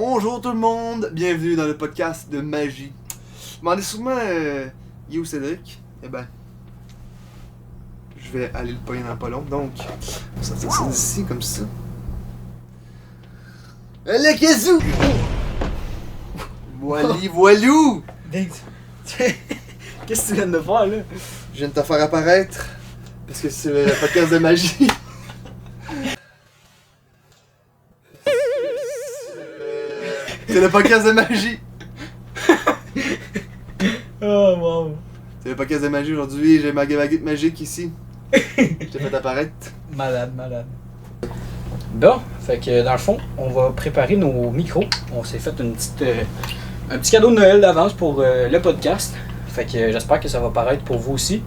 Bonjour tout le monde, bienvenue dans le podcast de magie. Vous me demandez souvent, il est où Cédric? Eh ben, je vais aller le pogner dans pas long, donc, on va sortir ça d'ici comme ça. Le kazoo! Voilou! Qu'est-ce que tu viens de faire là? Je viens de te faire apparaître, parce que c'est le podcast de magie. C'est le podcast de magie. Oh wow. C'est le podcast de magie aujourd'hui, j'ai ma baguette magique ici. Je t'ai fait apparaître. Malade. Bon, fait que dans le fond, on va préparer nos micros. On s'est fait un petit cadeau de Noël d'avance pour le podcast. Fait que j'espère que ça va paraître pour vous aussi.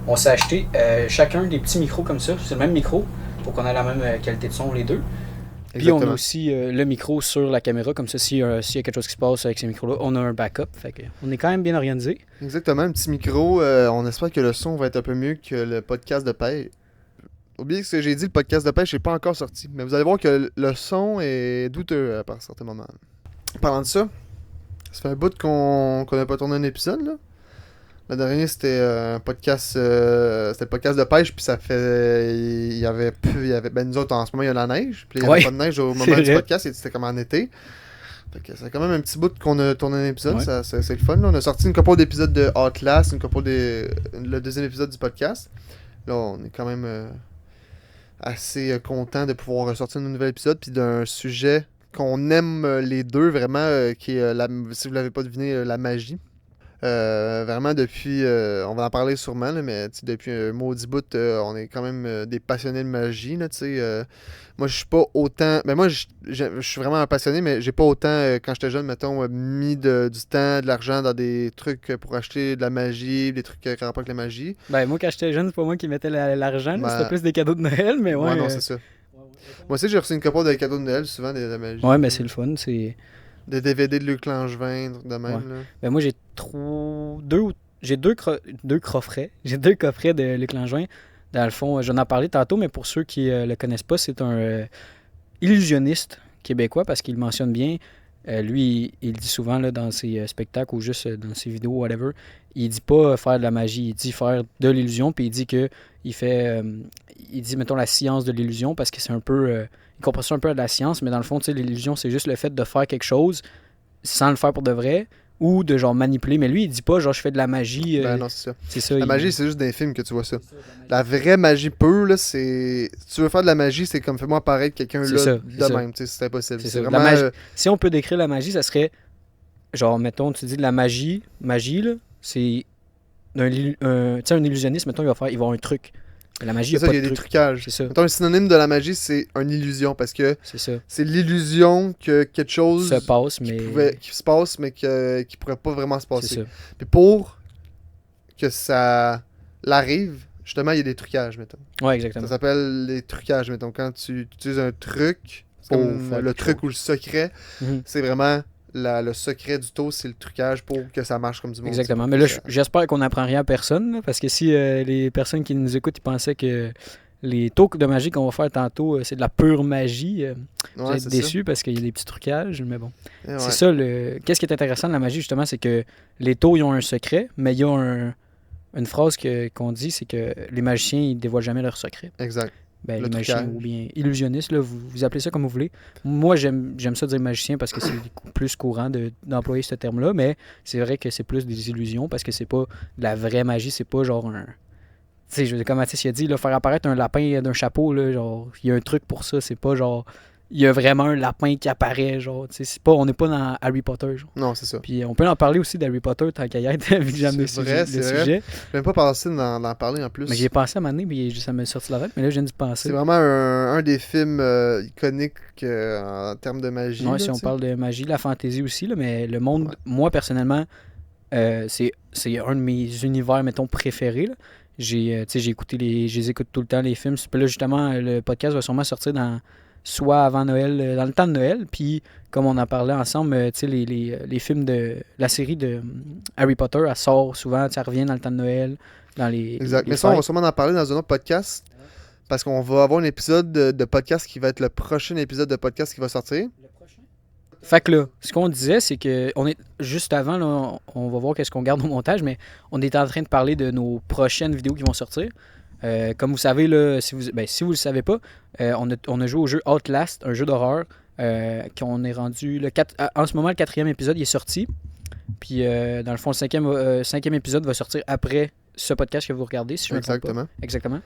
On s'est acheté chacun des petits micros comme ça. C'est le même micro pour qu'on ait la même qualité de son les deux. Puis on a aussi le micro sur la caméra, comme ça, s'il y a quelque chose qui se passe avec ces micros-là, on a un backup. Fait que on est quand même bien organisé. Exactement, un petit micro. On espère que le son va être un peu mieux que le podcast de pêche. Oubliez ce que j'ai dit, le podcast de pêche n'est pas encore sorti. Mais vous allez voir que le son est douteux par certains moments. Parlant de ça, ça fait un bout qu'on n'a pas tourné un épisode, là. Le dernier, c'était un podcast, c'était le podcast de pêche, puis ça fait, il y avait, ben nous autres, en ce moment, il y a la neige, puis il n'y avait pas de neige au moment du podcast, c'était comme en été. Fait que c'est quand même un petit bout qu'on a tourné un épisode, ouais. c'est le fun, là. On a sorti une couple d'épisodes de Outlast, le deuxième épisode du podcast. Là, on est quand même assez content de pouvoir ressortir un nouvel épisode, puis d'un sujet qu'on aime les deux, vraiment, qui est, si vous l'avez pas deviné, la magie. Vraiment depuis, on va en parler sûrement, là, mais depuis un maudit bout, on est quand même des passionnés de magie. Là, moi, je suis pas autant. Ben moi, je suis vraiment un passionné, mais j'ai pas autant, quand j'étais jeune, mettons, mis du temps, de l'argent dans des trucs pour acheter de la magie, des trucs qui rapport avec la magie. Ben moi, quand j'étais jeune, c'est pas moi qui mettais l'argent, Ben, c'était plus des cadeaux de Noël, mais ouais. Ouais, non, c'est ça. Moi aussi, j'ai reçu une couple de cadeaux de Noël, souvent, de la magie. Ouais, mais c'est le fun, c'est... Des DVD de Luc Langevin, de même. Ouais. Là. Ben moi, j'ai deux coffrets. J'ai deux coffrets de Luc Langevin. Dans le fond, j'en ai parlé tantôt, mais pour ceux qui le connaissent pas, c'est un illusionniste québécois parce qu'il mentionne bien. Lui, il dit souvent là, dans ses spectacles ou juste dans ses vidéos, whatever, il dit pas faire de la magie, il dit faire de l'illusion, puis il dit que il dit, mettons, la science de l'illusion parce que c'est un peu... il comprend ça un peu à de la science, mais dans le fond, tu sais, l'illusion, c'est juste le fait de faire quelque chose sans le faire pour de vrai ou de genre manipuler. Mais lui, il dit pas genre je fais de la magie. Ben non, c'est ça. C'est ça. La magie, c'est juste dans les films que tu vois ça. La vraie magie pure, là, c'est. Si tu veux faire de la magie, c'est comme fais-moi apparaître quelqu'un là de même. C'est impossible. C'est vraiment. Si on peut décrire la magie, ça serait genre, mettons, tu dis de la magie là, c'est un illusionniste, mettons, il va avoir un truc. La magie, c'est ça, il y a des trucages. C'est ça. Mettons, un synonyme de la magie, c'est une illusion parce que c'est l'illusion que quelque chose se passe, qui se passe, mais qui pourrait pas vraiment se passer. C'est ça. Puis pour que ça l'arrive, justement, il y a des trucages, mettons. Ouais, exactement. Ça s'appelle les trucages, mettons. Quand tu utilises un truc, c'est comme le truc ou le secret, c'est vraiment le secret du taux, c'est le trucage pour que ça marche comme du monde. Exactement. Mais là, j'espère qu'on n'apprend rien à personne, là, parce que si les personnes qui nous écoutent, ils pensaient que les taux de magie qu'on va faire tantôt, c'est de la pure magie, vous êtes déçus parce qu'il y a des petits trucages, mais bon. Ouais. C'est ça, qu'est-ce qui est intéressant de la magie, justement, c'est que les taux, ils ont un secret, mais il y a une phrase qu'on dit, c'est que les magiciens, ils dévoilent jamais leur secret. Exact. Ben, les magiciens ou bien illusionnistes, là, vous appelez ça comme vous voulez. Moi, j'aime ça dire magicien parce que c'est plus courant d'employer ce terme-là, mais c'est vrai que c'est plus des illusions parce que c'est pas de la vraie magie, c'est pas genre un... Tu sais, comme Mathis a dit, là, faire apparaître un lapin d'un chapeau, là, genre, il y a un truc pour ça, c'est pas genre... Il y a vraiment un lapin qui apparaît, genre, tu sais, on n'est pas dans Harry Potter, genre. Non, c'est ça. Puis on peut en parler aussi d'Harry Potter tant qu'à y être, vu que j'aime le sujet. Je même pas pensé d'en parler en plus. Mais j'y ai pensé à un moment donné, puis ça m'a sorti la tête, mais là, je viens d'y penser. C'est vraiment un des films iconiques en termes de magie. Ouais, si on parle de magie, la fantaisie aussi, là, mais le monde, moi, personnellement, c'est un de mes univers, mettons, préférés, là. J'ai écouté je les écoute tout le temps, les films. Puis là, justement, le podcast va sûrement sortir soit avant Noël, dans le temps de Noël, puis comme on en parlait ensemble, tu sais, les films de la série de Harry Potter, elle sort souvent, ça revient dans le temps de Noël, dans les... Exact, mais ça, on va sûrement en parler dans un autre podcast, parce qu'on va avoir un épisode de podcast qui va être le prochain épisode de podcast qui va sortir. Fait que là, ce qu'on disait, c'est que on est juste avant, là, on va voir qu'est-ce qu'on garde au montage, mais on est en train de parler de nos prochaines vidéos qui vont sortir. Comme vous savez, là, si vous le savez pas, on a joué au jeu Outlast, un jeu d'horreur, qu'on est rendu... en ce moment, le 4e épisode il est sorti. Puis, dans le fond, le 5e épisode va sortir après ce podcast que vous regardez, si je ne me trompe pas. Exactement.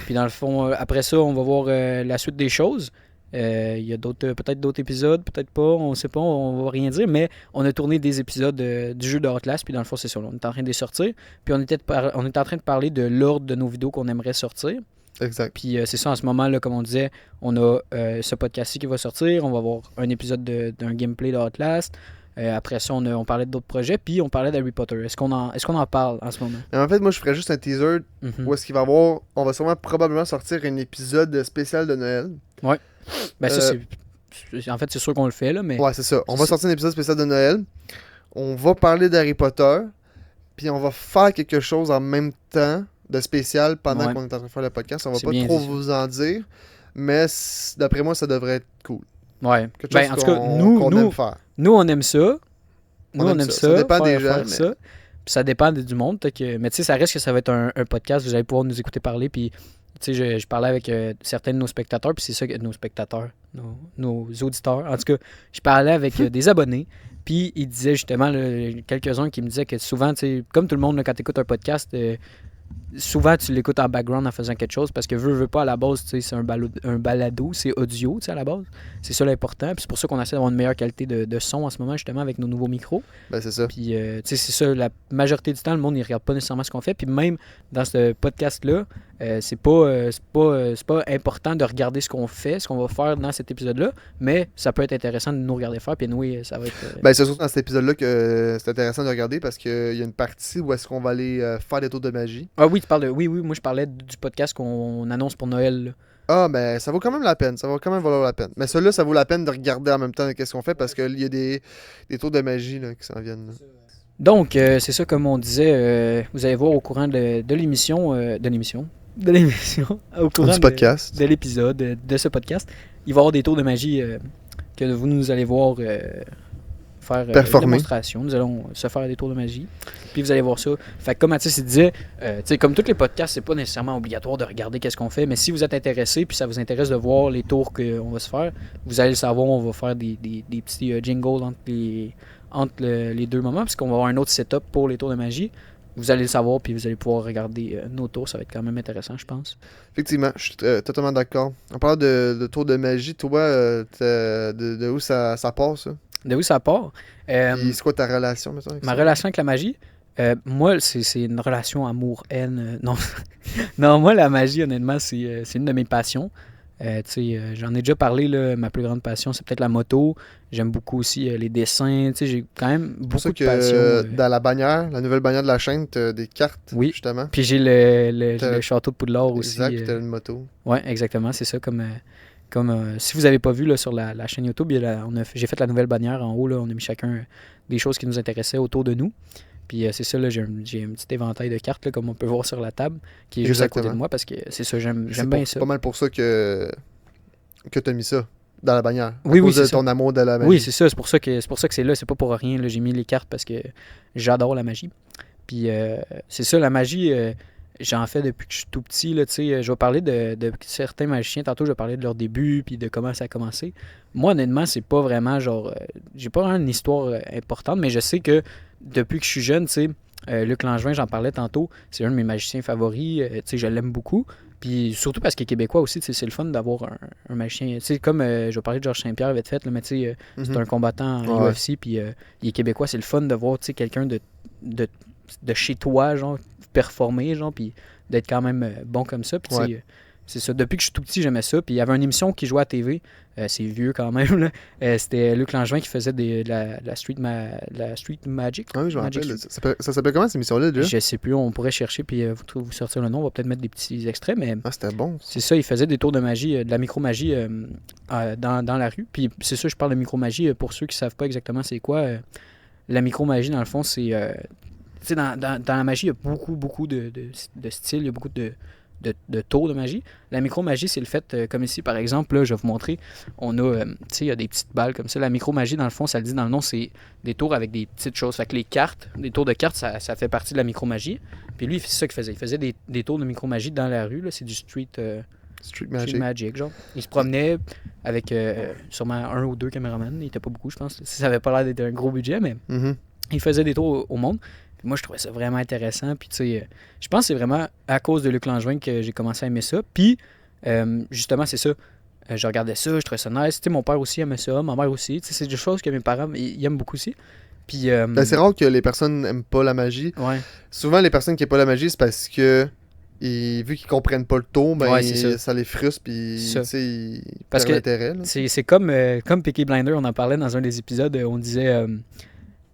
Puis, dans le fond, après ça, on va voir la suite des choses. Il y a peut-être d'autres épisodes, peut-être pas, on sait pas, on va rien dire, mais on a tourné des épisodes du jeu de Outlast, puis dans le fond, c'est ça, on est en train de les sortir. Puis, on est en train de parler de l'ordre de nos vidéos qu'on aimerait sortir. Exact. Puis c'est ça, en ce moment, là, comme on disait, on a ce podcast-ci qui va sortir. On va avoir un épisode d'un gameplay de Outlast. Après ça, on parlait d'autres projets. Puis on parlait d'Harry Potter. Est-ce qu'on en parle en ce moment? En fait, moi, je ferais juste un teaser où est-ce qu'il va y avoir... On va sûrement probablement sortir un épisode spécial de Noël. Ouais. Ben ça, en fait, c'est sûr qu'on le fait, là, mais... Ouais, c'est ça. On va sortir un épisode spécial de Noël. On va parler d'Harry Potter. Puis on va faire quelque chose en même temps de spécial pendant qu'on est en train de faire le podcast. On va pas trop vous en dire, mais d'après moi, ça devrait être cool. Ouais. Quelque chose en tout cas, nous, aime faire. Nous, on aime ça. Nous, on aime ça. Ça dépend des gens. Ça. Puis ça dépend du monde. Mais tu sais, ça reste que ça va être un podcast. Vous allez pouvoir nous écouter parler. Puis, tu sais, je parlais avec certains de nos spectateurs. Puis c'est ça que nos spectateurs, nos auditeurs. En tout cas, je parlais avec des abonnés. Puis ils disaient justement, quelques-uns qui me disaient que souvent, tu sais, comme tout le monde, là, quand tu écoutes un podcast, souvent tu l'écoutes en background en faisant quelque chose parce que veux pas à la base, tu sais, c'est un balado, c'est audio, tu sais, à la base. C'est ça l'important. Puis c'est pour ça qu'on essaie d'avoir une meilleure qualité de son en ce moment, justement, avec nos nouveaux micros. Ben, c'est ça. Puis, tu sais, c'est ça, la majorité du temps, le monde, il regarde pas nécessairement ce qu'on fait. Puis même dans ce podcast-là, c'est pas important de regarder ce qu'on fait, ce qu'on va faire dans cet épisode-là, mais ça peut être intéressant de nous regarder faire. Puis nous, ça va être... Ben, c'est surtout dans cet épisode-là que c'est intéressant de regarder parce qu'il y a une partie où est-ce qu'on va aller faire des tours de magie. Ah oui, tu parles de... Oui, moi je parlais du podcast qu'on annonce pour Noël, là. Ah, ben, ça vaut quand même la peine. Ça va quand même valoir la peine. Mais celui-là, ça vaut la peine de regarder en même temps qu'est-ce qu'on fait parce qu'il y a des tours de magie là, qui s'en viennent. Là. Donc, c'est ça, comme on disait, vous allez voir au courant de l'émission, au courant du podcast. de l'épisode, de ce podcast, il va y avoir des tours de magie que nous allez voir faire une démonstration. Nous allons se faire des tours de magie. Puis vous allez voir ça. Fait que comme Mathis il disait, comme tous les podcasts, c'est pas nécessairement obligatoire de regarder qu'est-ce qu'on fait, mais si vous êtes intéressé puis ça vous intéresse de voir les tours qu'on va se faire, vous allez le savoir, on va faire des petits jingles entre les deux moments, parce qu'on va avoir un autre setup pour les tours de magie. Vous allez le savoir, puis vous allez pouvoir regarder nos tours. Ça va être quand même intéressant, je pense. Effectivement, je suis totalement d'accord. En parlant de tours de magie, toi, de où ça part, ça? De où ça part? C'est quoi ta relation, mettons, avec ma ça? relation avec la magie? Moi, c'est une relation amour-haine. Non. Non, moi, la magie, honnêtement, c'est une de mes passions. J'en ai déjà parlé, là, ma plus grande passion, c'est peut-être la moto. J'aime beaucoup aussi les dessins. J'ai quand même beaucoup de passion. Dans la bannière, la nouvelle bannière de la chaîne, tu as des cartes, oui. Justement. Puis j'ai le château de Poudlard aussi. Exact, tu as une moto. Oui, exactement, c'est ça. Comme si vous n'avez pas vu là, sur la chaîne YouTube, j'ai fait la nouvelle bannière en haut. Là, on a mis chacun des choses qui nous intéressaient autour de nous. Puis c'est ça, là, j'ai un petit éventail de cartes, là, comme on peut voir sur la table, qui est juste à côté de moi, parce que c'est ça, j'aime bien ça. C'est pas mal pour ça que tu as mis ça dans la bannière. Oui, cause de ton amour de la magie. Oui, c'est ça, c'est pour ça que c'est là, c'est pas pour rien. Là, j'ai mis les cartes parce que j'adore la magie. Puis c'est ça, la magie, j'en fais depuis que je suis tout petit. Là, je vais parler de certains magiciens. Tantôt, je vais parler de leur début puis de comment ça a commencé. Moi, honnêtement, c'est pas vraiment genre... j'ai pas vraiment une histoire importante, mais je sais que depuis que je suis jeune, Luc Langevin, j'en parlais tantôt, c'est un de mes magiciens favoris. Je l'aime beaucoup. Puis surtout parce qu'il est québécois aussi, c'est le fun d'avoir un magicien. Comme je vais parler de Georges Saint-Pierre vite fait, là, mais c'est un combattant en UFC, puis il est québécois. C'est le fun de voir quelqu'un de chez toi, genre, performer, genre, puis d'être quand même bon comme ça. Puis c'est ça. Depuis que je suis tout petit, j'aimais ça. Puis il y avait une émission qui jouait à TV. C'est vieux quand même. Là. C'était Luc Langevin qui faisait la Street Magic. Ah oui, je me rappelle. Ça s'appelait comment cette émission-là déjà? Je sais plus. On pourrait chercher puis vous sortir le nom. On va peut-être mettre des petits extraits. Mais c'était bon. C'est ça. Il faisait des tours de magie, de la micromagie dans la rue. Puis c'est ça, je parle de micromagie. Pour ceux qui savent pas exactement c'est quoi, la micromagie, dans le fond, c'est... dans la magie, il y a beaucoup de styles. Il y a beaucoup de de tours de magie. La micro-magie, c'est le fait, comme ici, par exemple, là, je vais vous montrer, on a, tu sais, il y a des petites balles comme ça. La micro-magie, dans le fond, ça le dit dans le nom, c'est des tours avec des petites choses. Fait que les cartes, des tours de cartes, ça fait partie de la micro-magie. Puis lui, c'est ça qu'il faisait. Il faisait des tours de micro-magie dans la rue, là. C'est du street magic, genre. Il se promenait avec sûrement un ou deux caméramans. Il était pas beaucoup, je pense. Ça avait pas l'air d'être un gros budget, mais il faisait des tours au monde. Puis moi, je trouvais ça vraiment intéressant. Puis tu sais, je pense que c'est vraiment à cause de Luc Langevin que j'ai commencé à aimer ça. Puis, justement, c'est ça. Je regardais ça, je trouvais ça nice. Tu sais, mon père aussi aimait ça, ma mère aussi. Tu sais, c'est des choses que mes parents ils aiment beaucoup aussi. Puis, Ben, c'est rare que les personnes n'aiment pas la magie. Ouais. Souvent, les personnes qui n'aiment pas la magie, c'est parce que vu qu'ils comprennent pas le tour, ben, Ouais, c'est ça les frustre, puis C'est ça. tu sais, ils Parce perdent que l'intérêt. Là. c'est comme Peaky Blinder, on en parlait dans un des épisodes. On disait,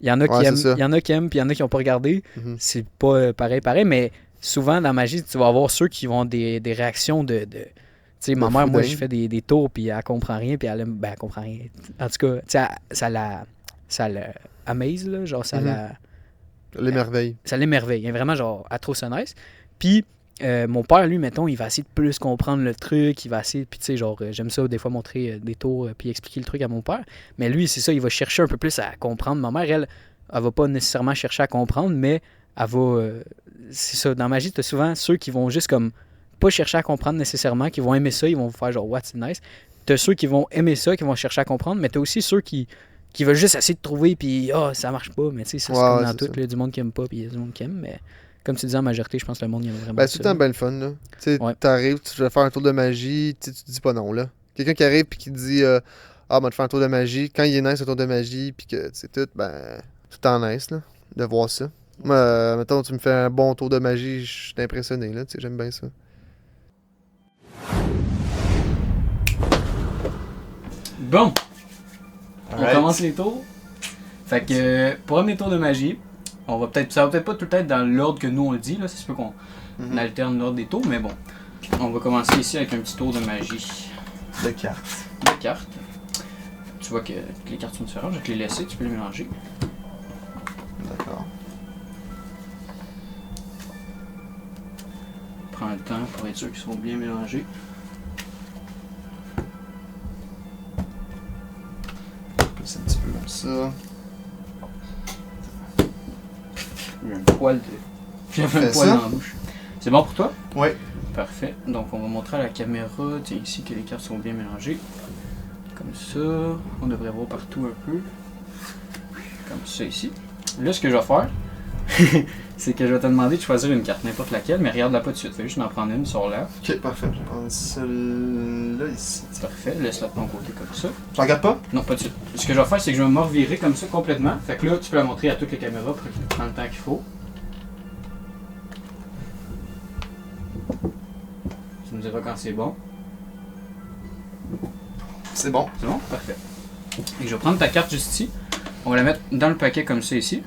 il y en a qui Ouais, aiment, c'est ça. il y en a qui aiment, puis il y en a qui n'ont pas regardé. Mhm. C'est pas pareil. Mais souvent, dans la magie, tu vas avoir ceux qui vont des réactions de tu sais, ma De mère, moi, fouding. je fais des tours, puis elle comprend rien, puis elle comprend rien. En tout cas, tu sais, ça la amaze, là, genre, Mhm. Les merveilles. ça l'émerveille. Vraiment, genre, elle trouve ça nice. Puis, mon père, lui, mettons, il va essayer de plus comprendre le truc, il va essayer, puis tu sais, genre, j'aime ça, des fois, montrer des tours, puis expliquer le truc à mon père. Mais lui, c'est ça, il va chercher un peu plus à comprendre. Ma mère, elle va pas nécessairement chercher à comprendre, mais elle va... c'est ça, dans la magie, t'as souvent ceux qui vont juste comme pas chercher à comprendre nécessairement, qui vont aimer ça, ils vont vous faire genre, what, c'est nice. T'as ceux qui vont aimer ça, qui vont chercher à comprendre, mais t'as aussi ceux qui veulent juste essayer de trouver, puis ça marche pas. Mais tu sais, ça, c'est comme Ouais, dans c'est tout, ça. il y a du monde qui aime pas, puis il y a du monde qui aime, mais comme tu disais, en majorité, je pense que le monde, il aime vraiment Ben, c'est tout le ça. temps bien le fun, là. Tu sais, Ouais. t'arrives, tu veux faire un tour de magie, tu sais, tu dis pas non, là. Quelqu'un qui arrive puis qui dit Ah, moi, te faire un tour de magie, quand il est nice, un tour de magie, puis que c'est tout, ben, tout en nice, là, de voir ça. Moi, mettons, tu me fais un bon tour de magie, je suis impressionné, là, tu sais, j'aime bien ça. Bon, on Alright. commence les tours. Fait que pour un des tours de magie, ça va peut-être pas tout être dans l'ordre que nous on le dit, là, c'est sûr qu'on Mhm. alterne l'ordre des tours, mais bon. On va commencer ici avec un petit tour de magie De cartes. de cartes. Tu vois que les cartes sont différentes, je vais te les laisser, tu peux les mélanger. D'accord. Prends le temps pour être sûr qu'ils sont bien mélangés. Plus un petit peu comme ça. J'ai un poil de. J'avais un Fais poil ça. dans la bouche. C'est bon pour toi? Ouais. Parfait. Donc on va montrer à la caméra, tiens ici que les cartes sont bien mélangées. Comme ça. On devrait voir partout un peu. Comme ça ici. Là ce que je vais faire, c'est que je vais te demander de choisir une carte, n'importe laquelle, mais regarde-la pas tout de suite. Fais juste en prendre une sur là. Ok, parfait. Je vais prendre celle-là ici. Parfait. Laisse-la de ton côté comme ça. Tu regardes pas? Non, pas de suite. Ce que je vais faire, c'est que je vais me revirer comme ça complètement. Fait que là, tu peux la montrer à toutes les caméras pour qu'elle prenne le temps qu'il faut. Tu me diras quand c'est bon. C'est bon. C'est bon? Parfait. Et je vais prendre ta carte juste ici. On va la mettre dans le paquet comme ça ici.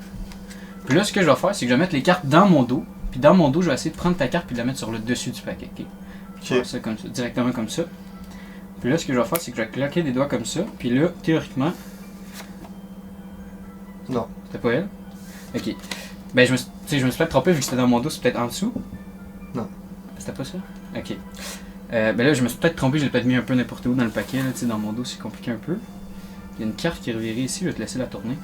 Puis là, ce que je vais faire, c'est que je vais mettre les cartes dans mon dos. Puis dans mon dos, je vais essayer de prendre ta carte puis de la mettre sur le dessus du paquet. Ok? Je vais faire ça comme ça, directement comme ça. Puis là, ce que je vais faire, c'est que je vais claquer des doigts comme ça. Puis là, théoriquement. Non. C'était pas elle? Ok. Ben, je me suis peut-être trompé vu que c'était dans mon dos, c'est peut-être en dessous? Non. C'était pas ça? Ok. Ben là, je me suis peut-être trompé, j'ai peut-être mis un peu n'importe où dans le paquet, là, tu sais, dans mon dos, c'est compliqué un peu. Il y a une carte qui est revirée ici, je vais te laisser la tourner.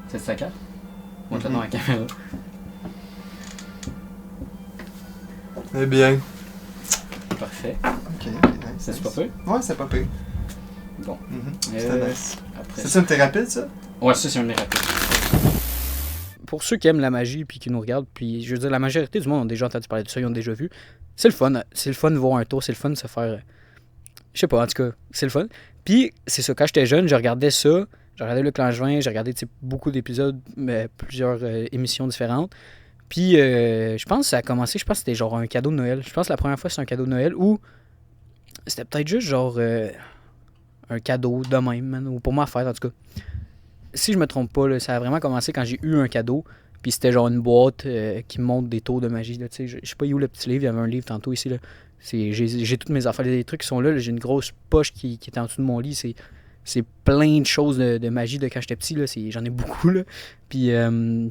C'est ta carte? Montre-la dans la caméra. Eh bien. Parfait. Ok, nice. C'est pas peu? Ouais, c'est pas pire. Bon. C'était nice. Après. C'est une thérapie, ça? Ouais, ça, c'est un des rapides. Pour ceux qui aiment la magie puis qui nous regardent, puis je veux dire, la majorité du monde ont déjà entendu parler de ça, ils ont déjà vu. C'est le fun. C'est le fun de voir un tour, c'est le fun de se faire. Je sais pas, en tout cas, c'est le fun. Puis, c'est ça, quand j'étais jeune, je regardais ça. J'ai regardé Luc Langevin, j'ai regardé beaucoup d'épisodes, plusieurs émissions différentes. Puis, je pense que ça a commencé, je pense que c'était genre un cadeau de Noël. Je pense que la première fois, c'était un cadeau de Noël ou c'était peut-être juste genre un cadeau de même, man, ou pour ma fête, en tout cas. Si je me trompe pas, là, ça a vraiment commencé quand j'ai eu un cadeau. Puis c'était genre une boîte qui me montre des tours de magie. Là, je sais pas où le petit livre, il y avait un livre tantôt ici. Là. J'ai toutes mes affaires, des trucs qui sont là. J'ai une grosse poche qui est en dessous de mon lit. c'est plein de choses de magie de quand j'étais petit, là, j'en ai beaucoup, là. Puis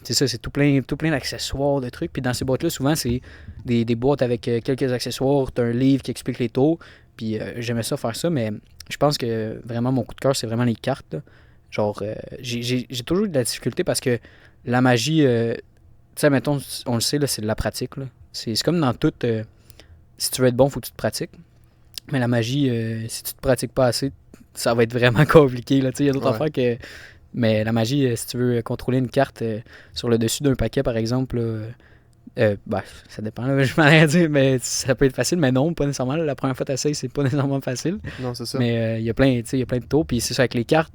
c'est ça, c'est tout plein d'accessoires, de trucs. Puis dans ces boîtes-là, souvent, c'est des boîtes avec quelques accessoires, t'as un livre qui explique les tours. Puis j'aimais ça faire ça, mais je pense que vraiment mon coup de cœur, c'est vraiment les cartes, là. Genre, j'ai toujours eu de la difficulté parce que la magie, tu sais, mettons, on le sait, là, c'est de la pratique, là. C'est comme dans tout, si tu veux être bon, faut que tu te pratiques. Mais la magie, si tu te pratiques pas assez, ça va être vraiment compliqué, là. Tu sais, il y a d'autres affaires que... Mais la magie, si tu veux contrôler une carte sur le dessus d'un paquet, par exemple, là, ça dépend, là, je m'en ai dire, mais ça peut être facile, mais non, pas nécessairement. Là, la première fois que tu essayes, c'est pas nécessairement facile. Non, c'est ça. Mais il y a plein de tours, puis c'est ça avec les cartes.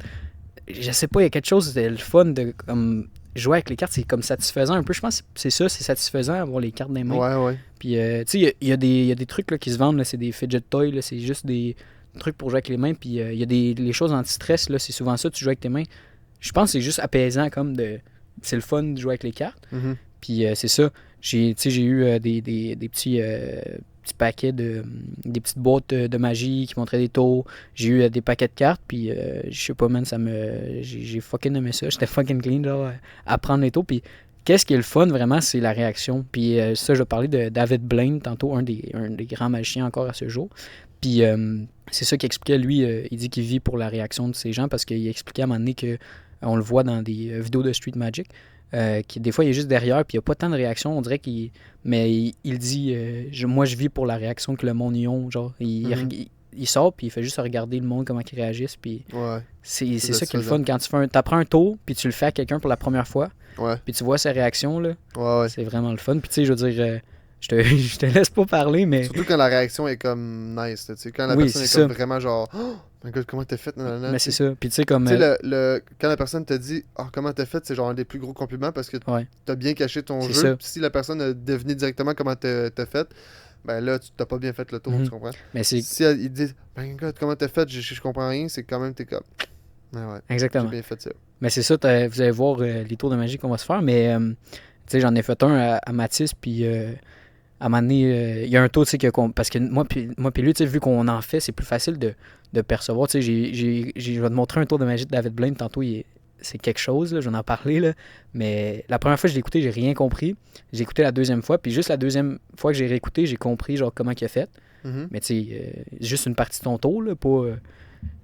Je sais pas, il y a quelque chose de le fun de comme jouer avec les cartes, c'est comme satisfaisant un peu. Je pense que c'est ça, c'est satisfaisant avoir les cartes dans les mains. Ouais. Puis, tu sais, il y a des trucs là, qui se vendent, là, c'est des fidget toys, là, c'est juste des trucs pour jouer avec les mains. Puis, il y a les choses anti-stress, là, c'est souvent ça, tu joues avec tes mains. Je pense que c'est juste apaisant, comme de. C'est le fun de jouer avec les cartes. Mm-hmm. Puis, c'est ça. J'ai eu des petits paquets des petites boîtes de magie qui montraient des tours. J'ai eu des paquets de cartes, puis je sais pas, man, j'ai fucking aimé ça. J'étais fucking clean, genre, à prendre les tours. Puis qu'est-ce qui est le fun, vraiment, c'est la réaction. Puis ça, je vais parler de David Blaine, tantôt, un des grands magiciens encore à ce jour. Puis c'est ça qu'il expliquait, lui, il dit qu'il vit pour la réaction de ces gens, parce qu'il expliquait à un moment donné que on le voit dans des vidéos de Street Magic, qui des fois il est juste derrière puis il n'y a pas tant de réaction, on dirait il dit moi je vis pour la réaction que le monde y a, genre il sort puis il fait juste regarder le monde comment ils réagissent, puis c'est ça qui est le fun quand tu apprends un tour puis tu le fais à quelqu'un pour la première fois, puis tu vois sa réaction là, c'est vraiment le fun. Puis tu sais, je veux dire, je te laisse pas parler, mais surtout quand la réaction est comme nice, tu sais, quand la personne est comme vraiment genre oh my God, comment t'as fait, mais c'est ça. Puis tu sais, comme tu sais, quand la personne te dit comment t'as fait, c'est genre un des plus gros compliments parce que t'as bien caché ton jeu. Si la personne a deviné directement comment t'as fait, ben là tu t'as pas bien fait le tour, tu comprends. Mais si il dit ben God, comment t'as fait, je comprends rien, c'est quand même t'es comme exactement, j'ai bien fait ça. Mais c'est ça, vous allez voir les tours de magie qu'on va se faire, mais tu sais, j'en ai fait un à Mathis, puis à un moment donné, il y a un tour, tu sais, parce que moi puis lui, tu sais, vu qu'on en fait, c'est plus facile de percevoir. Tu sais, je vais te montrer un tour de magie de David Blaine tantôt, c'est quelque chose, là, j'en ai parlé, là, mais la première fois que je l'ai écouté, j'ai rien compris. J'ai écouté la deuxième fois, puis juste la deuxième fois que j'ai réécouté, j'ai compris genre comment il a fait. Mais tu sais, juste une partie de ton tour, là, pas...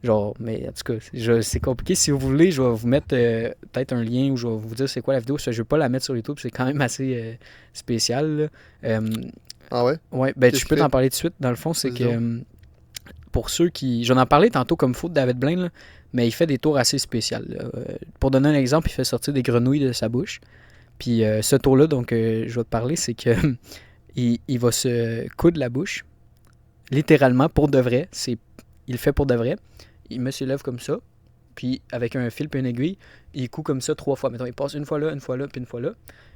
genre, mais en tout cas, c'est compliqué. Si vous voulez, je vais vous mettre peut-être un lien où je vais vous dire c'est quoi la vidéo. Je ne vais pas la mettre sur YouTube, c'est quand même assez spécial. Ah ouais? Ouais, ben je peux t'en parler tout de suite. Dans le fond, c'est que pour ceux qui... J'en ai parlé tantôt comme fou de David Blaine, là, mais il fait des tours assez spéciaux. Pour donner un exemple, il fait sortir des grenouilles de sa bouche. Puis ce tour-là, donc, je vais te parler, c'est que il va se coudre la bouche, littéralement, pour de vrai. Il le fait pour de vrai. Il met ses lèvres comme ça, puis avec un fil et une aiguille, il coud comme ça 3 fois. Mettons, il passe une fois là, puis une fois là.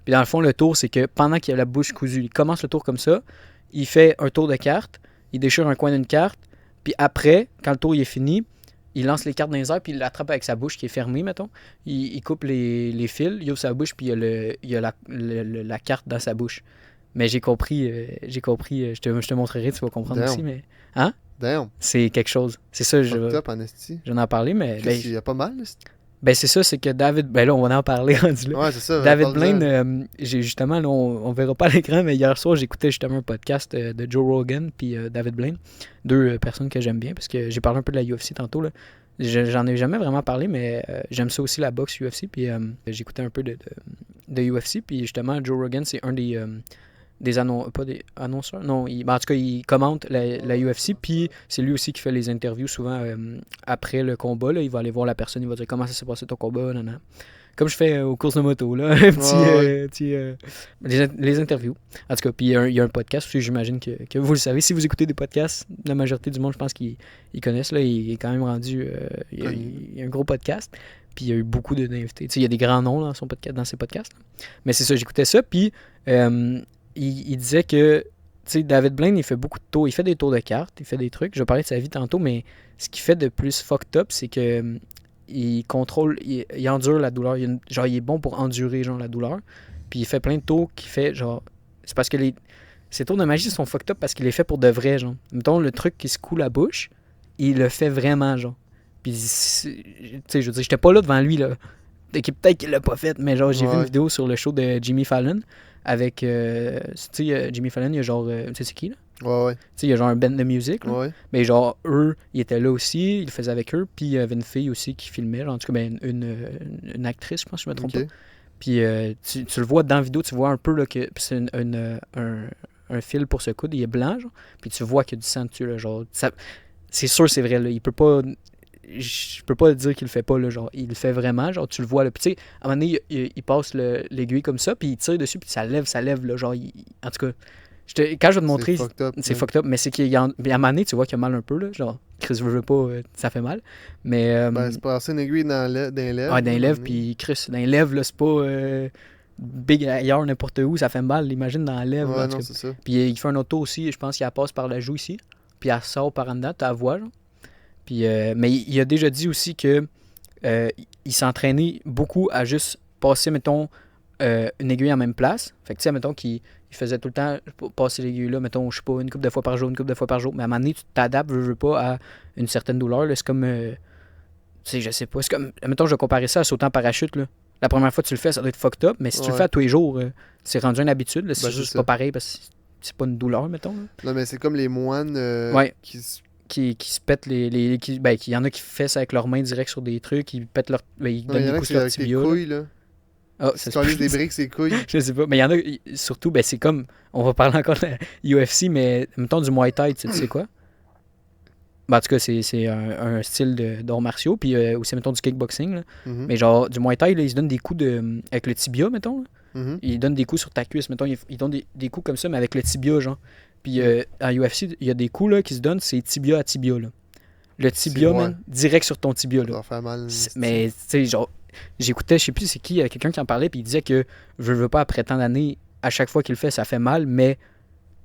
Puis dans le fond, le tour, c'est que pendant qu'il a la bouche cousue, il commence le tour comme ça, il fait un tour de carte, il déchire un coin d'une carte, puis après, quand le tour il est fini, il lance les cartes dans les airs, puis il l'attrape avec sa bouche qui est fermée, mettons. Il coupe les fils, il ouvre sa bouche, puis il y a la carte dans sa bouche. Mais j'ai compris, je te montrerai, tu vas comprendre aussi, mais... Hein? Damn. C'est quelque chose. C'est ça, j'en ai parlé, mais... il y a pas mal, ben c'est ça, c'est que David... Ben là, on va en parler rendu là. Ouais, c'est ça. David Blaine, j'ai justement, là, on verra pas à l'écran, mais hier soir, j'écoutais justement un podcast de Joe Rogan puis David Blaine. 2 personnes que j'aime bien, parce que j'ai parlé un peu de la UFC tantôt, là. J'en ai jamais vraiment parlé, mais j'aime ça aussi, la boxe UFC, puis j'écoutais un peu de UFC, puis justement, Joe Rogan, c'est un pas des annonceurs, non, en tout cas, il commente la UFC, puis c'est lui aussi qui fait les interviews souvent après le combat, là, il va aller voir la personne, il va dire comment ça s'est passé ton combat, nan. Comme je fais aux courses de moto, là, les interviews. En tout cas, puis il y a un podcast aussi, j'imagine que vous le savez, si vous écoutez des podcasts, la majorité du monde, je pense qu'ils connaissent, là, il est quand même rendu, il y a un gros podcast, puis il y a eu beaucoup d'invités, il y a des grands noms là, dans ses podcasts, là. Mais c'est ça, j'écoutais ça, puis il disait que, tu sais, David Blaine, il fait beaucoup de tours. Il fait des tours de cartes, il fait des trucs. Je vais parler de sa vie tantôt, mais ce qu'il fait de plus fucked up, c'est que il contrôle, il endure la douleur. Il est bon pour endurer, genre, la douleur. Puis il fait plein de tours qu'il fait, genre... C'est parce que ces tours de magie sont fucked up parce qu'il les fait pour de vrai, genre. Mettons, le truc qui se coule la bouche, il le fait vraiment, genre. Puis, tu sais, je veux dire, j'étais pas là devant lui, là. Peut-être qu'il l'a pas fait, mais genre, j'ai vu une vidéo sur le show de Jimmy Fallon avec, tu sais, Jimmy Fallon, il y a genre, tu sais c'est qui, là? Ouais. Tu sais, il y a genre un band de musique, là. Ouais. Mais genre, eux, ils étaient là aussi, ils le faisaient avec eux, puis il y avait une fille aussi qui filmait, genre, en tout cas, ben, une actrice, je pense, je me trompe pas. Puis tu le vois dans la vidéo, tu vois un peu là, que c'est un fil pour se coudre, il est blanc, genre, puis tu vois qu'il y a du sang dessus, là, genre, c'est sûr, c'est vrai, là, il peut pas... Je peux pas dire qu'il le fait pas, là, genre, il le fait vraiment, genre, tu le vois, là, puis tu sais, à un moment donné, il passe l'aiguille comme ça, puis il tire dessus, puis ça lève, là, genre, en tout cas, quand je vais te montrer, c'est fucked up, mais c'est qu'à un moment donné, tu vois qu'il a mal un peu, là, genre, Chris veut pas, ça fait mal, mais... c'est passé une aiguille dans les lèvres. Ouais, dans les lèvres, puis Chris, dans les lèvres, là, c'est pas... big ailleurs, n'importe où, ça fait mal, imagine dans la lèvre. Ouais, non, c'est ça. Puis il fait un auto aussi, je pense qu'il passe par la joue ici, puis elle sort par en dedans, tu la vois, genre. Puis, mais il a déjà dit aussi que il s'entraînait beaucoup à juste passer, mettons, une aiguille en même place. Fait que, tu sais, mettons qu'il faisait tout le temps passer l'aiguille là, mettons, je sais pas, une couple de fois par jour. Mais à un moment donné, tu t'adaptes, veux pas, à une certaine douleur. Là. C'est comme, tu sais, je sais pas, c'est comme, mettons, je vais comparer ça à sauter en parachute, là. La première fois que tu le fais, ça doit être fucked up, mais si tu le fais à tous les jours, c'est rendu une habitude. Là, c'est juste pas pareil parce que c'est pas une douleur, mettons. Là. Non, mais c'est comme les moines qui se pètent il y en a qui font ça avec leurs mains direct sur des trucs, ils pètent leur. Ils donnent des coups sur leur tibia. Couilles, là. Ah, c'est des briques, c'est couilles. Je sais pas, mais il y en a, surtout, c'est comme, on va parler encore de la UFC, mais mettons du Muay Thai, tu sais quoi? En tout cas, c'est un style d'arts martiaux, puis aussi, mettons, du kickboxing, là. Mais genre, du Muay Thai, là, ils se donnent des coups avec le tibia, mettons, là. Ils donnent des coups sur ta cuisse, mettons, ils donnent des coups comme ça, mais avec le tibia, genre. Puis en UFC, il y a des coups là, qui se donnent, c'est tibia à tibia. Là. Le tibia, man, direct sur ton tibia. Là. Ça va faire mal. Mais, tu sais, genre, j'écoutais, je sais plus c'est qui, quelqu'un qui en parlait, puis il disait que je veux pas, après tant d'années, à chaque fois qu'il le fait, ça fait mal, mais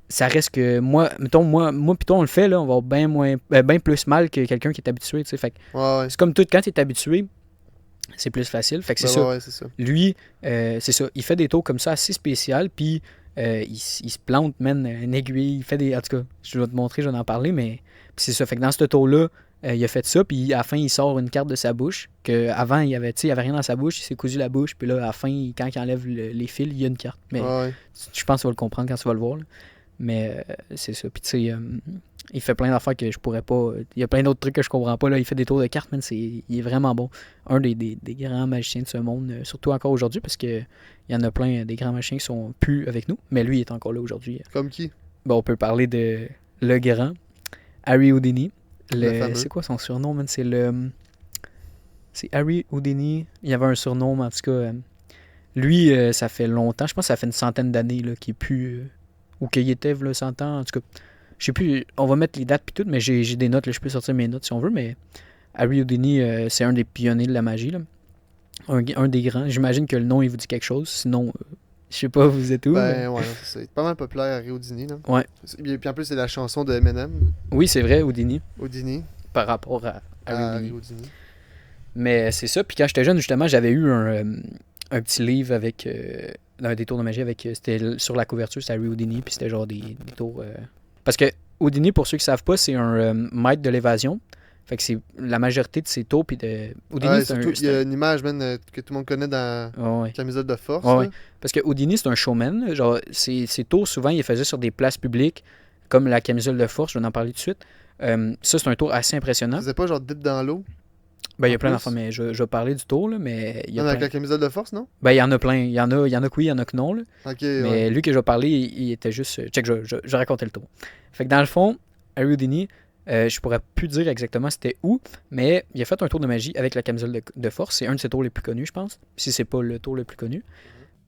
ça reste que moi, mettons, moi plutôt on le fait, là, on va avoir bien plus mal que quelqu'un qui est habitué, tu sais. Fait c'est comme tout, quand tu es habitué, c'est plus facile. Fait que c'est ça. C'est ça. Lui, c'est ça. Il fait des tours comme ça assez spécial, puis il se plante, man, une aiguille. Il fait des. En tout cas, je vais te montrer, je vais en parler, mais c'est ça. Fait que dans ce tour-là, il a fait ça, puis à la fin, il sort une carte de sa bouche. Avant, il y avait rien dans sa bouche, il s'est cousu la bouche, puis là, à la fin, quand il enlève les fils, il y a une carte. Mais je pense que tu vas le comprendre quand tu vas le voir. Là. Mais c'est ça. Puis tu sais, il fait plein d'affaires que je pourrais pas. Il y a plein d'autres trucs que je comprends pas. Là. Il fait des tours de cartes, man. Il est vraiment bon. Un des grands magiciens de ce monde, surtout encore aujourd'hui, parce que il y en a plein des grands magiciens qui sont plus avec nous. Mais lui, il est encore là aujourd'hui. Comme qui? Bon, on peut parler de le grand Harry Houdini. C'est quoi son surnom, man? C'est Harry Houdini. Il y avait un surnom, mais en tout cas. Lui, ça fait longtemps. Je pense que ça fait une centaine d'années là, qu'il est plus. Ou qu'il était, là, 100 ans. En tout cas, je sais plus. On va mettre les dates puis tout, mais j'ai des notes. Là, je peux sortir mes notes si on veut. Mais Harry Houdini, c'est un des pionniers de la magie. Là. Un des grands. J'imagine que le nom, il vous dit quelque chose. Sinon, je sais pas, vous êtes où? Ouais, c'est ça. Il est pas mal populaire, Harry Houdini. Là. Ouais. Puis en plus, c'est la chanson de Eminem. Oui, c'est vrai, Houdini. Houdini. Par rapport à Harry Houdini. Mais c'est ça. Puis quand j'étais jeune, justement, j'avais eu un petit livre avec des tours de magie avec c'était sur la couverture, c'était Harry Houdini, puis c'était genre des tours parce que Houdini, pour ceux qui savent pas, c'est un maître de l'évasion. Fait que c'est la majorité de ses tours puis de Houdini, il y a une image même que tout le monde connaît dans Camisole de force. Parce que Houdini, c'est un showman, genre ses tours souvent il les faisait sur des places publiques comme la Camisole de force, je vais en parler tout de suite. Ça c'est un tour assez impressionnant. Il faisait pas genre dip dans l'eau. Ben, il y a plein d'enfants, mais je vais parler du tour, là, mais il y a avec la camisole de force, non? Ben, il y en a plein. Il y en a que oui, il y en a que non, là. Mais lui que je vais parler, il était juste... Check, je racontais le tour. Fait que dans le fond, Harry Houdini, je pourrais plus dire exactement c'était où, mais il a fait un tour de magie avec la camisole de force. C'est un de ses tours les plus connus, je pense, si c'est pas le tour le plus connu.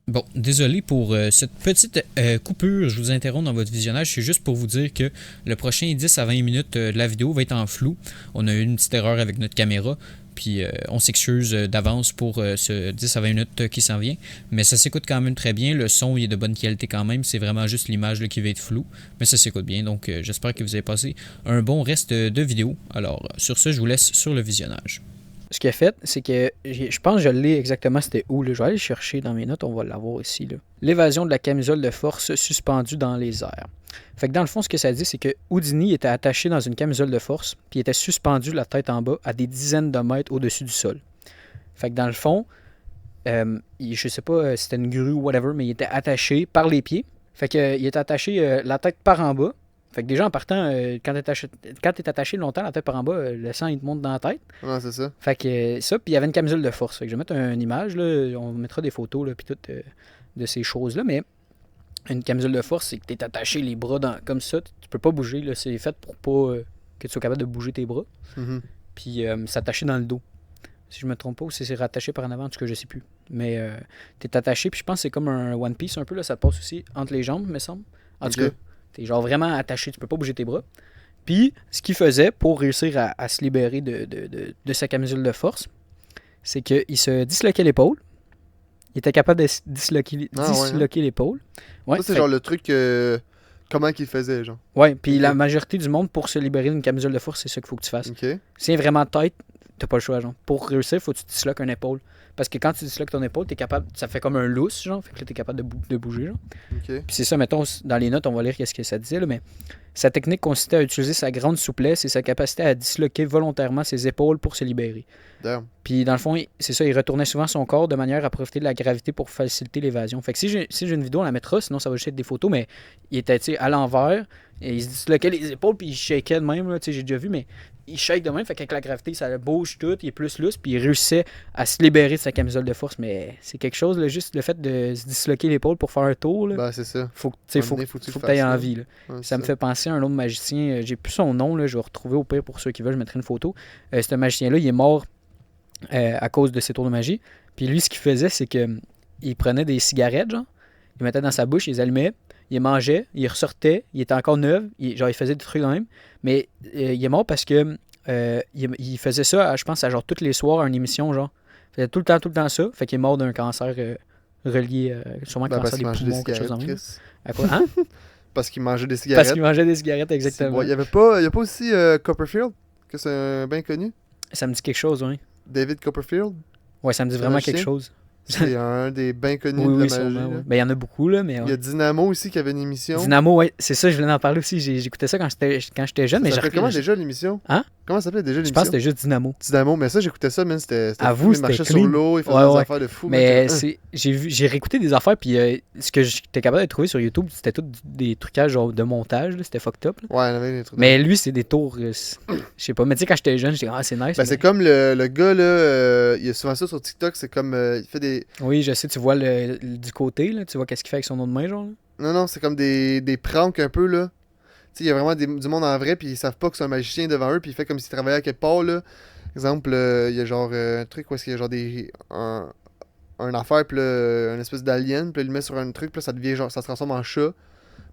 Bon, désolé pour cette petite coupure, je vous interromps dans votre visionnage, c'est juste pour vous dire que le prochain 10 à 20 minutes de la vidéo va être en flou. On a eu une petite erreur avec notre caméra, puis on s'excuse d'avance pour ce 10 à 20 minutes qui s'en vient, mais ça s'écoute quand même très bien, le son il est de bonne qualité quand même, c'est vraiment juste l'image là, qui va être floue, mais ça s'écoute bien, donc j'espère que vous avez passé un bon reste de vidéo. Alors sur ce, je vous laisse sur le visionnage. ce qu'il a fait, c'est que je pense que je l'ai exactement, c'était où. Là. Je vais aller le chercher dans mes notes, on va l'avoir ici. Là. L'évasion de la camisole de force suspendue dans les airs. Fait que dans le fond, ce que ça dit, c'est que Houdini était attaché dans une camisole de force, puis il était suspendu la tête en bas à des dizaines de mètres au-dessus du sol. Fait que dans le fond, je sais pas si c'était une grue ou whatever, mais il était attaché par les pieds. Fait que il était attaché la tête par en bas. Fait que déjà en partant, quand t'es attaché longtemps la tête par en bas, le sang il te monte dans la tête. Ouais, c'est ça. Fait que ça, puis il y avait une camisole de force. Fait que je vais mettre une image, là, on mettra des photos, là, puis tout de ces choses-là, mais une camisole de force, c'est que t'es attaché les bras comme ça, tu peux pas bouger, là, c'est fait pour pas que tu sois capable de bouger tes bras. Mhm. Puis c'est attaché dans le dos. Si je me trompe pas, ou si c'est rattaché par en avant, en tout cas, je sais plus. Mais t'es attaché, puis je pense que c'est comme un One Piece un peu, là, ça te passe aussi entre les jambes, me semble. En tout cas, t'es genre vraiment attaché, tu peux pas bouger tes bras. Puis, ce qu'il faisait pour réussir à se libérer de sa camisole de force, c'est qu'il se disloquait l'épaule. Il était capable de disloquer l'épaule. Ouais, ça, c'est genre le truc... comment qu'il faisait, genre. Ouais, puis la majorité du monde, pour se libérer d'une camisole de force, c'est ça qu'il faut que tu fasses. OK. Si c'est vraiment tête, t'as pas le choix, genre. Pour réussir, il faut que tu disloques une épaule. Parce que quand tu disloques ton épaule, t'es capable... Ça fait comme un lousse, genre. Fait que là, t'es capable de bouger, genre. OK. Puis c'est ça, mettons, dans les notes, on va lire qu'est-ce que ça disait, là, mais sa technique consistait à utiliser sa grande souplesse et sa capacité à disloquer volontairement ses épaules pour se libérer. Damn. Puis dans le fond, c'est ça, il retournait souvent son corps de manière à profiter de la gravité pour faciliter l'évasion. Fait que si j'ai une vidéo, on la mettra, sinon ça va juste être des photos, mais il était, tu sais, à l'envers, et il se disloquait les épaules, puis il shakeait de même, là, tu sais, j'ai déjà vu, mais il shake de même, fait qu'avec la gravité, ça bouge tout, il est plus lousse, puis il réussissait à se libérer de sa camisole de force, mais c'est quelque chose, là, juste le fait de se disloquer l'épaule pour faire un tour, là, Ben, c'est ça. faut que tu aies envie. Là. Ouais, ça me fait penser à un autre magicien, j'ai plus son nom, là, je vais retrouver au pire pour ceux qui veulent, je mettrai une photo. Ce magicien-là, il est mort à cause de ses tours de magie, puis lui, ce qu'il faisait, c'est que il prenait des cigarettes, genre, il mettait dans sa bouche, il les allumait, il mangeait, il ressortait, il était encore neuf, il faisait des trucs quand même, mais il est mort parce que il faisait ça, je pense, à genre tous les soirs à une émission, genre. Il faisait tout le temps ça, fait qu'il est mort d'un cancer relié, sûrement cancer des poumons, quelque chose en même. À quoi? Hein? Parce qu'il mangeait des cigarettes. Parce qu'il mangeait des cigarettes, exactement. Il y a pas aussi Copperfield, que c'est un bien connu? Ça me dit quelque chose, oui. David Copperfield? Ouais, ça me dit vraiment quelque chose. C'est un des bien connus oui, de la magie. Ouais. Ben, il y en a beaucoup, là, mais... Ouais. Il y a Dynamo aussi qui avait une émission. Dynamo, ouais, c'est ça, je voulais en parler aussi. J'écoutais ça quand j'étais jeune, mais ça s'appelait comment déjà l'émission? Hein? Comment ça s'appelait déjà l'émission? Je pense que c'était juste Dynamo. Dynamo, mais ça, j'écoutais ça, man, c'était fou, il marchait sur l'eau, il faisait des affaires de fou. Mais j'ai réécouté des affaires, puis ce que j'étais capable de trouver sur YouTube, c'était tout des trucages genre de montage, là, c'était fucked up. Là. Ouais, il y avait des trucs. Mais lui, c'est des tours, je sais pas, mais tu sais, quand j'étais jeune, j'étais c'est nice. Ben, c'est comme le gars, là, il y a souvent ça sur TikTok, c'est comme, il fait des... Oui, je sais, tu vois du côté, là, tu vois qu'est-ce qu'il fait avec son nom de main, genre. Là. Non, c'est comme des pranks un peu, là. Tu sais, il y a vraiment du monde en vrai, puis ils savent pas que c'est un magicien devant eux, puis il fait comme s'il travaillait à quelque part, là. Exemple, il y a genre un truc où est-ce qu'il y a genre un affaire, puis là, une espèce d'alien, puis là, il le met sur un truc, puis là, ça devient genre, ça se transforme en chat.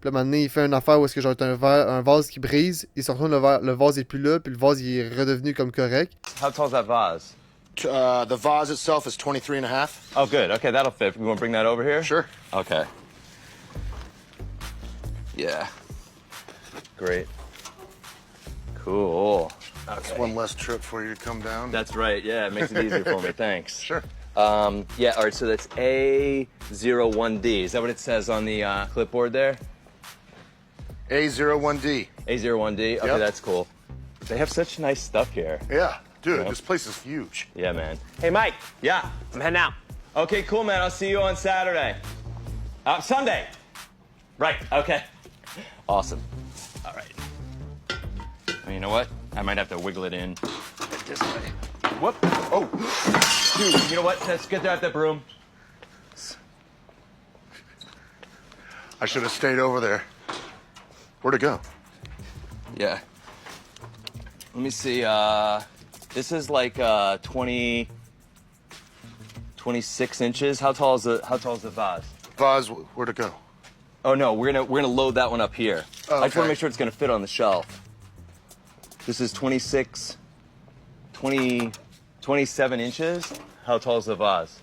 Puis là, à un moment donné, il fait une affaire où est-ce que genre un vase qui brise, il se retourne, le vase est plus là, puis le vase, il est redevenu comme correct. How tall is that vase? The vase itself is 23 and a half. Oh, good. Okay, that'll fit. We want to bring that over here? Sure. Okay. Yeah. Great. Cool. That's one less trip for you to come down. That's right. Yeah, it makes it easier for me. Thanks. Sure. Yeah, all right, so that's A01D. Is that what it says on the clipboard there? A01D. A01D? Okay, Yep. that's cool. They have such nice stuff here. Yeah, dude, Yep. this place is huge. Yeah, man. Hey, Mike. Yeah, I'm heading out. Okay, cool, man. I'll see you on Saturday. Sunday. Right, okay. Awesome. All right. Well, you know what? I might have to wiggle it in this way. Whoop. Oh. Dude, you know what? Let's get out that broom. I should have stayed over there. Where'd it go? Yeah. Let me see. This is like 26 inches. How tall is the vase? Vase, where'd it go? Oh no, we're gonna load that one up here. Oh, I just want okay. to make sure it's gonna fit on the shelf. This is 27 inches. How tall is the vase?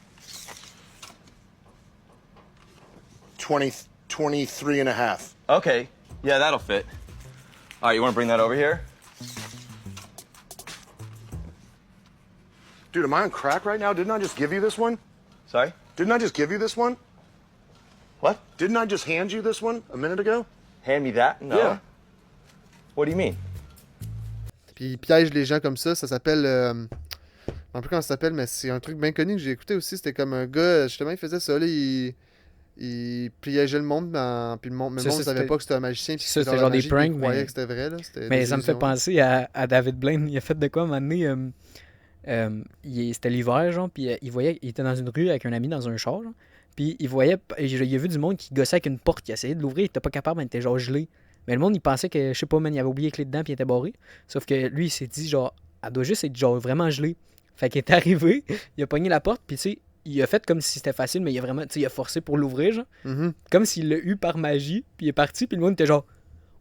23 and a half. Okay, yeah, that'll fit. All right, you want to bring that over here? Dude, am I on crack right now? Didn't I just give you this one? Sorry? Didn't I just give you this one? What? Didn't I just hand you this one a minute ago? Hand me that? No. Yeah. What do you mean? Puis il piège les gens comme ça s'appelle... je me rappelle plus comment ça s'appelle, mais c'est un truc bien connu que j'ai écouté aussi. C'était comme un gars, justement, il faisait ça, là, il piégeait le monde, puis le monde ne savait pas que c'était un magicien. Puis ça, c'était c'était genre genre des la magie, puis pranks, il croyait mais- que c'était vrai. Là. C'était Mais des ça me fait illusions. penser à David Blaine. Il a fait de quoi, un moment donné, c'était l'hiver, genre, puis il était dans une rue avec un ami dans un char, genre, puis il a vu du monde qui gossait avec une porte, qui essayait de l'ouvrir, il était pas capable, il était genre gelé. Mais le monde, il pensait que, je sais pas, man, il avait oublié les clés dedans, puis il était barré. Sauf que lui, il s'est dit, genre, elle doit juste être, genre, vraiment gelée. Fait qu'il est arrivé, il a pogné la porte, puis tu sais, il a fait comme si c'était facile, mais il a vraiment, tu sais, il a forcé pour l'ouvrir, genre, Mhm. comme s'il l'a eu par magie, puis il est parti, puis le monde était genre,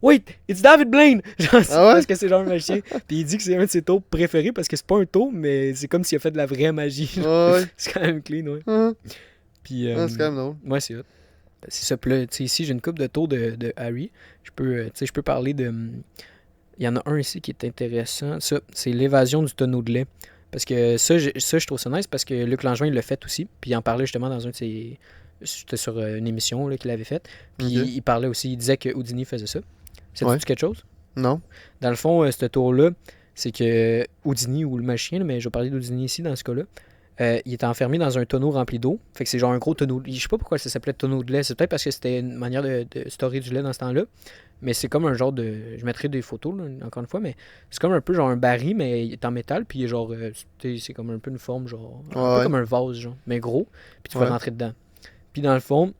wait, it's David Blaine! Genre, c'est Ah ouais? parce que c'est genre un magicien. Puis il dit que c'est un de ses tours préférés parce que c'est pas un tour, mais c'est comme s'il a fait de la vraie magie. genre. Ouais, ouais. C'est quand même clean, ouais. Mhm. Puis, Ah, c'est quand même drôle. ouais, c'est hot. C'est ça. Puis là, tu sais, ici, j'ai une coupe de tours de Harry. Je peux parler de. Il y en a un ici qui est intéressant. Ça, c'est l'évasion du tonneau de lait. Parce que ça, je trouve ça nice parce que Luc Langevin, il l'a fait aussi. Puis il en parlait justement dans un de ses. C'était sur une émission là, qu'il avait faite. Puis Ok. il parlait aussi, il disait que Houdini faisait ça. C'est Ouais. quelque chose? Non? Dans le fond, ce tour-là, c'est que Houdini ou le magicien, là, mais je vais parler d'Houdini ici dans ce cas-là, il était enfermé dans un tonneau rempli d'eau. Fait que c'est genre un gros tonneau. Je sais pas pourquoi ça s'appelait tonneau de lait. C'est peut-être parce que c'était une manière de storer du lait dans ce temps-là. Mais c'est comme un genre de. Je mettrai des photos, là, encore une fois, mais c'est comme un peu genre un baril, mais il est en métal. Puis il est genre. C'est comme un peu une forme, genre. Un peu Ouais. comme un vase, genre. Mais gros. Puis tu Ouais. vas rentrer dedans. Puis dans le fond,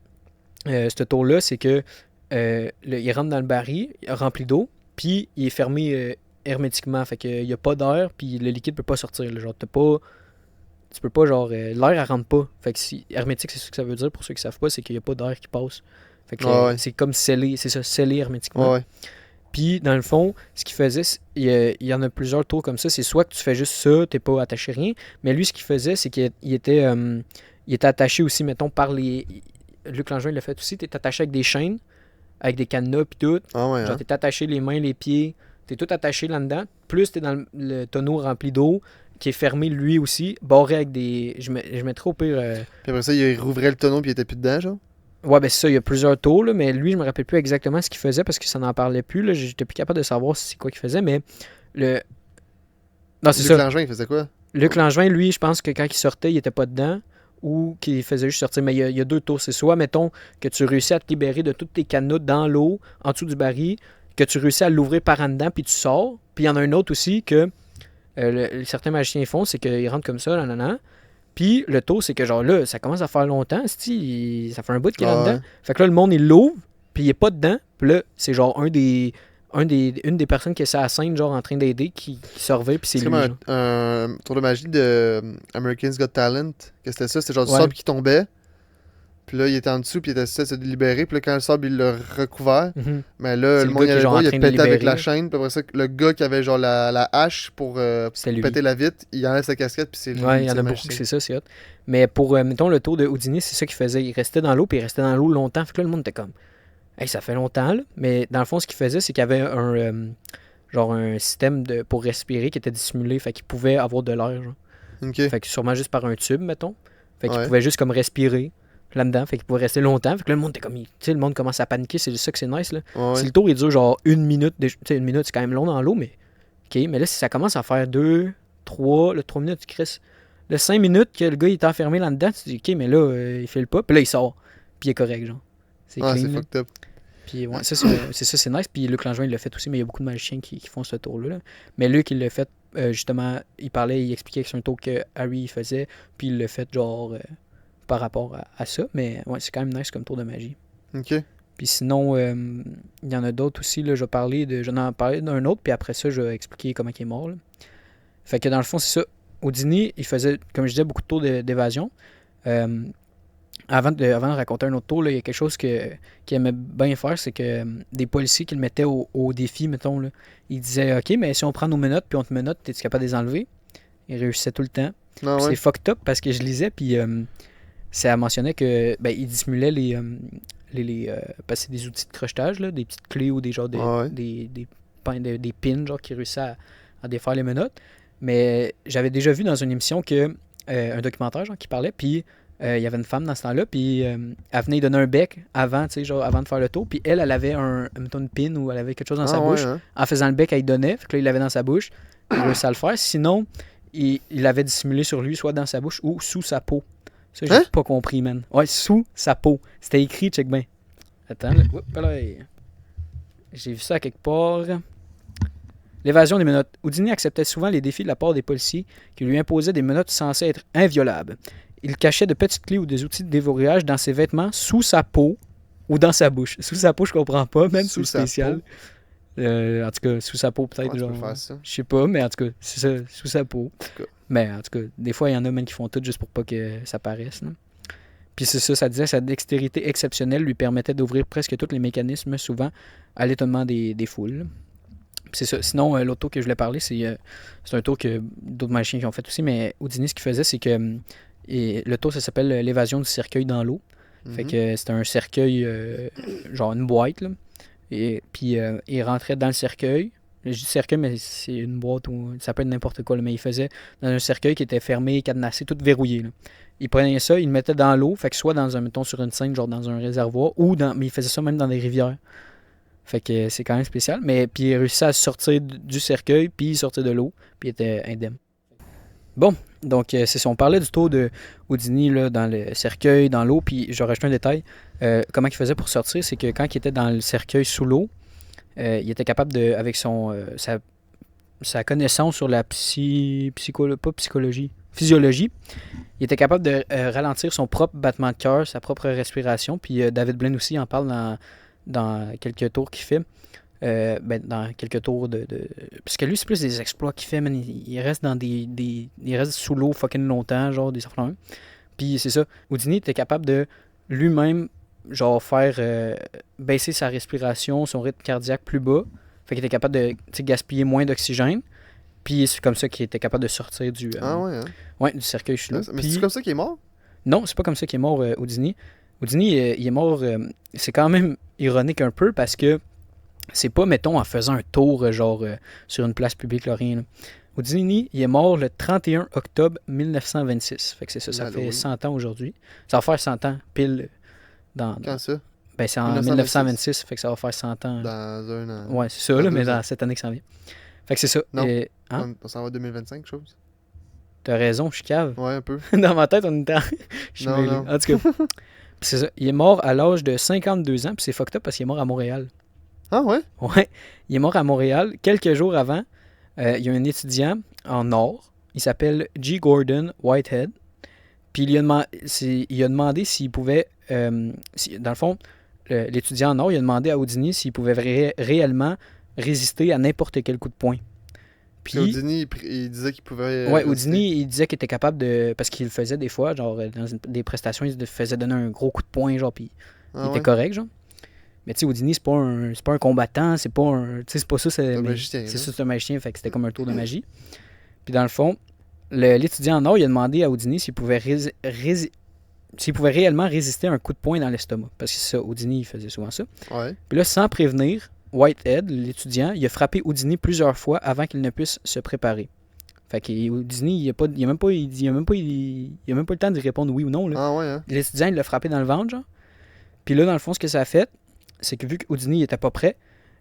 ce tour-là, c'est que. Il rentre dans le baril, rempli d'eau. Puis il est fermé hermétiquement. Fait qu'il n'y a pas d'air. Puis le liquide peut pas sortir. Là. Genre, t'as pas. Tu peux pas, genre, l'air, elle rentre pas. Fait que si hermétique, c'est ce que ça veut dire pour ceux qui savent pas, c'est qu'il y a pas d'air qui passe. Fait que Ouais. c'est comme scellé, c'est ça, scellé hermétiquement. Ouais, ouais. Puis, dans le fond, ce qu'il faisait, il y en a plusieurs tours comme ça. C'est soit que tu fais juste ça, t'es pas attaché rien. Mais lui, ce qu'il faisait, c'est qu'il était attaché aussi, mettons, par les. Luc Langevin l'a fait aussi. T'es attaché avec des chaînes, avec des cadenas, puis tout. Ah ouais, Genre, hein. t'es attaché les mains, les pieds. T'es tout attaché là-dedans. Plus t'es dans le tonneau rempli d'eau, qui est fermé lui aussi, barré avec des. Je mettrais au pire. Puis après ça, il rouvrait le tonneau puis il était plus dedans, genre. Ouais, ben c'est ça, il y a plusieurs tours, là, mais lui, je me rappelle plus exactement ce qu'il faisait parce que ça n'en parlait plus. Là, j'étais plus capable de savoir c'est quoi qu'il faisait, mais le. Non, c'est Luc ça. Langevin, il faisait quoi? Luc Langevin, lui, je pense que quand il sortait, il était pas dedans ou qu'il faisait juste sortir. Mais il y a deux tours. C'est soit, mettons, que tu réussis à te libérer de toutes tes canettes dans l'eau, en dessous du baril, que tu réussis à l'ouvrir par en dedans, puis tu sors. Puis il y en a un autre aussi que certains magiciens font, c'est qu'ils rentrent comme ça, nan. Puis le tour, c'est que genre là, ça commence à faire longtemps, ça fait un bout qu'il est Ah là-dedans. ouais. Fait que là, le monde, il l'ouvre, puis il est pas dedans. Puis là, c'est genre une des personnes qui est sur la scène, genre en train d'aider, qui surveille, puis c'est C'est lui. comme genre. un tour de magie de American's Got Talent. Que c'était ça? C'était genre du Ouais. sable qui tombait. Puis là, il était en dessous, puis il était censé se libérer. Puis là, quand le sable, il l'a recouvert. Mhm. Mais là, C'est le le monde gars y qui est allait genre voir, en il a train de pété avec libérer, la là. chaîne. Puis après ça, le gars qui avait genre la hache pour C'était lui. péter la vitre, il enlève sa casquette, puis c'est lui. Ouais, il y en c'est a le beaucoup que magicien. c'est ça, c'est hot. Mais pour, mettons, le tour de Houdini, c'est ça qu'il faisait. Il restait dans l'eau, puis il restait dans l'eau longtemps. Fait que là, le monde était comme, hey, ça fait longtemps, là. Mais dans le fond, ce qu'il faisait, c'est qu'il y avait genre un système pour respirer qui était dissimulé. Fait qu'il pouvait avoir de l'air, genre. Ok. Fait que sûrement juste par un tube, mettons. Fait qu'il Ouais. pouvait juste comme respirer là-dedans. Fait qu'il pouvait rester longtemps. Fait que là, le monde était comme, tu sais, le monde commence à paniquer. C'est ça que c'est nice, là. Ouais, Si ouais. le tour, il dure genre une minute, tu sais, une minute, c'est quand même long dans l'eau, mais. Ok, mais là, si ça commence à faire 2, 3, le 3 minutes, Chris. Le 5 minutes que le gars il est enfermé là-dedans, tu te dis, ok, mais là, il fait le pas. Puis là, il sort. Puis il est correct, genre. C'est Ah, clean. c'est là. fucked up. Puis ouais, ça, c'est nice. Puis Luc Langevin, il l'a fait aussi, mais il y a beaucoup de magiciens qui font ce tour-là. Là. Mais Luc, il l'a fait, justement, il expliquait que c'est un tour que Harry il faisait. Puis il l'a fait, genre, par rapport à ça. Mais ouais, c'est quand même nice comme tour de magie. Ok. Puis sinon, il y en a d'autres aussi. Là, j'en ai parlé d'un autre, puis après ça, je vais expliquer comment il est mort. Là. Fait que dans le fond, c'est ça. Houdini, il faisait, comme je disais, beaucoup de tours d'évasion. Avant de raconter un autre tour, là, il y a quelque chose qu'il aimait bien faire, c'est que des policiers qui le mettaient au défi, mettons, là, ils disaient, OK, mais si on prend nos menottes, puis on te menotte, es-tu capable de les enlever? Il réussissait tout le temps. Non, Puis ouais. c'est fucked up parce que je lisais, puis ça mentionnait que il dissimulait parce que c'est des outils de crochetage, là, des petites clés ou des genres de, Ouais. des pins, genre qui réussissaient à défaire les menottes. Mais j'avais déjà vu dans une émission que un documentaire genre, qui parlait, puis il y avait une femme dans ce temps-là, puis elle venait lui donner un bec avant, tu sais, genre avant de faire le tour, puis elle avait mettons une pin ou elle avait quelque chose dans sa bouche. Hein? En faisant le bec, elle lui donnait, fait que là, il l'avait dans sa bouche, il réussit à le faire. Sinon, il l'avait dissimulé sur lui, soit dans sa bouche ou sous sa peau. Ça, j'ai pas compris, man. Ouais, sous sa peau. C'était écrit, check bien. Attends, là. Oups, là, j'ai vu ça à quelque part. L'évasion des menottes. Houdini acceptait souvent les défis de la part des policiers qui lui imposaient des menottes censées être inviolables. Il cachait de petites clés ou des outils de déverrouillage dans ses vêtements, sous sa peau ou dans sa bouche. Sous sa peau, je comprends pas, même sous spécial. En tout cas, sous sa peau, peut-être. Ouais, genre, je sais pas, mais en tout cas, c'est ça, sous sa peau. Mais en tout cas, des fois, il y en a même qui font tout juste pour pas que ça paraisse. Là. Puis c'est ça, ça disait sa dextérité exceptionnelle lui permettait d'ouvrir presque tous les mécanismes, souvent à l'étonnement des foules. Puis c'est ça. Sinon, l'autre tour que je voulais parler, c'est un tour que d'autres magiciens qui ont fait aussi, mais Houdini, ce qu'il faisait, c'est que le tour, ça s'appelle l'évasion du cercueil dans l'eau. Fait que c'était un cercueil, genre une boîte, là. Et puis il rentrait dans le cercueil. Je dis cercueil, mais c'est une boîte ou ça peut être n'importe quoi, là, mais il faisait dans un cercueil qui était fermé, cadenassé, tout verrouillé. Là. Il prenait ça, il le mettait dans l'eau, fait que soit dans un, mettons, sur une scène, genre dans un réservoir, mais il faisait ça même dans des rivières. Fait que c'est quand même spécial. Mais puis il réussissait à sortir du cercueil, puis sortir de l'eau, puis il était indemne. Bon, donc c'est ça. On parlait du tour de Houdini là, dans le cercueil, dans l'eau, puis je rajoute un détail. Comment il faisait pour sortir, c'est que quand il était dans le cercueil sous l'eau, il était capable de, avec sa connaissance sur la physiologie, il était capable de ralentir son propre battement de cœur, sa propre respiration. Puis David Blaine aussi en parle dans quelques tours qu'il fait. Dans quelques tours parce que lui, c'est plus des exploits qu'il fait, man. Il reste dans il reste sous l'eau fucking longtemps, genre des affaires. Puis c'est ça. Houdini était capable de lui-même genre faire baisser sa respiration, son rythme cardiaque plus bas. Fait qu'il était capable de gaspiller moins d'oxygène. Puis c'est comme ça qu'il était capable de sortir du du cercueil sous l'eau. Mais c'est comme ça qu'il est mort? Non, c'est pas comme ça qu'il est mort, Houdini. Houdini, il est mort... c'est quand même ironique un peu parce que c'est pas, mettons, en faisant un tour sur une place publique, là, rien. Là. Houdini, il est mort le 31 octobre 1926. Fait que c'est ça, ça fait 100 ans aujourd'hui. Ça va faire 100 ans, pile... Quand ça? Ben, c'est en 1926, fait que ça va faire 100 ans. Dans un an. Ouais, c'est ça, là, mais dans cette année qui s'en vient. Fait que c'est ça. Non, hein? on s'en va 2025, chose. T'as raison, je suis cave. Ouais, un peu. Dans ma tête, on était je suis mêlé. Non. En tout cas, c'est ça. Il est mort à l'âge de 52 ans, puis c'est fucked up parce qu'il est mort à Montréal. Ah ouais? Ouais, il est mort à Montréal. Quelques jours avant, il y a un étudiant en or, il s'appelle G. Gordon Whitehead, puis il a demandé s'il pouvait, dans le fond, l'étudiant en or, il a demandé à Houdini s'il pouvait réellement résister à n'importe quel coup de poing. Puis Houdini, il disait qu'il pouvait... Ouais, Houdini, il disait qu'il était capable de... Parce qu'il le faisait des fois, genre, dans des prestations, il faisait donner un gros coup de poing, genre, puis il était correct, genre. Mais tu sais, Houdini, c'est pas un combattant, c'est pas un... Tu sais, c'est pas ça, c'est un magicien. C'est ça, c'est un magicien, fait que c'était comme un tour de magie. Puis dans le fond, l'étudiant en or, il a demandé à Houdini s'il pouvait réellement résister à un coup de poing dans l'estomac. Parce que c'est ça, Houdini, il faisait souvent ça. Ouais. Puis là, sans prévenir, Whitehead, l'étudiant, il a frappé Houdini plusieurs fois avant qu'il ne puisse se préparer. Fait que Houdini, il a même pas le temps d'y répondre oui ou non. Là. Ah ouais, hein? L'étudiant, il l'a frappé dans le ventre, genre. Puis là, dans le fond, ce que ça a fait, c'est que vu que Houdini n'était pas prêt,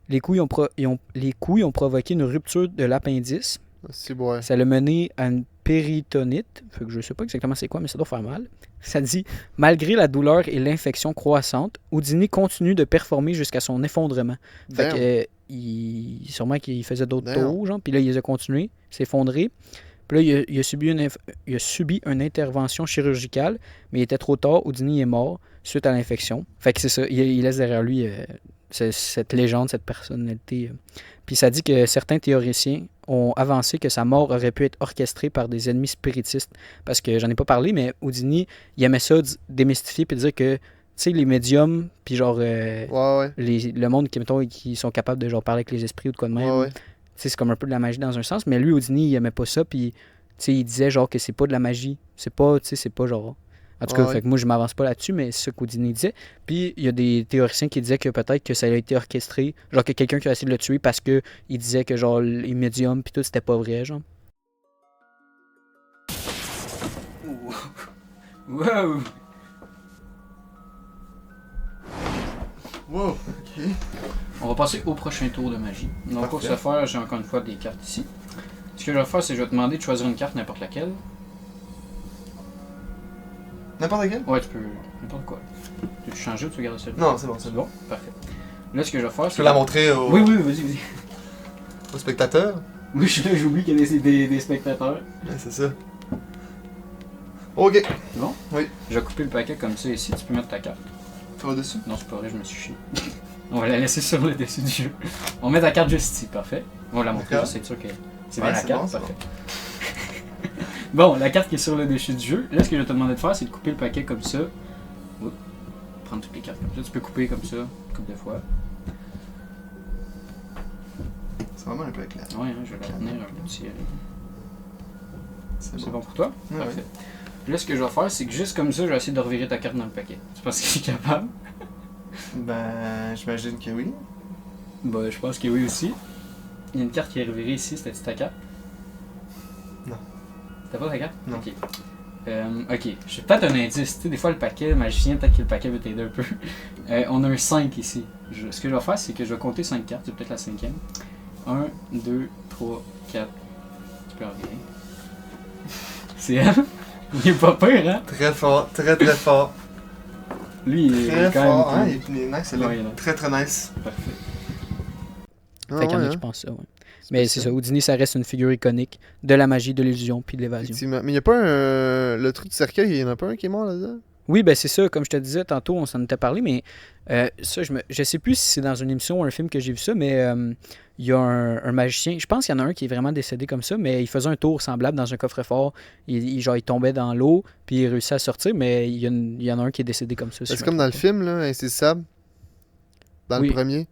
les couilles ont provoqué une rupture de l'appendice. C'est bon, ouais. Ça l'a mené à une péritonite. Fait que je sais pas exactement c'est quoi, mais ça doit faire mal. Ça dit, malgré la douleur et l'infection croissante, Houdini continue de performer jusqu'à son effondrement. Fait que sûrement qu'il faisait d'autres tours, genre, puis là, il les a continués, s'est effondré. Puis là, il a subi une intervention chirurgicale, mais il était trop tard, Houdini est mort suite à l'infection. Fait que c'est ça, il laisse derrière lui cette légende, cette personnalité. Puis ça dit que certains théoriciens ont avancé que sa mort aurait pu être orchestrée par des ennemis spiritistes. Parce que j'en ai pas parlé, mais Houdini, il aimait ça démystifier puis dire que, tu sais, les médiums, puis genre, le monde qui sont capables de genre parler avec les esprits ou de quoi de même, tu sais, c'est comme un peu de la magie dans un sens. Mais lui, Houdini, il aimait pas ça, puis, tu sais, il disait genre que c'est pas de la magie. C'est pas, tu sais, c'est pas genre... En tout cas, fait que moi, je m'avance pas là-dessus, mais c'est ce qu'Houdini disait. Puis, il y a des théoriciens qui disaient que peut-être que ça a été orchestré. Genre que quelqu'un qui a essayé de le tuer parce que il disait que, genre, les médiums puis tout, c'était pas vrai, genre. Wow! Wow, ok. On va passer au prochain tour de magie. Donc pour ce faire, j'ai encore une fois des cartes ici. Ce que je vais faire, c'est que je vais te demander de choisir une carte, n'importe laquelle. N'importe laquelle? Ouais, tu peux. N'importe quoi. Tu veux changer ou tu veux garder celle-là? Non, c'est bon, C'est bon? Parfait. Là, ce que je vais faire, Je peux la montrer Oui, vas-y. aux spectateurs. Oui, je suis là, j'oublie qu'il y a des spectateurs. Ouais, c'est ça. Ok. C'est bon? Oui. Je vais couper le paquet comme ça ici, tu peux mettre ta carte. Ça va dessus? Non, c'est pas vrai, je me suis chié. On va la laisser sur le dessus du jeu. On met ta carte juste ici, parfait. On va la montrer, D'accord. juste être sûr que c'est Ouais, bien la c'est carte, bon, c'est parfait. Bon, la carte qui est sur le dessus du jeu, là, ce que je vais te demander de faire, c'est de couper le paquet comme ça. Oups. Prendre toutes les cartes comme ça. Tu peux couper comme ça, une couple de fois. C'est vraiment un peu éclair. Ouais, hein, je vais la tenir un petit. C'est C'est bon pour toi? Ouais, Parfait. Puis là, ce que je vais faire, c'est que juste comme ça, je vais essayer de revirer ta carte dans le paquet. Tu penses que tu es capable? Ben, j'imagine que oui. Bah, je pense que oui aussi. Il y a une carte qui est revirée ici, c'était ta carte? Non. T'as pas ta carte? Non. Ok. Ok, j'ai peut-être un indice. Tu sais, des fois, le paquet, le magicien, peut-être que le paquet veut t'aider un peu. On a un 5 ici. Ce que je vais faire, c'est que je vais compter 5 cartes. C'est peut-être la 5e. 1, 2, 3, 4. Tu peux revirer. C'est elle? Il est pas pire, hein? Très fort, très très fort. Lui, il Très est quand fort, même. hein? Il est nice, celle-là. Ouais, il est nice. Très très nice. Parfait. Ah, Fait qu'il y en a ouais, qui hein? pensent ça, ouais. Mais c'est ça, Houdini, ça reste une figure iconique de la magie, de l'illusion puis de l'évasion. Effectivement. Mais il n'y a pas un. Le truc du cercueil, il n'y en a pas un qui est mort là-dedans? Oui, ben c'est ça, comme je te disais tantôt, on s'en était parlé, mais ça, je sais plus si c'est dans une émission ou un film que j'ai vu ça, mais il y a un magicien, je pense qu'il y en a un qui est vraiment décédé comme ça, mais il faisait un tour semblable dans un coffre-fort, genre il tombait dans l'eau, puis il réussit à sortir, mais il y en a un qui est décédé comme ça. si je C'est me comme dans le trompe film, là, Insaisissable. Dans Oui. le premier. pas.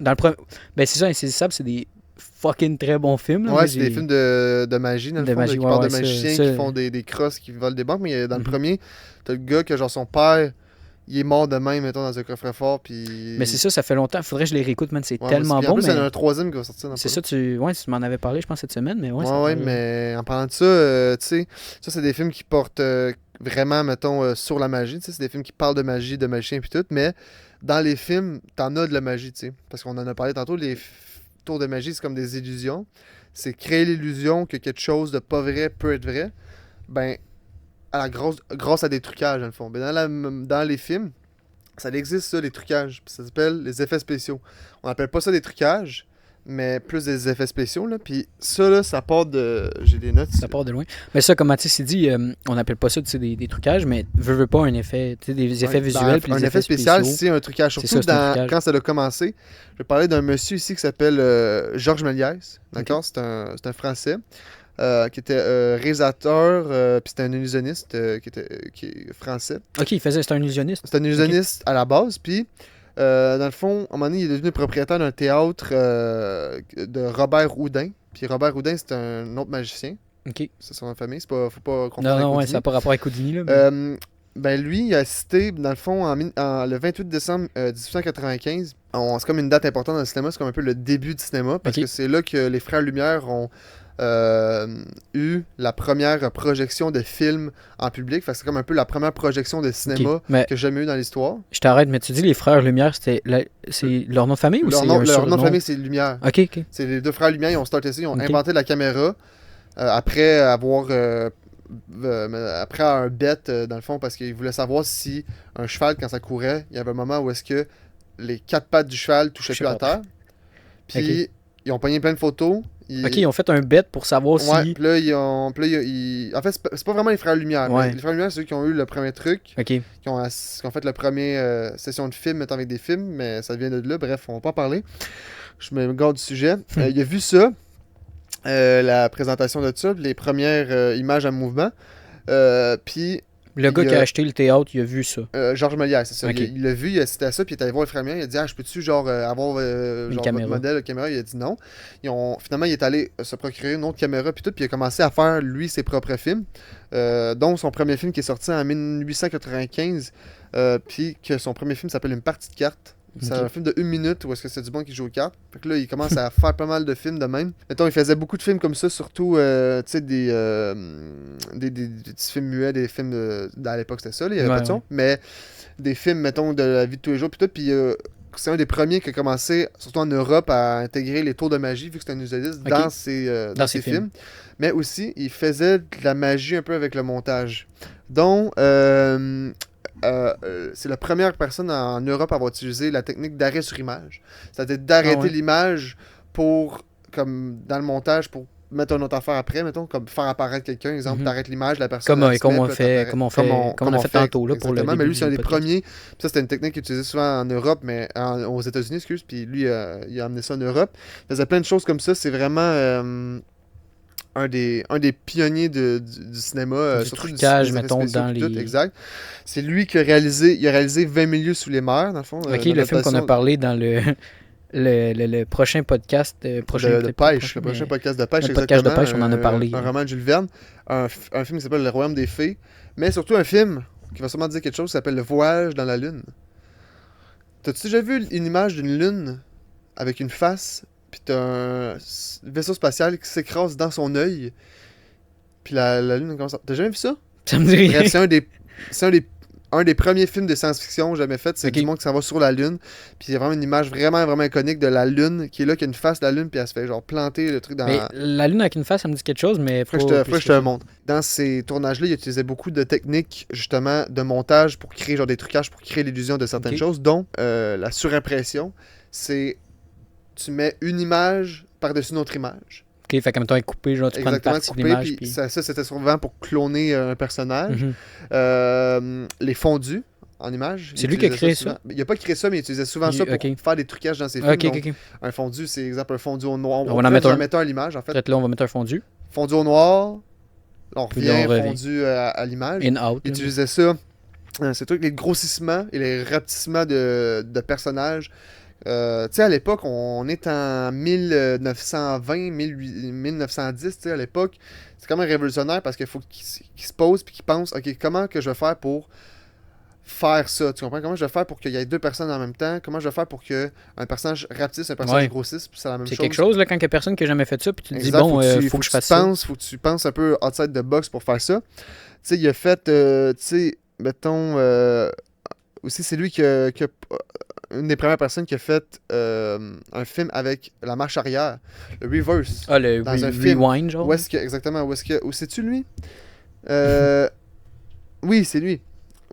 Dans le premier, ben c'est ça, Insaisissable, c'est des fucking très bons films. Là. Ouais, Moi, c'est des j'ai- films de magie, dans le De fond, magie, là, qui ouais, parlent ouais, de ça- magiciens ça- qui font des crosses, qui volent des banques, mais dans le Mhm. premier, t'as le gars que genre son père, il est mort de même, mettons, dans un coffre-fort, puis... Mais c'est ça fait longtemps, faudrait que je les réécoute, man, c'est Ouais, tellement puis en bon, plus, il y en a mais un troisième qui va sortir dans c'est pas ça, tu m'en avais parlé, je pense, cette semaine, mais ouais, ça ouais, paraît- mais en parlant de ça, tu sais, ça, c'est des films qui portent vraiment, mettons, sur la magie, tu sais, c'est des films qui parlent de magie, de magicien, puis tout, mais dans les films, t'en as de la magie, tu sais, parce qu'on en a parlé tantôt, les tours de magie, c'est comme des illusions, c'est créer l'illusion que quelque chose de pas vrai peut être vrai, ben, grâce à des trucages, dans le fond. Ben, dans les films, ça existe, ça, les trucages, puis ça s'appelle les effets spéciaux. On appelle pas ça des trucages, mais plus des effets spéciaux, là, puis ça, là, ça part de... J'ai des notes. Ça part de loin. Mais ça, comme Mathis s'est dit, on n'appelle pas ça tu sais, des trucages, mais veut pas un effet, tu sais, des effets Ouais, visuels puis un des effet spécial, spéciaux. c'est un trucage. C'est Surtout ça, c'est un trucage. quand ça a commencé. Je vais parler d'un monsieur ici qui s'appelle Georges Méliès. D'accord? C'est un Français qui était réalisateur, puis c'était un illusionniste qui est français. Ok, c'est un illusionniste. C'est un illusionniste à la base, puis dans le fond, à un moment donné, il est devenu propriétaire d'un théâtre de Robert Houdin. Puis Robert Houdin, c'est un autre magicien. Ok. C'est son nom de famille, faut pas confondre Non, avec non, ouais, Houdini. ça n'a pas rapport avec Houdini, là. mais- Ben lui, il a cité, dans le fond, le 28 décembre 1895. C'est comme une date importante dans le cinéma, c'est comme un peu le début du cinéma, parce Ok. que c'est là que les Frères Lumière ont eu la première projection de film en public. Fait que c'est comme un peu la première projection de cinéma Ok. Mais que j'ai jamais eu dans l'histoire. je t'arrête, mais tu dis les frères Lumière, c'est leur nom de famille ou Leur c'est nom, un leur nom de surnom? famille, c'est Lumière. Ok, ok. C'est les deux frères Lumière, ils ont starté ça, ils ont Ok. inventé la caméra après avoir... après un bet, dans le fond, parce qu'ils voulaient savoir si un cheval, quand ça courait, il y avait un moment où est-ce que les quatre pattes du cheval touchaient plus à terre. Puis ils ont pogné plein de photos. Ok, ils ont fait un bet pour savoir Ouais, si. puis là, en fait, c'est pas vraiment les Frères Lumière. Ouais. Mais les Frères Lumière, c'est eux qui ont eu le premier truc, Ok. qui ont fait la première session de film, mettons, avec des films, mais ça vient de là. Bref, on va pas en parler. Je me garde du sujet. Il a vu ça, la présentation de ça, les premières images en mouvement. Puis Le gars qui a acheté le théâtre, il a vu ça. Georges Méliès, c'est ça. Ok. Il l'a vu, il a cité à ça, puis il est allé voir les frères Lumière, il a dit je peux-tu genre avoir genre caméra. votre modèle de caméra? Il a dit non. Finalement, il est allé se procurer une autre caméra, puis tout, puis il a commencé à faire, lui, ses propres films, dont son premier film qui est sorti en 1895, puis que son premier film s'appelle Une partie de cartes. C'est Ok. un film de 1 minute où est-ce que c'est du bon qui joue aux cartes. Fait que là, il commence à faire pas mal de films de même. Mettons, il faisait beaucoup de films comme ça, surtout, tu sais, des petits films muets, des films à l'époque, c'était ça, là, il y avait Ouais, pas de son. ouais. Mais des films, mettons, de la vie de tous les jours, puis tout. Puis c'est un des premiers qui a commencé, surtout en Europe, à intégrer les tours de magie, vu que c'était un usadiste, Ok. dans ses films. Mais aussi, il faisait de la magie un peu avec le montage. Donc, c'est la première personne en Europe à avoir utilisé la technique d'arrêt sur image. C'est-à-dire d'arrêter Ah ouais. l'image pour, comme dans le montage, pour mettre une autre affaire après, mettons, comme faire apparaître quelqu'un. Exemple, Mhm. t'arrêtes l'image, la personne. Comme, elle se comme met, on puis fait, t'apparaît- comme on fait, comme on a fait tantôt là, pour le exactement. début Mais lui, c'est un du des podcast. premiers. Puis ça, c'était une technique qu'il utilisait souvent en Europe, mais aux États-Unis, excuse. Puis lui, il a amené ça en Europe. Il faisait plein de choses comme ça. C'est vraiment un des pionniers du cinéma, Du surtout trucage, des effets mettons, spéciaux, dans puis tout, les- exact. C'est lui qui a réalisé 20 milieux sous les mers, dans le fond. Ok, le film qu'on a parlé dans le prochain podcast. Prochain, de peut-être pas pêche, le prochain podcast de pêche, le podcast de exactement, pêche, on en a parlé. Un roman de Jules Verne, un film qui s'appelle Le Royaume des Fées, mais surtout un film qui va sûrement dire quelque chose qui s'appelle Le Voyage dans la Lune. T'as-tu déjà vu une image d'une lune avec une face, puis t'as un vaisseau spatial qui s'écrase dans son œil, puis la lune commence à... T'as jamais vu ça? Ça me dit rien. Bref, c'est un des premiers films de science-fiction jamais fait. C'est Ok. du monde qui s'en va sur la Lune. Puis il y a vraiment une image vraiment, vraiment iconique de la Lune qui est là, qui a une face de la Lune, puis elle se fait genre planter le truc dans. Mais la lune avec une face, ça me dit quelque chose, mais Faut que je te le montre. Dans ces tournages-là, il utilisait beaucoup de techniques, justement, de montage pour créer genre des trucages, pour créer l'illusion de certaines Ok. choses, dont la surimpression. C'est. Tu mets une image par-dessus une autre image. Ok, fait qu'en même temps, est coupé, genre, tu prends une Exactement, partie de coupé, l'image. puis Puis... ça, c'était souvent pour cloner un personnage. Mhm. Les fondus en image. C'est il lui qui a utilisait créé souvent. Il n'a pas créé ça, mais il utilisait souvent ça pour ok. faire des trucages dans ses films. Ok, Donc, ok, ok. un fondu, c'est exemple un fondu au noir. On va en pourrait mettre en un. mettre un à l'image, en fait. Peut-être là, on va mettre un fondu. Fondu au noir, là, on Puis revient, là, on revient. fondu à l'image. In, out. Il là. utilisait ça. C'est tout, les grossissements et les rapetissements de personnages. Tu sais, à l'époque, on est en 1920, 1910, tu sais, à l'époque. C'est quand même révolutionnaire parce qu'il faut qu'il se pose puis qu'il pense, OK, comment que je vais faire pour faire ça? Tu comprends? Comment je vais faire pour qu'il y ait deux personnes en même temps? Comment je vais faire pour que un personnage rapetisse, un personnage Ouais. grossisse, puis c'est la même C'est chose. quelque chose, là, quand il y a personne qui a jamais fait ça, puis tu te dis, Exact, bon, faut que je fasse ça. Faut que tu penses un peu outside the box pour faire ça. Tu sais, il a fait, tu sais, mettons, aussi c'est lui une des premières personnes qui a fait un film avec la marche arrière, le reverse. Ah, le Dans un film. rewind, genre. Où est-ce que, exactement, où c'est-tu lui? Oui, c'est lui.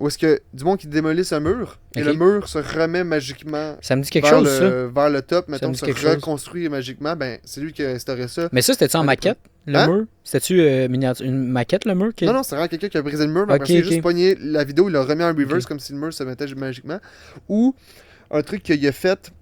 Où est-ce que du monde qui démolisse un mur, et Ok. le mur se remet magiquement Ça me dit quelque vers, chose, ça. vers le top, me mettons, dit se quelque chose. reconstruit magiquement, ben c'est lui qui a instauré ça. Mais ça, c'était-tu en Un des maquette, le Hein? mur? C'était-tu une maquette, le mur? Non, non, c'est vraiment quelqu'un qui a brisé le mur, mais Ok, après, il a ok. juste pogné la vidéo, il l'a remis en reverse Ok. comme si le mur se mettait magiquement. Ou un truc qu'il a fait,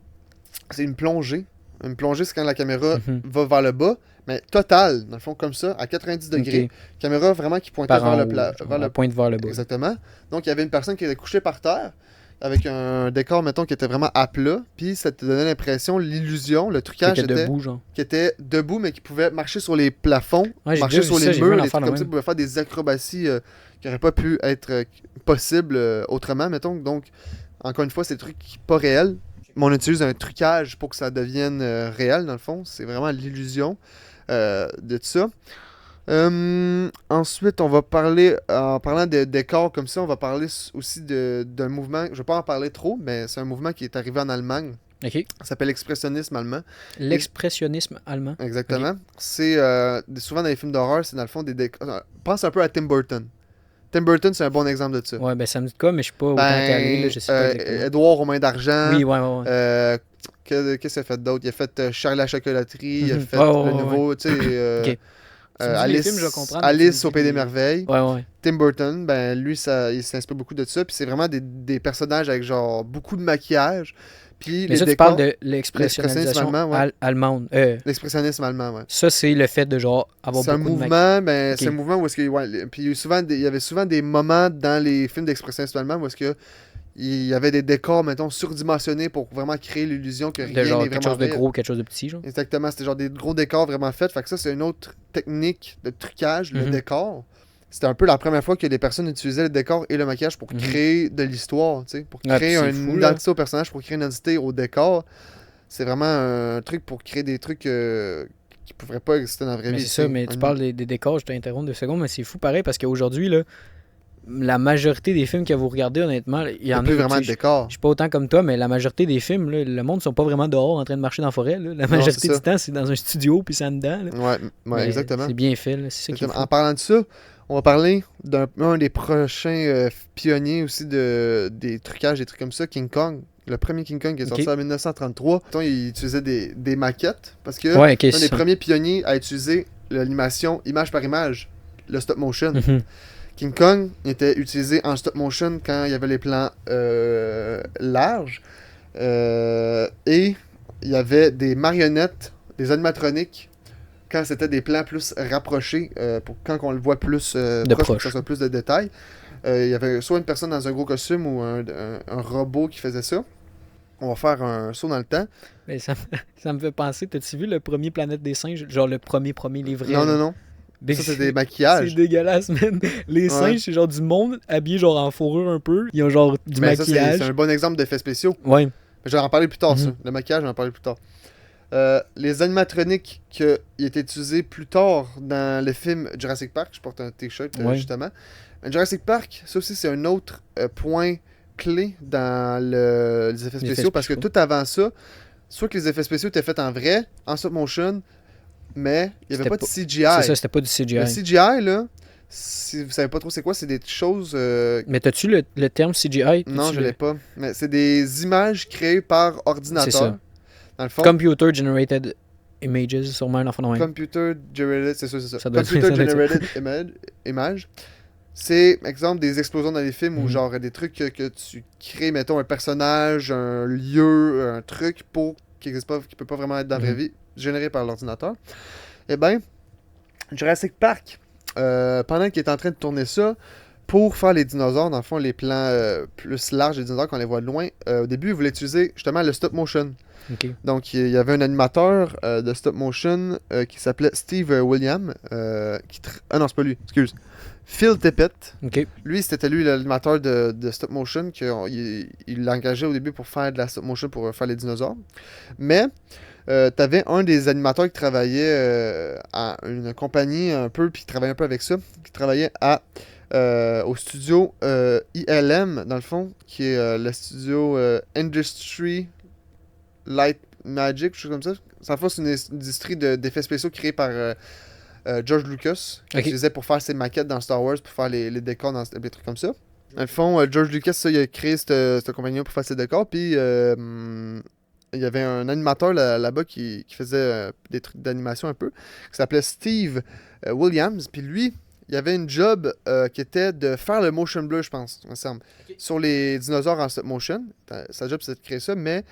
c'est une plongée. Une plongée, c'est quand la caméra Mhm. va vers le bas, mais total, dans le fond, comme ça, à 90 degrés. Ok. Caméra vraiment qui pointait Par vers en le haut, plat. genre, Vers le... on pointe vers le bas. Exactement. Donc, il y avait une personne qui était couchée par terre, avec un décor, mettons, qui était vraiment à plat, puis ça te donnait l'impression, l'illusion, le Qui trucage était était debout, genre. qui était debout, mais qui pouvait marcher sur les plafonds, Ouais, j'ai marcher déjà sur vu les ça, j'ai vu murs, un des affaire trucs de comme ça, même. qui pouvaient faire des acrobaties qui n'auraient pas pu être possibles autrement, mettons. Donc, encore une fois, c'est des trucs pas réels. Mais on utilise un trucage pour que ça devienne réel, dans le fond. C'est vraiment l'illusion de ça. Ensuite, on va parler, en parlant de décors comme ça, on va parler aussi d'un mouvement, je ne vais pas en parler trop, mais c'est un mouvement qui est arrivé en Allemagne. Ok. Ça s'appelle l'expressionnisme allemand. L'expressionnisme allemand. Exactement. C'est souvent dans les films d'horreur, c'est dans le fond des décors. Pense un peu à Tim Burton. Tim Burton, c'est un bon exemple de ça. Ouais, ben ça me dit quoi, mais je suis pas autant calé, là, je sais pas exactement. Edouard aux mains d'argent. Oui, ouais, ouais. Ouais. Qu'est-ce qu'il a fait d'autre? Il a fait Charlie la chocolaterie, il a Mhm. fait Ouais, ouais, le ouais, nouveau, tu sais, Ok. Tu me dis les Alice, films, je vais comprendre, mais tu me Alice dis au Pays des les- Merveilles. Ouais, ouais. Tim Burton, ben lui, il s'inspire beaucoup de ça. Puis c'est vraiment des personnages avec genre beaucoup de maquillage. Puis Mais les ça, tu décors, parles de l'expressionnisation l'expressionnisme allemand, ouais. allemande. l'expressionnisme allemand, ouais. Ça, c'est le fait de genre avoir C'est un beaucoup de mouvement, ben, Ok. c'est un mouvement où est-ce que, ouais, puis il y avait souvent des moments dans les films d'expressionnisme allemand où est-ce que il y avait des décors, mettons, surdimensionnés pour vraiment créer l'illusion que rien de genre n'est quelque vraiment chose de vrai. gros, quelque chose de petit, genre. Exactement, c'était genre des gros décors vraiment faits. Fait que ça, c'est une autre technique de trucage, le Mhm. décor. c'était un peu la première fois que les personnes utilisaient le décor et le maquillage pour créer de l'histoire, tu sais, pour créer puis c'est une fou, là. identité au personnage, pour créer une identité au décor. C'est vraiment un truc pour créer des trucs qui ne pourraient pas exister dans la vraie Mais vie. c'est ça, tu sais. mais tu parles des décors, je t'interromps 2 secondes, mais c'est fou pareil parce qu'aujourd'hui, là, la majorité des films que vous regardez, honnêtement, il y Il n'y a en a. plus vraiment de tu sais, décor. je suis pas autant comme toi, mais la majorité des films, là, le monde ne sont pas vraiment dehors en train de marcher dans la forêt. Là. La majorité c'est ça. du temps, c'est dans un studio puis c'est en dedans. Là. Ouais, Mais exactement. C'est bien fait, là, c'est ça qui est fou. En parlant de ça, on va parler d'un des prochains pionniers aussi des trucages, des trucs comme ça, King Kong. Le premier King Kong qui est sorti Ok. en 1933. Il utilisait des maquettes parce que Ouais, ok, un c'est des ça. premiers pionniers à utiliser l'animation image par image, le stop motion. Mhm. King Kong était utilisé en stop motion quand il y avait les plans larges. Et il y avait des marionnettes, des animatroniques, quand c'était des plans plus rapprochés, pour quand on le voit plus proche, pour que ça soit plus de détails. Il y avait soit une personne dans un gros costume ou un robot qui faisait ça. On va faire un saut dans le temps. Mais ça me fait penser, t'as-tu vu le premier Planète des singes? Genre le premier livret? Non, là? non, non. Mais Ça, c'est c'est- des maquillages. C'est dégueulasse, man. Les singes, c'est genre du monde habillé genre en fourrure un peu. Ils ont genre du Mais ça, maquillage. c'est un bon exemple d'effets spéciaux. Ouais. Je vais en parler plus tard, ça. Mhm. Le maquillage, je vais en parler plus tard. Les animatroniques qui étaient utilisés plus tard dans le film Jurassic Park, je porte un t-shirt Ouais. justement. Jurassic Park, ça aussi c'est un autre point clé dans les effets spéciaux parce que spéciaux. tout avant ça, soit que les effets spéciaux étaient faits en vrai, en stop motion, mais il n'y avait C'était pas de pas- CGI. C'est ça, c'était pas du CGI. Le CGI, là, si vous savez pas trop c'est quoi, c'est des choses. Mais t'as-tu le terme CGI? Non, T'as-tu je le- l'ai pas. Mais c'est des images créées par ordinateur. C'est ça. Dans le fond. Computer Generated Images, sûrement un enfant de même. Computer Generated, c'est ça, c'est ça. Ça doit- Computer ça doit être ça. Generated image. C'est, exemple, des explosions dans les films ou Mhm. genre des trucs que tu crées, mettons, un personnage, un lieu, un truc pour qui existe pas, qui peut pas vraiment être dans la vraie Mhm. vie, généré par l'ordinateur. Eh bien, Jurassic Park, pendant qu'il est en train de tourner ça, pour faire les dinosaures, dans le fond, les plans plus larges des dinosaures qu'on les voit de loin, au début, ils voulaient utiliser justement le stop motion. Ok. Donc, il y avait un animateur de stop motion qui s'appelait Steve William. Ah non, c'est pas lui, excuse. Phil Tippett. Ok. Lui, c'était lui l'animateur de stop motion. Il l'engageait au début pour faire de la stop motion pour faire les dinosaures. Mais, t'avais un des animateurs qui travaillait à une compagnie un peu, puis qui travaillait un peu avec ça, qui travaillait au studio ILM, dans le fond, qui est le studio Industry Light Magic, quelque chose comme ça. Ça fait, c'est une industrie d'effets spéciaux créée par George Lucas, qui Ok. utilisait pour faire ses maquettes dans Star Wars, pour faire les décors dans des trucs comme ça. Dans le fond, George Lucas, ça, il a créé cette compagnie pour faire ses décors, puis il y avait un animateur là-bas qui faisait des trucs d'animation un peu, qui s'appelait Steve Williams, puis lui, il y avait une job qui était de faire le motion blur, je pense, il me semble, sur les dinosaures en stop motion. Sa job, c'était de créer ça, mais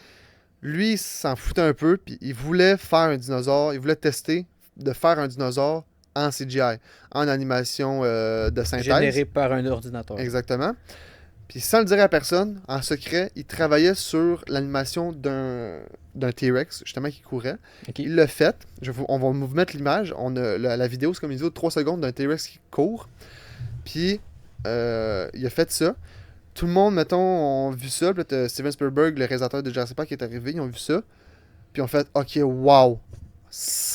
lui, il s'en foutait un peu, puis il voulait faire un dinosaure, il voulait tester de faire un dinosaure en CGI, en animation de synthèse. Généré par un ordinateur. Exactement. Puis sans le dire à personne, en secret, il travaillait sur l'animation d'un T-Rex, justement, qui courait. Ok. Il l'a fait. On va vous mettre l'image. La vidéo, c'est comme une vidéo de 3 secondes d'un T-Rex qui court. Puis, il a fait ça. Tout le monde, mettons, a vu ça. Puis là, t'as Steven Spielberg, le réalisateur de Jurassic Park, qui est arrivé. Ils ont vu ça. Puis, ils ont fait « Ok, wow!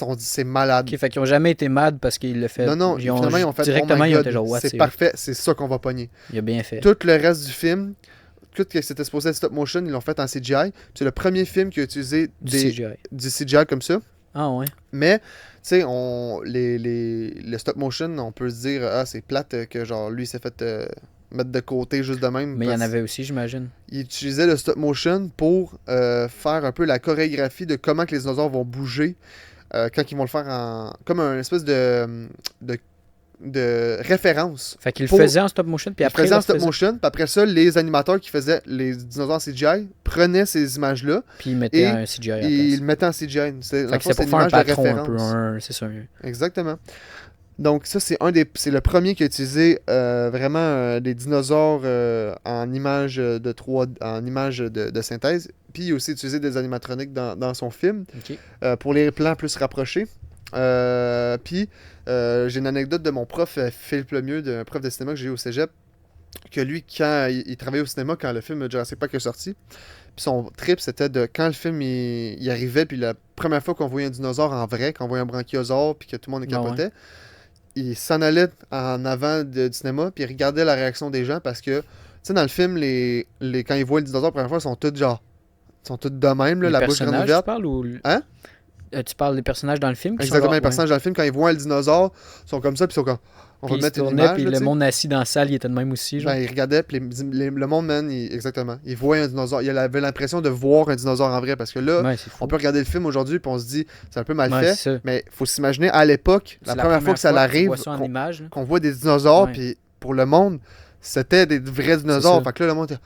On dit c'est malade. » Ok, fait qu'ils ont jamais été mad parce qu'il l'a fait. Non, finalement, ils ont fait « Directement, Oh my ils ont God, été genre, what, c'est parfait. C'est ça qu'on va pogner. » Il a bien fait. Tout le reste du film, tout ce qui était supposé être stop motion, ils l'ont fait en CGI. C'est le premier film qui a utilisé Du CGI. du CGI comme ça. Ah ouais. Mais, tu sais, le stop motion, on peut se dire, ah, c'est plate que genre lui s'est fait mettre de côté juste de même. Mais il y en parce avait aussi, j'imagine. il utilisait le stop motion pour faire un peu la chorégraphie de comment que les dinosaures vont bouger quand ils vont le faire comme un espèce de référence. Fait qu'il le Pour- faisait en stop motion, puis Il après. faisait il en le stop faisait- motion, puis après ça, les animateurs qui faisaient les dinosaures en CGI prenaient ces images-là Puis il mettait Et un CGI à la et ils place. le mettaient en CGI. C'est dans Fait le que fond, c'est c'est pour une faire un image de patron un peu. référence. C'est ça. Exactement. Donc ça, c'est c'est le premier qui a utilisé vraiment des dinosaures en images en images de synthèse. Puis il a aussi utilisé des animatroniques dans son film Ok. pour les plans plus rapprochés. Puis, j'ai une anecdote de mon prof, Philippe Lemieux, d'un prof de cinéma que j'ai eu au cégep, que lui, quand il travaillait au cinéma, quand le film Jurassic Park est sorti, puis son trip, c'était de quand le film il arrivait, puis la première fois qu'on voyait un dinosaure en vrai, qu'on voyait un branchiosaure, puis que tout le monde capotait, il s'en allait en avant du cinéma, puis il regardait la réaction des gens, parce que, tu sais, dans le film, quand ils voient le dinosaure la première fois, ils sont tous genre, ils sont tous de même, là, Les la bouche grande personnages, ouverte. tu parles ou... Hein? Tu parles des personnages dans le film qui Exactement, sont les genre, personnages dans le film, quand ils voient le dinosaure, ils sont comme ça, puis ils sont comme, on puis va ils mettre se une tournaient, image, puis là, le tu sais. monde assis dans la salle, il était de même aussi. Genre. Ben, il regardait, puis le monde, man, exactement. Il voyait un dinosaure. Il avait l'impression de voir un dinosaure en vrai. Parce que là, Ouais, c'est fou. on peut regarder le film aujourd'hui, puis on se dit, c'est un peu mal Ouais, fait. c'est ça. Mais il faut s'imaginer, à l'époque, C'est la première fois que ça tu arrive, vois ça en image, là. qu'on voit des dinosaures, Ouais. puis pour le monde, c'était des vrais dinosaures. ça. Fait que là, le monde était,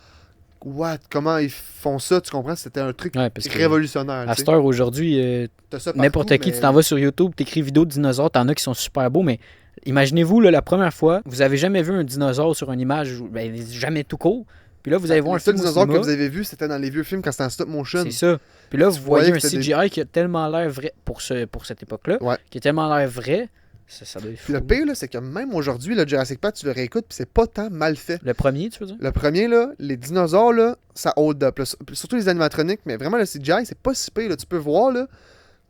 what, comment ils font ça, tu comprends? C'était un truc Ouais, parce que révolutionnaire. à tu sais. cette heure, aujourd'hui, T'as ça n'importe partout, qui, mais- tu t'en vas sur YouTube, t'écris vidéo de dinosaures, t'en as qui sont super beaux, mais imaginez-vous, là, la première fois, vous avez jamais vu un dinosaure sur une image, ben, jamais tout court, puis là, vous allez voir un Les seuls film au dinosaures que cinéma, vous avez vus, c'était dans les vieux films quand c'était en stop motion. c'est ça. Puis là, Tu vous voyez voyais un que c'était CGI qui a tellement l'air vrai, pour cette époque-là, Ouais. qui a tellement l'air vrai, ça doit être fou. Puis le pire, là, c'est que même aujourd'hui, le Jurassic Park, tu le réécoutes, puis c'est pas tant mal fait. Le premier, tu veux dire? Le premier, là, les dinosaures, là, ça hold up. Là. Surtout les animatroniques, mais vraiment, le CGI, c'est pas si pire. Là. Tu peux voir là,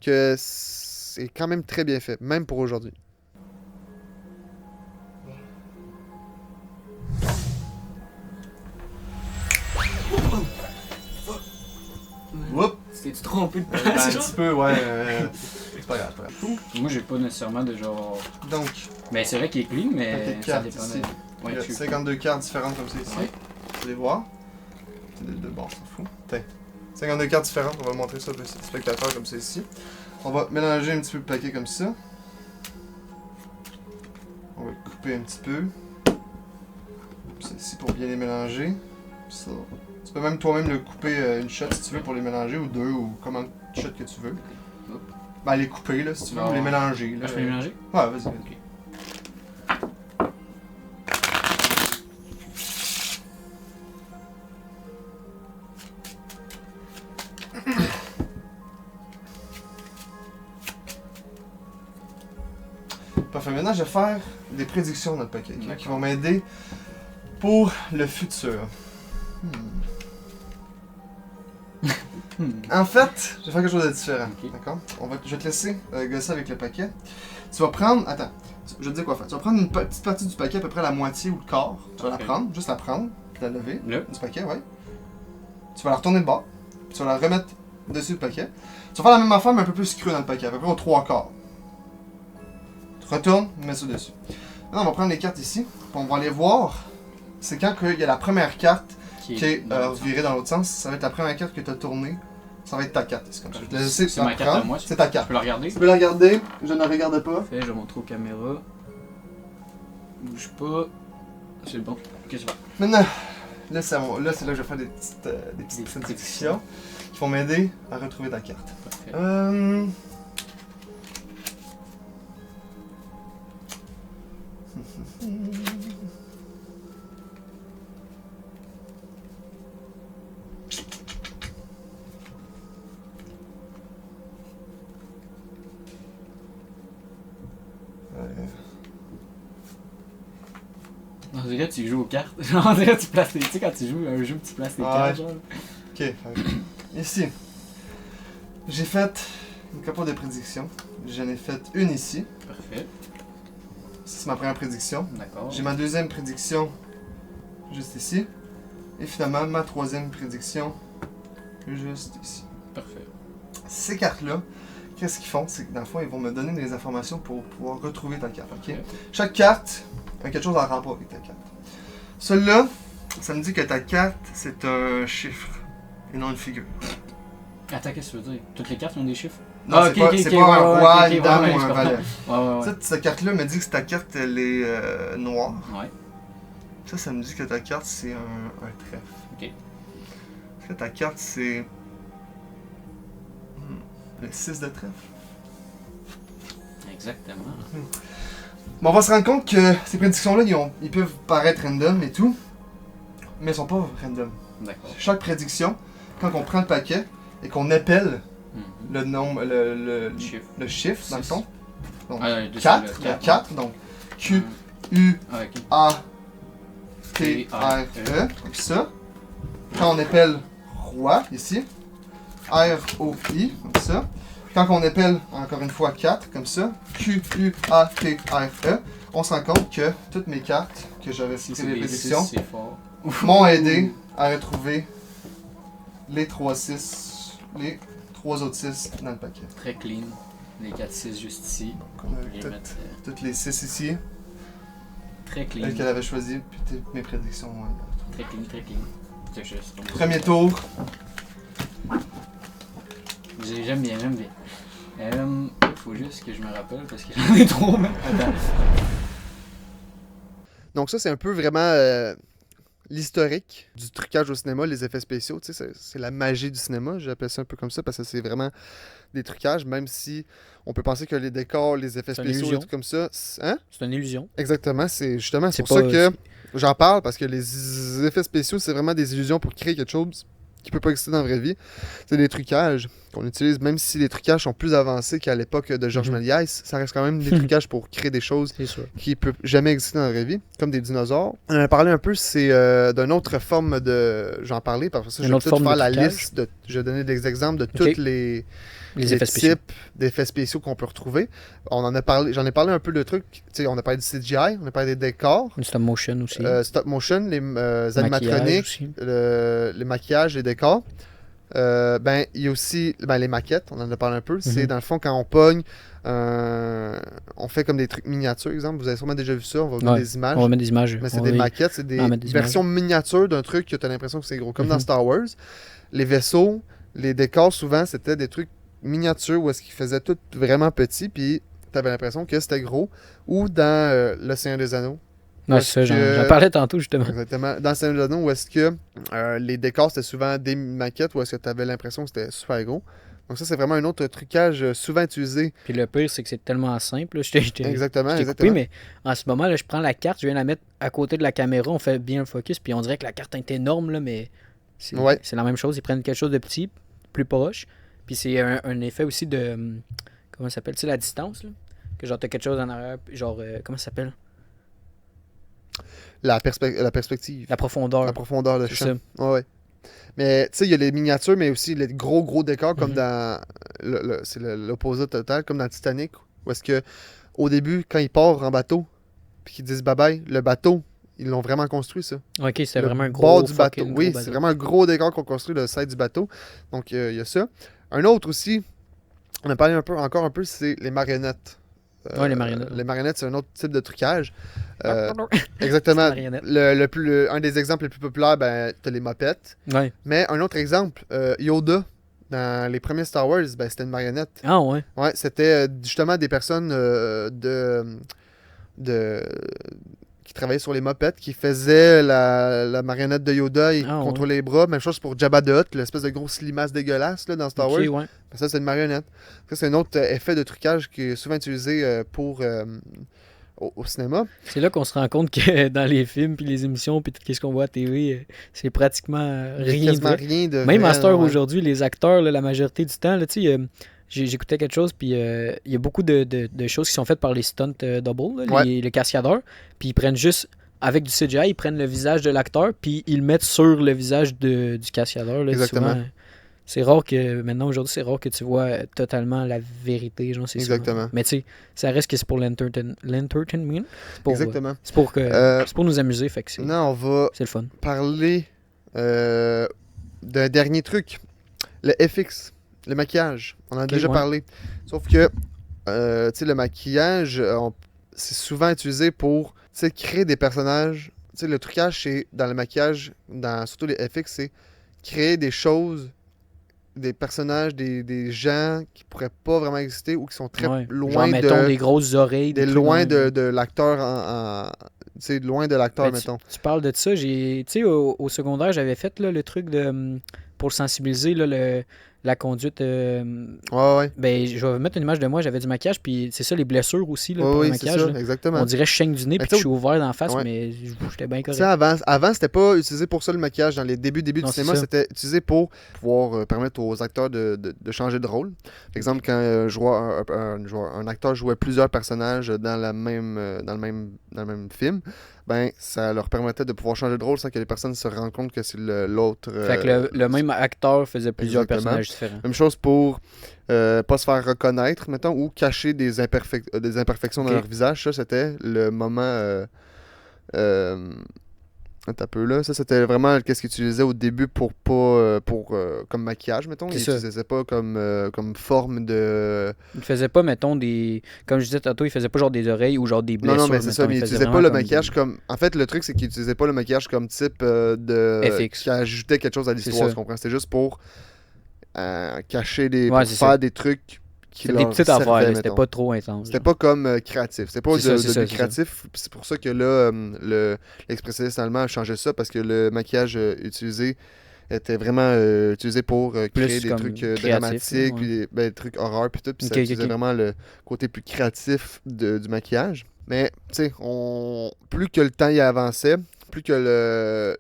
que c'est quand même très bien fait, même pour aujourd'hui. Oups! T'es-tu trompé de Un petit peu, ouais. C'est pas grave, c'est pas grave. Moi, j'ai pas nécessairement de genre... Donc, Ben, c'est vrai qu'il est clean, mais Ok, ça carte dépend ici. de... il y a 52 cartes différentes comme ça ici. Ouais. Vous allez voir. C'est des deux bords, on s'en fout. Tiens. 52 cartes différentes, on va montrer ça aux spectateurs comme ça ici. On va mélanger un petit peu le paquet comme ça. On va couper un petit peu. Ceci pour bien les mélanger. Ça. Tu peux même toi-même le couper une shot si tu veux pour les mélanger, ou deux, ou comment de shot que tu veux. Ben les couper là si tu veux, ou les mélanger. Là. Je peux les mélanger? Ouais, vas-y. Vas-y. Parfait, maintenant je vais faire des prédictions de notre paquet ok, qui vont m'aider pour le futur. En fait, je vais faire quelque chose de différent. Ok. D'accord? Je vais te laisser gosser avec le paquet. Tu vas prendre. Attends, je vais te dire quoi faire. Tu vas prendre une petite partie du paquet, à peu près la moitié ou le quart. Tu vas la prendre, juste la prendre, puis la lever Là. du paquet, ouais. Tu vas la retourner de bord, puis tu vas la remettre dessus le paquet. Tu vas faire la même affaire, mais un peu plus creux dans le paquet, à peu près aux 3 quarts. Tu retournes, mets ça dessus. Maintenant, on va prendre les cartes ici, puis on va aller voir. C'est quand il y a la première carte qui est virée dans l'autre sens. Ça va être la première carte que tu as tournée. Ça va être ta carte. C'est comme ça. Je te laisse essayer, C'est tu ma la carte à prends. moi, C'est ta Je carte. peux la regarder? Tu peux la regarder. Je ne regarde pas. Parfait, je vais montrer aux caméras. Bouge pas. C'est bon. Ok, c'est bon. Maintenant, là, c'est là que je vais faire des petites prédictions qui vont m'aider à retrouver ta carte. Parfait. On dirait que tu joues aux cartes. On dirait que tu places les... Tu sais, quand tu joues à un jeu, tu places les Ouais. cartes, genre. Ok. Ici, j'ai fait une couple de prédictions. J'en ai fait une ici. Parfait. C'est ma première prédiction. D'accord. J'ai ma deuxième prédiction juste ici. Et finalement, ma troisième prédiction juste ici. Parfait. Ces cartes-là, qu'est-ce qu'ils font? C'est que dans le fond, ils vont me donner des informations pour pouvoir retrouver ta carte. ok? Chaque carte a quelque chose en rapport avec ta carte. Celle-là, ça me dit que ta carte, c'est un chiffre et non une figure. Attends, qu'est-ce que tu veux dire? Toutes les cartes ont des chiffres? Non, Ah, c'est ok, pas, ok, c'est ok, pas un ouais, roi, ok, une ok, dame ouais, ou je un comprends. valet. Ouais, ouais, Cette carte-là me dit que ta carte, elle est noire. ouais. Ça me dit que ta carte, c'est un trèfle. Ok. Est-ce que ta carte, c'est le 6 de trèfle? Exactement. Bon, on va se rendre compte que ces prédictions-là, ils peuvent paraître random et tout, mais elles sont pas random. D'accord. Chaque prédiction, quand on prend le paquet et qu'on appelle Mhm. le nombre, le chiffre dans le Six. fond, Donc, Ah, ouais, 4, le il y a quatre. 4, donc Q-U-A-T-R-E, Ah, ok. comme ça. Quand on appelle roi, ici, R-O-I, comme ça. Quand on appelle, encore une fois, 4, comme ça, Q-U-A-T-R-E, on se rend compte que toutes mes cartes que j'avais Si citées c'est les des prédictions 6, c'est fort. m'ont aidé à retrouver les 3-6, les 3 autres 6 dans le paquet. Très clean. Les 4-6 juste ici. Donc, on a Je vais mettre, toutes les 6 ici, très clean. elles qu'elle avait choisies, puis toutes mes prédictions. Très clean, très clean. C'est juste. Premier tour, J'aime bien, j'aime bien. Faut juste que je me rappelle parce que j'en ai trop. Attends. donc ça c'est un peu vraiment l'historique du trucage au cinéma, les effets spéciaux. Tu sais, c'est la magie du cinéma, j'appelle ça un peu comme ça, parce que c'est vraiment des trucages, même si on peut penser que les décors, les effets C'est une spéciaux, les illusion. trucs comme ça, hein? C'est une illusion. Exactement, c'est justement C'est pour ça pas- que j'en parle, parce que les effets spéciaux, c'est vraiment des illusions pour créer quelque chose qui peut pas exister dans la vraie vie. C'est des trucages qu'on utilise, même si les trucages sont plus avancés qu'à l'époque de Georges Mhm. Méliès, ça reste quand même des trucages pour créer des choses C'est sûr. qui peuvent jamais exister dans la vraie vie, comme des dinosaures. On en a parlé un peu, c'est d'une autre forme de... J'en parlais, parce que ça, Une je vais autre tout forme faire de la trucage. liste, je vais donner des exemples de tous les Les effets spéciaux. types d'effets spéciaux qu'on peut retrouver. On en a parlé, j'en ai parlé un peu de trucs, tu sais, on a parlé du CGI, on a parlé des décors, Une stop motion aussi. stop motion, les Maquillage animatroniques, aussi. les maquillages, les décors. Ben, il y a aussi les maquettes, on en a parlé un peu. C'est Mhm. dans le fond quand on pogne, on fait comme des trucs miniatures, exemple. Vous avez sûrement déjà vu ça, on va mettre Ouais, des images. On va mettre des images. Mais c'est On des va- maquettes, c'est des Ah, mettre des versions miniatures d'un truc que tu as l'impression que c'est gros. Comme dans Mhm. Star Wars, les vaisseaux, les décors, souvent, c'était des trucs miniatures où est-ce qu'ils faisaient tout vraiment petit, puis tu avais l'impression que c'était gros. Ou dans Le Seigneur des Anneaux. Ouais, Parce c'est ça, que- j'en parlais tantôt justement. Exactement. Dans Seigneur des Anneaux, où est-ce que les décors, c'était souvent des maquettes, où est-ce que tu avais l'impression que c'était super gros. Donc ça, c'est vraiment un autre trucage souvent utilisé. Puis le pire, c'est que c'est tellement simple. Là. Je t'ai Exactement, coupé, exactement. mais en ce moment, là, je prends la carte, je viens la mettre à côté de la caméra, on fait bien le focus, puis on dirait que la carte est énorme, là, mais c'est Ouais. c'est la même chose. Ils prennent quelque chose de petit, plus proche, puis c'est un effet aussi de... Comment ça s'appelle? Tu sais, la distance, là? Que genre, t'as quelque chose en arrière, puis genre, comment ça s'appelle? La perspective. La profondeur. La profondeur de C'est champ. Ouais, ouais. Mais tu sais, il y a les miniatures, mais aussi les gros décors, comme Mhm. dans. C'est l'opposé total, comme dans Titanic, où est-ce que, au début, quand ils partent en bateau, puis qu'ils disent bye bye, le bateau, ils l'ont vraiment construit, ça. Ok, c'était Le vraiment un gros bord du bateau. fucking Oui, gros c'est bateau. vraiment un gros décor qu'on construit, le side du bateau. Donc, il y a ça. Un autre aussi, on a parlé encore un peu, c'est les marionnettes. Ouais, les marionnettes. Les marionnettes, c'est un autre type de trucage. Ah, Exactement. C'est une marionnette. Un des exemples les plus populaires, ben, t'as les mopettes. Ouais. Mais un autre exemple, Yoda, dans les premiers Star Wars, ben, c'était une marionnette. Ah ouais. Ouais, c'était justement des personnes qui travaillaient sur les mopettes, qui faisaient la marionnette de Yoda et Ah, ouais. contrôlaient les bras. Même chose pour Jabba the Hutt, l'espèce de grosse limace dégueulasse là, dans Star Ok, Wars. ouais. Ben, ça, c'est une marionnette. Ça, c'est un autre effet de trucage qui est souvent utilisé au cinéma. C'est là qu'on se rend compte que dans les films, puis les émissions, puis tout ce qu'on voit à TV, c'est pratiquement Il y a rien de quasiment vrai. rien de Même vrai, à cette heure ouais. aujourd'hui, les acteurs, là, la majorité du temps, là, tu sais, j'écoutais quelque chose, puis il y a beaucoup de choses qui sont faites par les stunt double, là, Ouais. les cascadeurs, puis ils prennent juste, avec du CGI, ils prennent le visage de l'acteur, puis ils le mettent sur le visage du cascadeur. Là, Exactement. souvent. C'est rare que, maintenant, aujourd'hui, c'est rare que tu vois totalement la vérité, genre, c'est souvent- Exactement. Mais tu sais, ça reste que c'est pour l'entertainment. C'est pour, Exactement. c'est pour, c'est pour nous amuser, fait que c'est Maintenant, on va c'est le fun. parler d'un dernier truc. Le FX, le maquillage. On en a déjà ouais. parlé. Sauf que, tu sais, le maquillage, c'est souvent utilisé pour, tu sais, créer des personnages. Tu sais, le trucage, c'est, dans le maquillage, surtout les FX, c'est créer des choses, des personnages, des gens qui pourraient pas vraiment exister ou qui sont très Ouais. loin Genre, mettons, de... des grosses oreilles. des trucs loin dans- de l'acteur tu sais, loin de l'acteur, Ben, mettons. tu parles de ça. Tu sais, au secondaire, j'avais fait là, le truc de pour le sensibiliser, là, la conduite. Ouais. Ben, je vais mettre une image de moi, j'avais du maquillage, puis c'est ça, les blessures aussi, là, Ouais, pour le oui, c'est maquillage. ça, Là. exactement. On dirait que je saigne du nez, Mais puis que tu je suis ouvert dans la face, ouais. mais j'étais bien Tu correct. sais, avant c'était pas utilisé pour ça le maquillage. Dans les débuts Non, du c'est cinéma, ça. c'était utilisé pour pouvoir permettre aux acteurs de changer de rôle. Par exemple, quand un acteur jouait plusieurs personnages dans le même film, ben ça leur permettait de pouvoir changer de rôle sans que les personnes se rendent compte que c'est l'autre. Fait que le même acteur faisait plusieurs Exactement. personnages différents. Même chose pour pas se faire reconnaître, mettons, ou cacher des imperfections dans Ok. leur visage. Ça, c'était le moment. Attends un peu là. Ça, c'était vraiment qu'est-ce qu'ils utilisaient au début pour pas. Comme maquillage, mettons. C'est Ils ça. n'utilisaient pas comme forme de. Il faisait pas, mettons, des. Comme je disais tantôt, il faisait pas genre des oreilles ou genre des Non, blessures. non, mais c'est ça. mettons. Mais ils faisait n'utilisaient pas vraiment le comme maquillage des- comme. En fait, le truc, c'est qu'ils n'utilisaient pas le maquillage comme type de. FX. Qui ajoutait quelque chose à l'histoire, ça. tu comprends? C'était juste pour cacher des. Ouais, pour c'est faire ça. des trucs qui C'était des leur petites affaires, servaient, là, c'était mettons. pas trop intense. C'était genre. pas comme créatif. C'était pas C'est ça, de c'est ça, but c'est ça. créatif. Puis c'est pour ça que là, l'expressionniste allemand a changé ça parce que le maquillage utilisé était vraiment utilisé pour créer des comme trucs créatif, dramatiques, ouais. puis des trucs horreur, puis tout. Puis ça Ok, ok, utilisait ok. vraiment le côté plus créatif du maquillage. Mais, tu sais, plus que le temps y avançait, plus que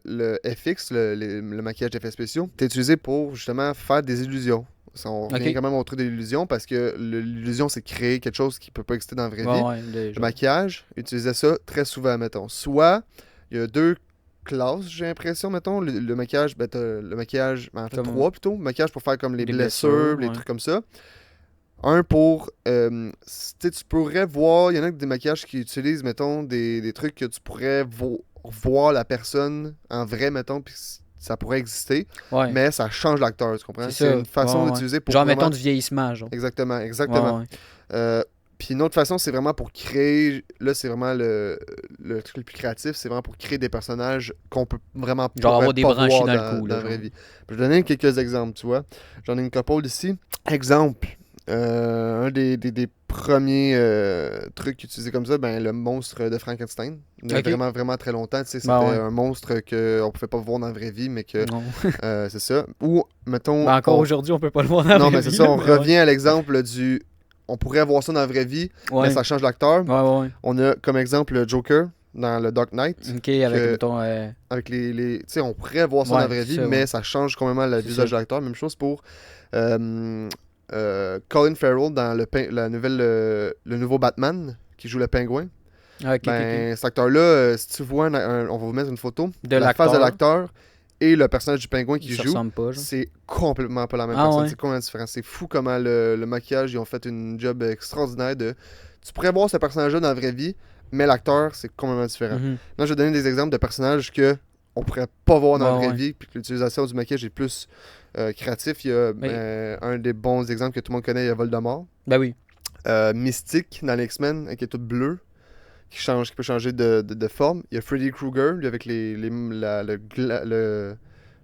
le FX, le maquillage d'effets spéciaux, était utilisé pour justement faire des illusions. On revient Ok. quand même au truc de l'illusion parce que l'illusion, c'est créer quelque chose qui peut pas exister dans la vraie vie. Ouais, Le maquillage, utilisait ça très souvent, mettons. Soit, il y a deux classes, j'ai l'impression, mettons. Le maquillage, ben, t'as le maquillage, en fait, Comme- trois plutôt. Le maquillage pour faire comme les Des blessures, blessures, les ouais. trucs comme ça. Un pour, tu sais, tu pourrais voir, il y en a des maquillages qui utilisent, mettons, des trucs que tu pourrais voir la personne en vrai, mettons, puis ça pourrait exister, Ouais. mais ça change l'acteur, tu comprends? C'est C'est ça. une façon Ouais, ouais. d'utiliser pour Genre, vraiment... mettons, du vieillissement, genre. Exactement. Ouais, ouais. Puis une autre façon, c'est vraiment pour créer. Là, c'est vraiment le truc le plus créatif, c'est vraiment pour créer des personnages qu'on peut vraiment Genre avoir des pas branchies voir dans le cou, là, la vraie genre. vie. Je vais donner quelques exemples, tu vois. J'en ai une couple ici. Exemple. Un des premiers trucs utilisés comme ça, ben, le monstre de Frankenstein. Il y a Ok. vraiment, vraiment très longtemps. Tu sais, c'était Ben ouais. un monstre qu'on pouvait pas voir dans la vraie vie, mais que Non. c'est ça. Ou, mettons. Ben, encore on- aujourd'hui, on peut pas le voir dans la Non, vraie mais c'est vie, ça, là, on mais ouais. revient à l'exemple du. On pourrait voir ça dans la vraie vie, Ouais. mais ça change l'acteur. Ouais, ouais. On a comme exemple le Joker dans le Dark Knight. Ok, avec, Que- mettons. Avec tu sais, on pourrait voir ça Ouais, dans la vraie vie, c'est ça, mais ouais. ça change complètement le C'est visage ça. de l'acteur. Même chose pour Colin Farrell dans la nouvelle, le nouveau Batman qui joue le pingouin. Ah, ok, ok, ok. Ben, cet acteur-là, si tu vois, on va vous mettre une photo De la face de l'acteur. l'acteur et le personnage du pingouin qui Ils se joue. ressemblent pas, genre. C'est complètement pas la même Ah personne. ouais. C'est complètement différent. C'est fou comment le maquillage, ils ont fait une job extraordinaire de. Tu pourrais voir ce personnage-là dans la vraie vie, mais l'acteur, c'est complètement différent. Mhm. Là, je vais donner des exemples de personnages que on pourrait pas voir dans la Ouais, vraie ouais. vie, puis que l'utilisation du maquillage est plus créatif. Il y a un des bons exemples que tout le monde connaît, il y a Voldemort. Ben oui. Mystique dans les X-Men, qui est tout bleu, qui peut changer de forme. Il y a Freddy Krueger, lui, avec le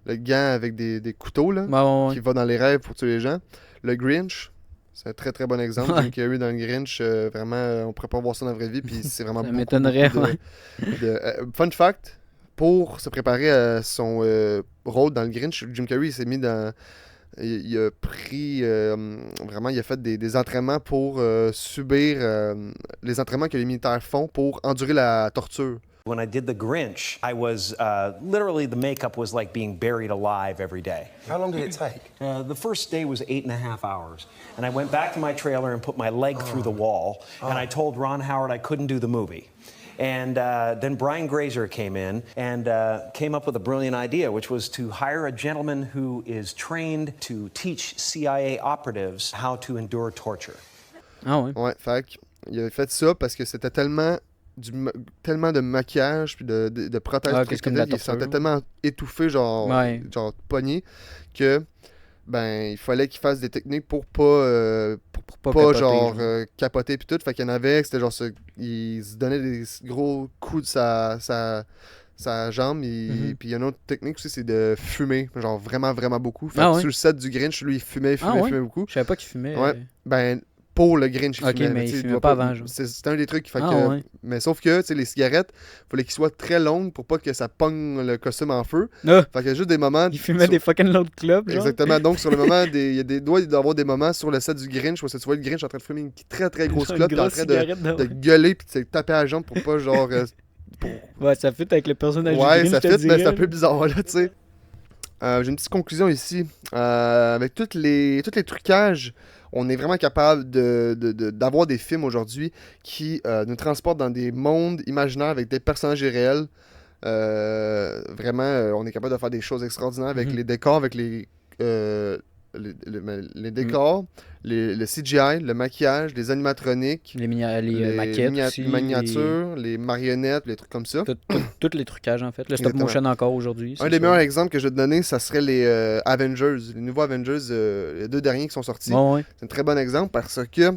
gant avec des couteaux, là, Ouais, ouais, ouais. qui va dans les rêves pour tuer les gens. Le Grinch, c'est un très très bon exemple. Ouais. Jim Carrey dans le Grinch, vraiment, on pourrait pas voir ça dans la vraie vie, puis c'est vraiment Ça beaucoup, m'étonnerait, beaucoup fun fact, pour se préparer à son rôle dans le Grinch, Jim Carrey il s'est mis dans... Il a pris... vraiment, il a fait des entraînements pour subir les entraînements que les militaires font pour endurer la torture. When I did The Grinch, I was literally, the makeup was like being buried alive every day. How long did it take? The first day was 8.5 hours. And I went back to my trailer and put my leg through the wall. And I told Ron Howard I couldn't do the movie. And then Brian Grazer came in and came up with a brilliant idea, which was to hire a gentleman who is trained to teach CIA operatives how to endure torture. Ah ouais. Ouais, fait il avait fait ça parce que c'était tellement tellement de maquillage puis de prothèses Ah, puis qu'est-ce comme de la il se sentait torture. tellement étouffé, genre pogné, que ben il fallait qu'il fasse des techniques pour pas pas pas capoter, genre genre. capoter puis tout. Fait qu'il y en avait, c'était genre il se donnait des gros coups de sa jambe. Mhm. Puis il y a une autre technique aussi, c'est de fumer, genre vraiment, vraiment beaucoup. Fait Ah que ouais. sur le set du Grinch, lui, il fumait Ah ouais? beaucoup. Je savais pas qu'il fumait. Ouais. Ben, pour le Grinch. Ok, mais il fumait pas avant, genre. C'est un des trucs qui fait Ah, que... ouais. Mais sauf que, tu sais, les cigarettes, il fallait qu'ils soient très longues pour pas que ça pogne le costume en feu. Ah, Fait qu'il y a juste des moments... il fumait des fucking load clubs, genre. Exactement. Donc, sur le moment, doit y avoir des moments sur le set du Grinch où tu vois le Grinch en train de fumer une très très grosse Une clope, puis en grosse train cigarette de gueuler puis de se taper à la jambe pour pas genre. Ouais, ça fit avec le personnage du Ouais, Grinch, ça je te fait, mais dirais, c'est un là. peu bizarre là, tu sais. J'ai une petite conclusion ici. Avec tous les trucages, on est vraiment capable d'avoir des films aujourd'hui qui nous transportent dans des mondes imaginaires avec des personnages irréels. Vraiment, on est capable de faire des choses extraordinaires avec les décors, avec les décors, le CGI, le maquillage, les animatroniques, Les maquettes aussi. miniatures, les marionnettes, les trucs comme ça. Tous les trucages, en fait. Le stop Exactement. motion encore aujourd'hui. Un c'est des ça. meilleurs exemples que je vais te donner, ça serait les Avengers, les nouveaux Avengers, les 2 derniers qui sont sortis. Ouais, ouais. C'est un très bon exemple parce que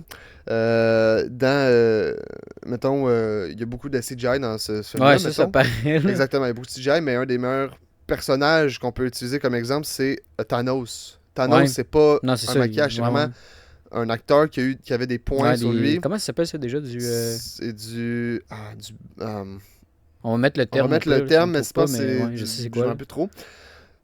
mettons, il y a beaucoup de CGI dans ce film-là. Ouais, ça paraît. là. Exactement, il y a beaucoup de CGI, mais un des meilleurs personnages qu'on peut utiliser comme exemple, c'est Thanos. Thanos, Ouais. c'est pas Non, c'est un ça. maquillage, c'est ouais, vraiment ouais. un acteur qui avait des points Ouais, sur lui. Comment ça s'appelle ça déjà C'est du... On va mettre le On terme. va mettre au pire, le terme, ça me mais c'est trouve pas... c'est ouais, je sais c'est je quoi. m'en là. rappelle plus trop.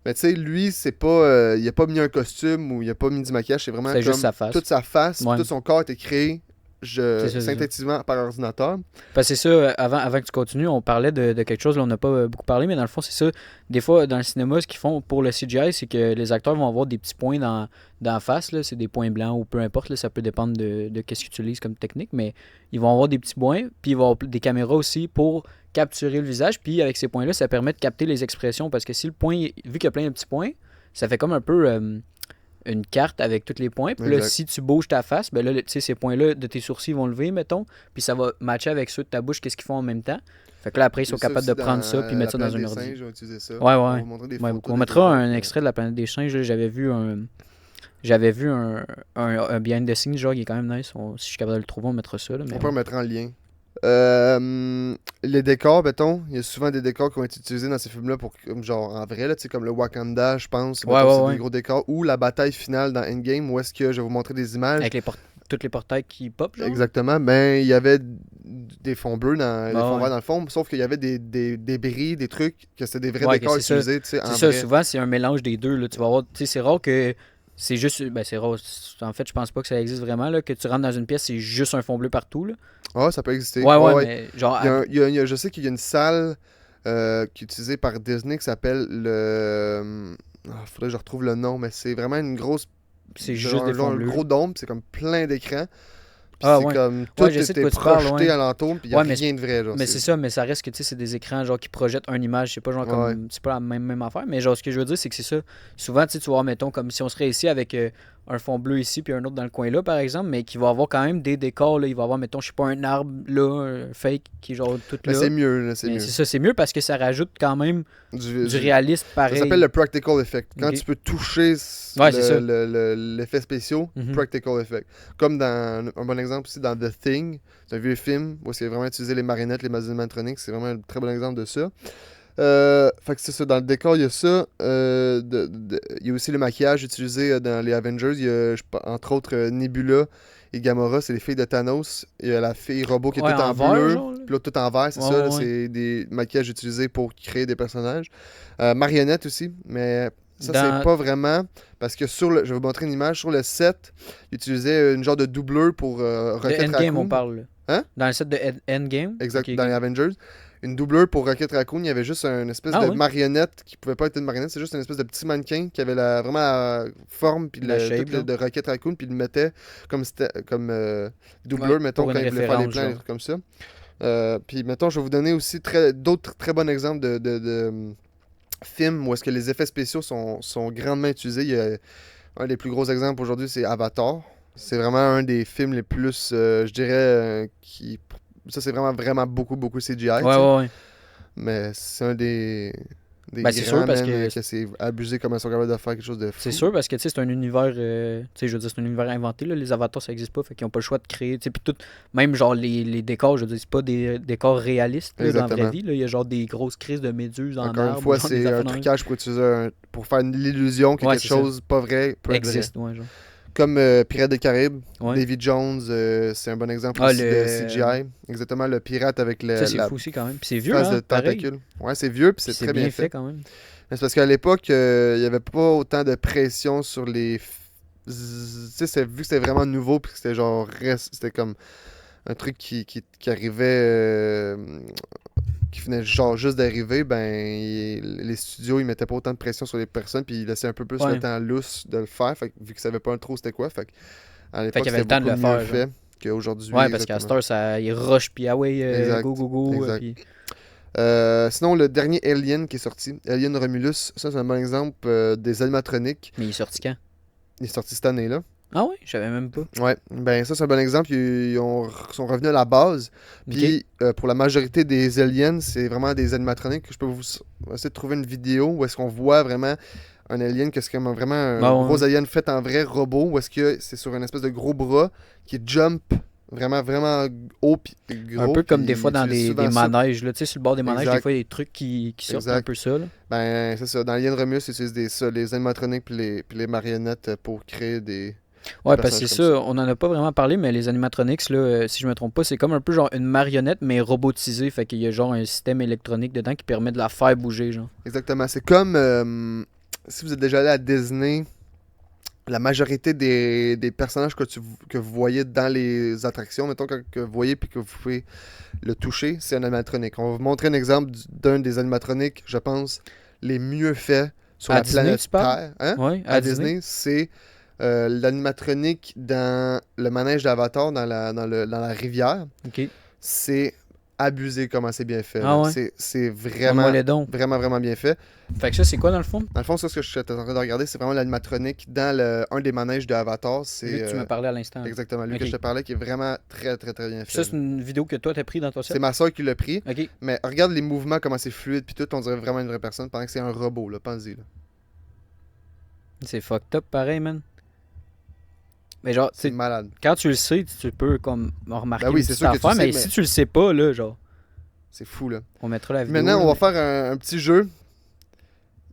Mais tu sais, lui, c'est pas... il a pas mis un costume ou il a pas mis du maquillage, c'est vraiment C'est juste comme sa face. toute sa face, Ouais. tout son corps a été créé C'est ça. synthétiquement par ordinateur. Parce que c'est ça, avant que tu continues, on parlait de quelque chose, là, on n'a pas beaucoup parlé, mais dans le fond, c'est ça. Des fois, dans le cinéma, ce qu'ils font pour le CGI, c'est que les acteurs vont avoir des petits points dans la face, là, c'est des points blancs ou peu importe, là, ça peut dépendre de qu'est-ce qu'ils utilisent comme technique, mais ils vont avoir des petits points, puis ils vont avoir des caméras aussi pour capturer le visage, puis avec ces points-là, ça permet de capter les expressions, parce que si le point, vu qu'il y a plein de petits points, ça fait comme un peu une carte avec tous les points. Puis là, Exact. si tu bouges ta face, ben là, tu sais, ces points-là de tes sourcils vont lever, mettons, puis ça va matcher avec ceux de ta bouche, qu'est-ce qu'ils font en même temps. Fait que là, après, ils sont Ça capables de aussi prendre ça puis mettre ça dans un un ordi. J'ai utilisé ça. Ouais, On va ouais. vous montrer des Ouais, photos, on des mettra trucs. un extrait de la planète des singes. Là. J'avais vu un behind the scenes, genre, qui est quand même nice. Si je suis capable de le trouver, on mettra ça. Là, mais On peut ouais. le mettre en lien. Les décors, mettons, il y a souvent des décors qui ont été utilisés dans ces films-là pour, comme genre en vrai, là, tu sais, comme le Wakanda, je pense. Ouais, mettons, ouais, c'est ouais. des gros décors. Ou la bataille finale dans Endgame, où est-ce que je vais vous montrer des images. Avec tous les portails qui pop, genre. Exactement. Ben, il y avait des fonds bleus, des fonds ouais. verts dans le fond, sauf qu'il y avait des débris, des trucs, que c'était des vrais Ouais, décors que c'est ça. utilisés, tu sais, en C'est ça, vrai. souvent, c'est un mélange des deux. Là. Tu vas avoir, tu sais, c'est rare que c'est juste. Ben, c'est rare. En fait, je pense pas que ça existe vraiment. Là, que tu rentres dans une pièce, c'est juste un fond bleu partout. Là. Ah, ça peut exister. Ouais, mais genre. Je sais qu'il y a une salle qui est utilisée par Disney qui s'appelle le... faudrait que je retrouve le nom, mais c'est vraiment une grosse... C'est juste des fonds un bleus. gros dôme, c'est comme plein d'écrans. Puis Ah, c'est ouais. comme tout Ouais, je sais de était quoi tu parles, projeté ouais. alentour, puis il n'y a Ouais, mais rien de vrai. Genre, Mais c'est ça, mais ça reste que tu sais, c'est des écrans genre qui projettent une image, c'est pas genre comme Ouais. c'est pas la même affaire, mais genre ce que je veux dire c'est que c'est ça. Souvent tu sais, tu vois mettons comme si on serait ici avec un fond bleu ici puis un autre dans le coin là par exemple, mais qui va avoir quand même des décors là, il va avoir mettons je sais pas un arbre là, un fake qui est genre tout Mais là. c'est mieux, là, c'est Mais mieux. c'est ça, c'est mieux parce que ça rajoute quand même du réalisme Ça pareil. s'appelle le practical effect. Quand Ok. tu peux toucher Ouais, c'est ça. l'effet spéciaux, Mhm. practical effect. Comme dans un bon exemple aussi dans The Thing, c'est un vieux film où c'est vraiment utilisé les marionnettes, les animatroniques, c'est vraiment un très bon exemple de ça. Fait que c'est ça, dans le décor, il y a ça. Il y a aussi le maquillage utilisé dans les Avengers. Il y a, entre autres, Nebula et Gamora, c'est les filles de Thanos. Il y a la fille robot qui est Ouais, toute en en vert, bleu. genre, là. Puis l'autre tout en vert, c'est Ouais, ça. Là, ouais. c'est des maquillages utilisés pour créer des personnages. Marionnettes aussi, mais ça, c'est pas vraiment. Parce que je vais vous montrer une image. Sur le set, ils utilisaient une genre de doubleur pour De Rocket Endgame Raccoon. on parle. Là. Hein? Dans le set de Endgame. Exact, Ok, dans ok. les Avengers. Une doubleur pour Rocket Raccoon, il y avait juste une espèce Ah de oui? marionnette qui pouvait pas être une marionnette, c'est juste une espèce de petit mannequin qui avait vraiment la forme puis La shape, genre. de Rocket Raccoon, puis il le mettait comme doubleur, Ouais, mettons, pour quand une il voulait faire les référence, plans, des genre. trucs comme ça. Puis mettons, je vais vous donner aussi d'autres très bons exemples de films où est-ce que les effets spéciaux sont grandement utilisés. Il y a un des plus gros exemples aujourd'hui, c'est Avatar. C'est vraiment un des films les plus, je dirais, ça, c'est vraiment beaucoup CGI. tu sais. Ouais. Mais c'est un des Ben, c'est grands, sûr, parce man, que c'est abusé comment ils sont capables de faire quelque chose de fou. C'est sûr parce que tu sais c'est un univers tu sais je veux dire c'est un univers inventé là, les avatars ça existe pas fait qu'ils ont pas le choix de créer tu sais puis tout même genre les décors je veux dire c'est pas des décors réalistes là, dans la vraie Exactement. vie là, il y a genre des grosses crises de méduses en Encore arbre, une fois, genre des c'est affaires un de même. trucage pour utiliser pour faire l'illusion que Ouais, quelque c'est ça. chose pas vrai peut être vrai. existe ouais genre. Comme Pirates des Caraïbes, Ouais. Davy Jones, c'est un bon exemple Ah, aussi le- de CGI. Exactement, le pirate avec Ça, c'est la fou aussi quand même. Puis c'est vieux, face hein, de pareil. tentacule. Ouais, c'est vieux, puis Puis c'est très bien fait. quand même. Mais c'est parce qu'à l'époque, il n'y avait pas autant de pression sur les. Tu sais, vu que c'était vraiment nouveau, puis que c'était genre. C'était comme un truc qui arrivait. Qui venait genre juste d'arriver, les studios, ils mettaient pas autant de pression sur les personnes, puis ils laissaient un peu plus Ouais. le temps lousse de le faire, fait que, vu qu'ils savaient pas trop c'était quoi. Fait que, à l'époque, qu'il y avait c'était le temps de beaucoup le mieux faire, fait qu'aujourd'hui. Ouais, parce qu'à cette heure, ça, il rush, puis ah ouais, Exact, go, exact. puis... Sinon, le dernier Alien qui est sorti, Alien Romulus, ça c'est un bon exemple des animatroniques. Mais il est sorti quand? Il est sorti cette année-là. Ah ouais, je savais même pas. Ouais, ben ça c'est un bon exemple. Sont revenus à la base. Puis pour la majorité des aliens, c'est vraiment des animatroniques. Je peux vous essayer de trouver une vidéo où est-ce qu'on voit vraiment un alien, que c'est vraiment un gros alien fait en vrai robot, ou est-ce que c'est sur une espèce de gros bras qui jump vraiment, vraiment haut puis gros. Un peu comme puis des fois dans utilise des souvent ça. manèges, là. Tu sais, sur le bord des manèges, Exact. des fois, il y a des trucs qui sortent Exact. un peu ça, là. Ben c'est ça. Dans Alien Romulus, ils utilisent les animatroniques puis les marionnettes pour créer des... Ouais, parce que c'est personnages ça, on en a pas vraiment parlé, mais les animatronics, là, si je me trompe pas, c'est comme un peu genre une marionnette, mais robotisée. Fait qu'il y a genre un système électronique dedans qui permet de la faire bouger, genre. Exactement. C'est comme si vous êtes déjà allé à Disney, la majorité des personnages que vous voyez dans les attractions, mettons que vous voyez puis que vous pouvez le toucher, c'est un animatronique. On va vous montrer un exemple d'un des animatroniques, je pense, les mieux faits sur À la Disney, planète tu parles? Terre. Hein? Ouais, À Disney, c'est l'animatronique dans le manège d'Avatar, dans la rivière. Ok. C'est abusé comment c'est bien fait. Ah là. ouais? C'est Donne-moi vraiment, les dons. vraiment, vraiment bien fait. Fait que ça, c'est quoi dans le fond? Dans le fond, ça, ce que je suis en train de regarder, c'est vraiment l'animatronique dans un des manèges de Avatar. Lui C'est que tu me parlais à l'instant. exactement lui Ok. que je te parlais, qui est vraiment très, très, très bien fait. Ça, c'est une vidéo que toi, t'as pris dans ton C'est set? ma soeur qui l'a pris. Ok. Mais regarde les mouvements, comment c'est fluide, puis tout, on dirait vraiment une vraie personne, pendant que c'est un robot, là, pense-y. Là. C'est fucked up, pareil, man. Mais genre, C'est tu malade. quand tu le sais, tu peux comme remarquer Ben oui, une c'est petite sûr que tu affaire, sais, mais mais- si tu le sais pas, là, genre, C'est fou, là. on mettra la vidéo. Maintenant, là, on va mais- faire un petit jeu.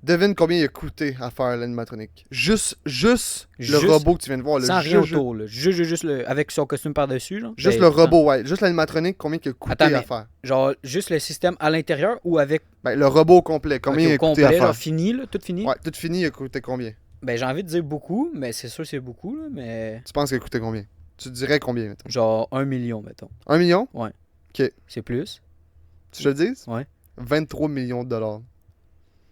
Devine combien il a coûté à faire l'animatronique. Juste Juste le robot que tu viens de voir. Là. Sans rien Juste- autour, là. Juste avec son costume par-dessus, genre. Juste Ben, le robot, ouais. Juste l'animatronique, combien il a coûté Attends, à mais- faire. Genre, juste le système à l'intérieur ou avec Ben, le robot complet, combien ok, il a au coûté complet, à faire. genre fini, là, tout fini? Ouais, tout fini, il a coûté combien? Ben, j'ai envie de dire beaucoup, mais c'est sûr c'est beaucoup, là, mais Tu penses qu'il a coûté combien? Tu dirais combien, mettons? genre 1 million, mettons. 1 million? C'est plus. Tu te le dis? Ouais. 23 millions de dollars.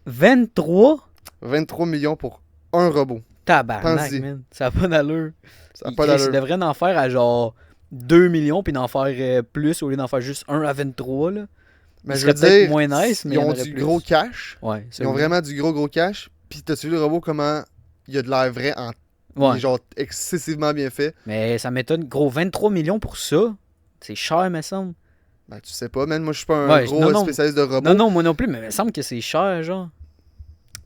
23? 23 millions pour un robot. Tabarnak, Pense-y. man. Ça a pas d'allure. Ça n'a Il pas Chris, d'allure. il devrait en faire à genre 2 millions puis d'en faire plus au lieu d'en faire juste 1 à 23, là. Mais il je serait veux peut-être dire, moins nice, mais ils il y en ont aurait du plus. gros cash. Ouais, ça Ils ont oui. vraiment du gros cash. Puis t'as-tu vu le robot comment il a de l'air vrai en il Ouais. est genre excessivement bien fait. Mais ça m'étonne. Gros, 23 millions pour ça, c'est cher, me semble. Ben tu sais pas, man, moi je suis pas un Ouais, gros non, non. spécialiste de robots. Non, non, moi non plus, mais il me semble que c'est cher, genre.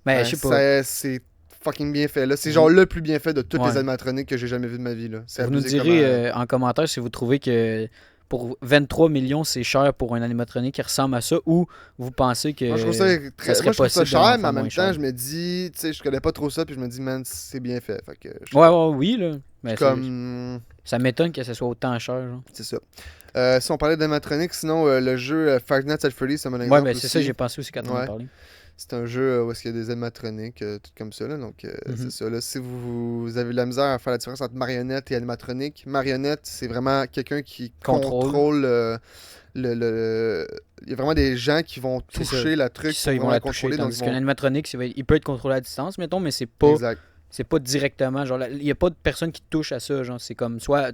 Mais Ben, je sais pas. c'est fucking bien fait là. C'est genre le plus bien fait de toutes Ouais. les animatroniques que j'ai jamais vu de ma vie là. C'est Vous nous abusé direz en commentaire si vous trouvez que pour 23 millions, c'est cher pour un animatronique qui ressemble à ça ou vous pensez que Moi je trouve ça, ça très... serait moi, je trouve ça possible d'en cher, faire mais en moins même cher. temps, je me dis, tu sais, je connais pas trop ça, puis je me dis, man, c'est bien fait. Fait que, je sais Ouais, pas. ouais, oui, là. Mais Comme. ça m'étonne que ce soit autant cher, genre. C'est ça. Si on parlait d'animatronique, sinon le jeu Five Nights at Freddy's, c'est mon exemple. Ouais, ben c'est aussi. ça, j'ai pensé aussi quand on en Ouais. parlait. C'est un jeu où est-ce qu'il y a des animatroniques, tout comme ça. Là, donc, Mhm. c'est ça. Là, si vous avez de la misère à faire la différence entre marionnette et animatronique, marionnette, c'est vraiment quelqu'un qui contrôle Il y a vraiment des gens qui vont C'est toucher la truc Ça, ils pour vont vraiment la toucher. contrôler. Donc, Tandis qu'un animatronique, il peut être contrôlé à distance, mettons, mais c'est Exact. pas directement. Genre, il n'y a pas de personne qui touche à ça. Genre, c'est comme soit.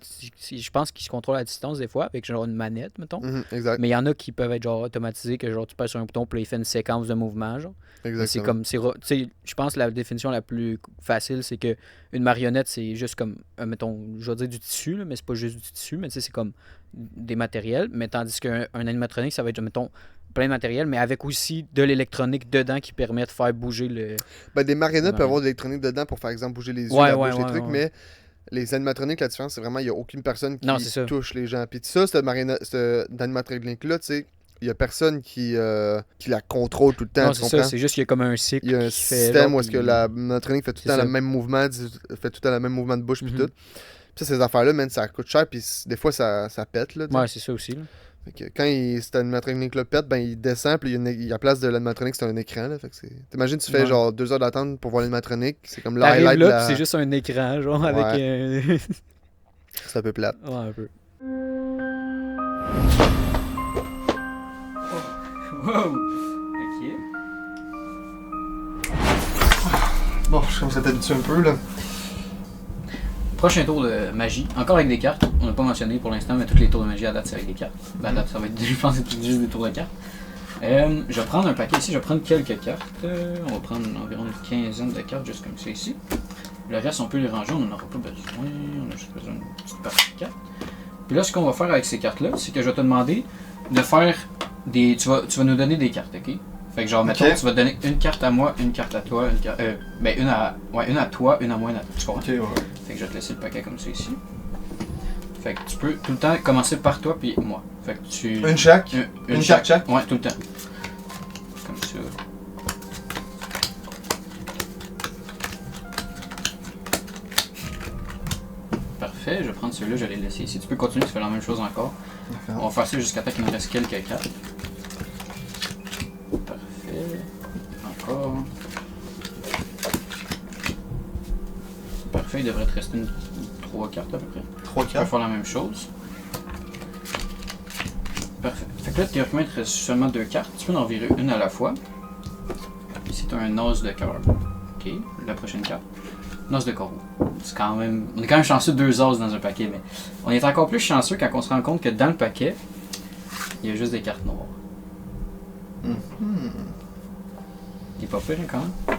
Je pense qu'ils se contrôlent à distance des fois avec genre une manette, mettons. Mhm, exact. Mais il y en a qui peuvent être genre automatisés, que genre tu passes sur un bouton, puis là, il fait une séquence de mouvements, genre. Mais c'est Exactement. comme, tu sais, je pense que la définition la plus facile, c'est que une marionnette, c'est juste comme, mettons, je vais dire du tissu, là, mais c'est pas juste du tissu, mais tu sais, c'est comme des matériels. Mais tandis qu'un animatronique, ça va être, mettons, plein de matériel, mais avec aussi de l'électronique dedans qui permet de faire bouger le. Ben, des marionnettes Ouais. peuvent avoir de l'électronique dedans pour, par exemple, bouger les yeux, Ouais, la ouais, bouche, les ouais, trucs, ouais. mais les animatroniques, la différence, c'est vraiment, il n'y a aucune personne qui Non, c'est ça. touche les gens. Puis ça, cette animatronique-là, tu sais, il y a personne qui la contrôle tout le temps, Non, tu c'est ça, comprends? c'est juste qu'il y a comme un cycle Il y a un qui fait, système genre, où est-ce que puis- l'animatronique fait tout le C'est temps ça. le même mouvement, fait tout le temps le même mouvement de bouche puis Mhm. tout. Puis ça, ces affaires-là, man, ça coûte cher puis des fois ça pète là. Tu sais. Ouais, c'est ça aussi. Là. Fait que quand cet animatronique-là pète, ben il descend puis il y a la place de l'animatronique, c'est un écran là. Fait que t'imagines tu fais Ouais. genre 2 heures d'attente pour voir l'animatronique, c'est comme T'arrives l'highlight là, de puis la... c'est juste un écran, genre, Ouais. avec... C'est un peu plate. Ouais, un peu. Wow! Ok. Bon, je commence à t'habituer un peu là. Prochain tour de magie, encore avec des cartes. On n'a pas mentionné pour l'instant, mais tous les tours de magie à date, c'est avec des cartes. Ben, à date, ça va être, je pense que c'est juste des tours de cartes. Je vais prendre un paquet ici, je vais prendre quelques cartes. On va prendre environ une quinzaine de cartes, juste comme ça ici. Le reste, on peut les ranger, on n'en aura pas besoin. On a juste besoin d'une petite partie de cartes. Puis là, ce qu'on va faire avec ces cartes-là, c'est que je vais te demander de faire des. Tu vas nous donner des cartes, ok? Fait que genre, mettons, Ok. tu vas te donner une carte à moi, une carte à toi, une carte. Ben, une à toi, une à moi, une à toi. Tu comprends? Ok, ouais. Fait que je vais te laisser le paquet comme ça ici. Fait que tu peux tout le temps commencer par toi puis moi. Fait que tu. Une chaque? Une carte chaque? Ouais, tout le temps. Comme ça. Parfait, je vais prendre ceux-là, je vais les laisser ici. Tu peux continuer, tu fais la même chose encore. On va faire ça jusqu'à temps qu'il nous reste quelques cartes. Parfait. Encore. Parfait, il devrait te rester 3 cartes à peu près. 3 Tu peux faire la même chose. Parfait. Fait que là, théoriquement, il te reste seulement 2 cartes. Tu peux en virer une à la fois. Ici, tu as un os de cœur. Ok, la prochaine carte. Un os de coraux. C'est quand même... On est quand même chanceux de 2 os dans un paquet, mais on est encore plus chanceux quand on se rend compte que dans le paquet, il y a juste des cartes noires. Il est pas pire, hein, quand même.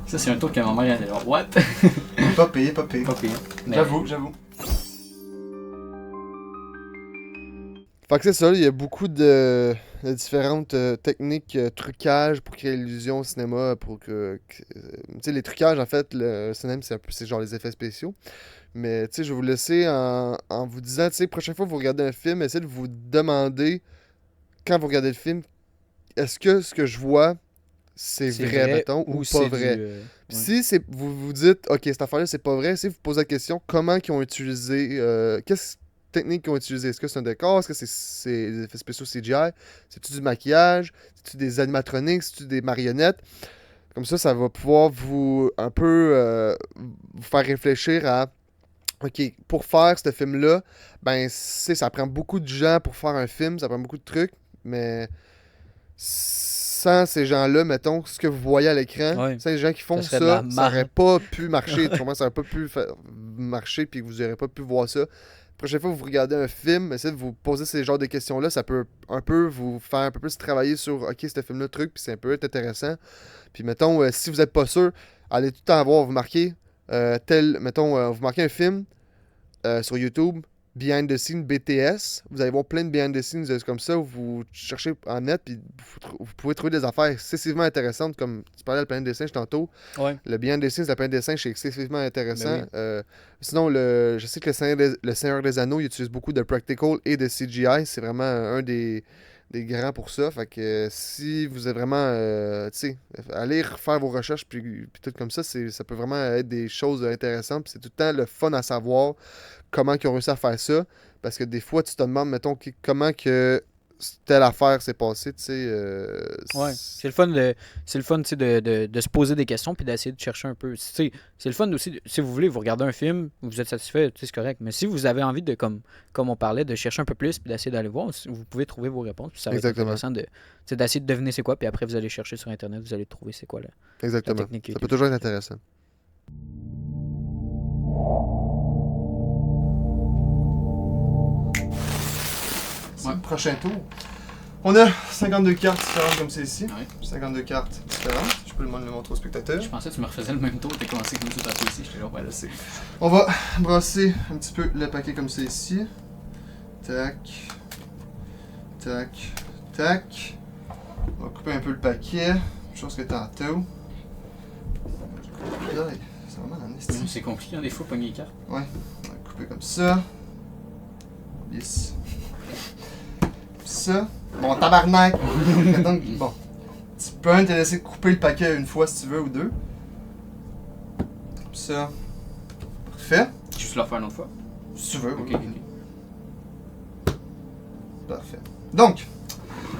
Ça, c'est un tour que ma mère a dit. What? Pas payé, pas payé. Pas pire. Mais- J'avoue. Fait que c'est ça, il y a beaucoup de différentes techniques, trucages pour créer l'illusion au cinéma, pour tu sais, les trucages, en fait, le cinéma, c'est genre les effets spéciaux. Mais, tu sais, je vais vous laisser en vous disant, tu sais, prochaine fois que vous regardez un film, essayez de vous demander, quand vous regardez le film, est-ce que ce que je vois, c'est vrai, mettons, ou pas c'est vrai? du, Puis ouais. si vous vous dites, OK, cette affaire-là, c'est pas vrai, si vous posez la question, comment ils ont utilisé, quelles techniques qu'ils ont utilisé? Est-ce que c'est un décor? Est-ce que c'est des effets spéciaux CGI? C'est-tu du maquillage? C'est-tu des animatroniques? C'est-tu des marionnettes? Comme ça va pouvoir vous un peu vous faire réfléchir à, OK, pour faire ce film-là, ben, ça prend beaucoup de gens pour faire un film, ça prend beaucoup de trucs, mais sans ces gens-là, mettons, ce que vous voyez à l'écran, Ouais. sans les gens qui font Ça serait de la ça, ça aurait marde. pas pu marcher. Tu comprends? Ça aurait pas pu marcher, puis que vous n'aurez pas pu voir ça. La prochaine fois que vous regardez un film, essayez de vous poser ces genres de questions-là. Ça peut un peu vous faire un peu plus travailler sur, OK, ce film-là, truc, puis c'est un peu intéressant. Puis mettons, si vous n'êtes pas sûr, allez tout le temps voir, vous marquez vous marquez un film sur YouTube, Behind the Scenes BTS. Vous allez voir plein de Behind the Scenes comme ça, où vous cherchez en net, puis vous pouvez trouver des affaires excessivement intéressantes, comme tu parlais de la planète des singes tantôt. Ouais. Le Behind the Scenes de la planète des singes, c'est excessivement intéressant. Ben Sinon, je sais que le Seigneur des Anneaux, il utilise beaucoup de practical et de CGI. C'est vraiment un des grands pour ça. Fait que si vous êtes vraiment, tu sais, allez refaire vos recherches puis tout comme ça, ça peut vraiment être des choses intéressantes. Puis c'est tout le temps le fun à savoir comment ils ont réussi à faire ça. Parce que des fois, tu te demandes, mettons, comment que telle affaire s'est passée, tu sais. Ouais, c'est le fun tu sais, de se poser des questions puis d'essayer de chercher un peu. Tu sais, c'est le fun aussi, si vous voulez, vous regardez un film, vous êtes satisfait, tu sais, c'est correct. Mais si vous avez envie de, comme on parlait, de chercher un peu plus puis d'essayer d'aller voir, vous pouvez trouver vos réponses. Puis ça va Exactement. être intéressant d'essayer de deviner c'est quoi, puis après vous allez chercher sur Internet, vous allez trouver c'est quoi la Exactement. technique. qui est Ça peut utilisée. toujours être intéressant. C'est Ouais. le prochain tour. On a 52 cartes différentes comme c'est ici. Ouais. 52 cartes différentes. Je peux le montrer aux spectateurs. Je pensais que tu me refaisais le même tour, t'es commencé comme tout à fait ici, j'étais genre, ouais, là, c'est... On va brasser un petit peu le paquet comme c'est ici. Tac. Tac. Tac. On va couper un peu le paquet. Chose que tantôt. Aïe, c'est vraiment un esti. C'est compliqué, hein, des fois, pogner les cartes. Ouais, on va couper comme ça. Yes. Comme ça. Bon, tabarnak! Donc, bon. Tu peux même te laisser couper le paquet une fois si tu veux ou deux. Comme ça. Parfait. Juste le refaire une autre fois. Si tu veux. Ok, oui. ok. Parfait. Donc,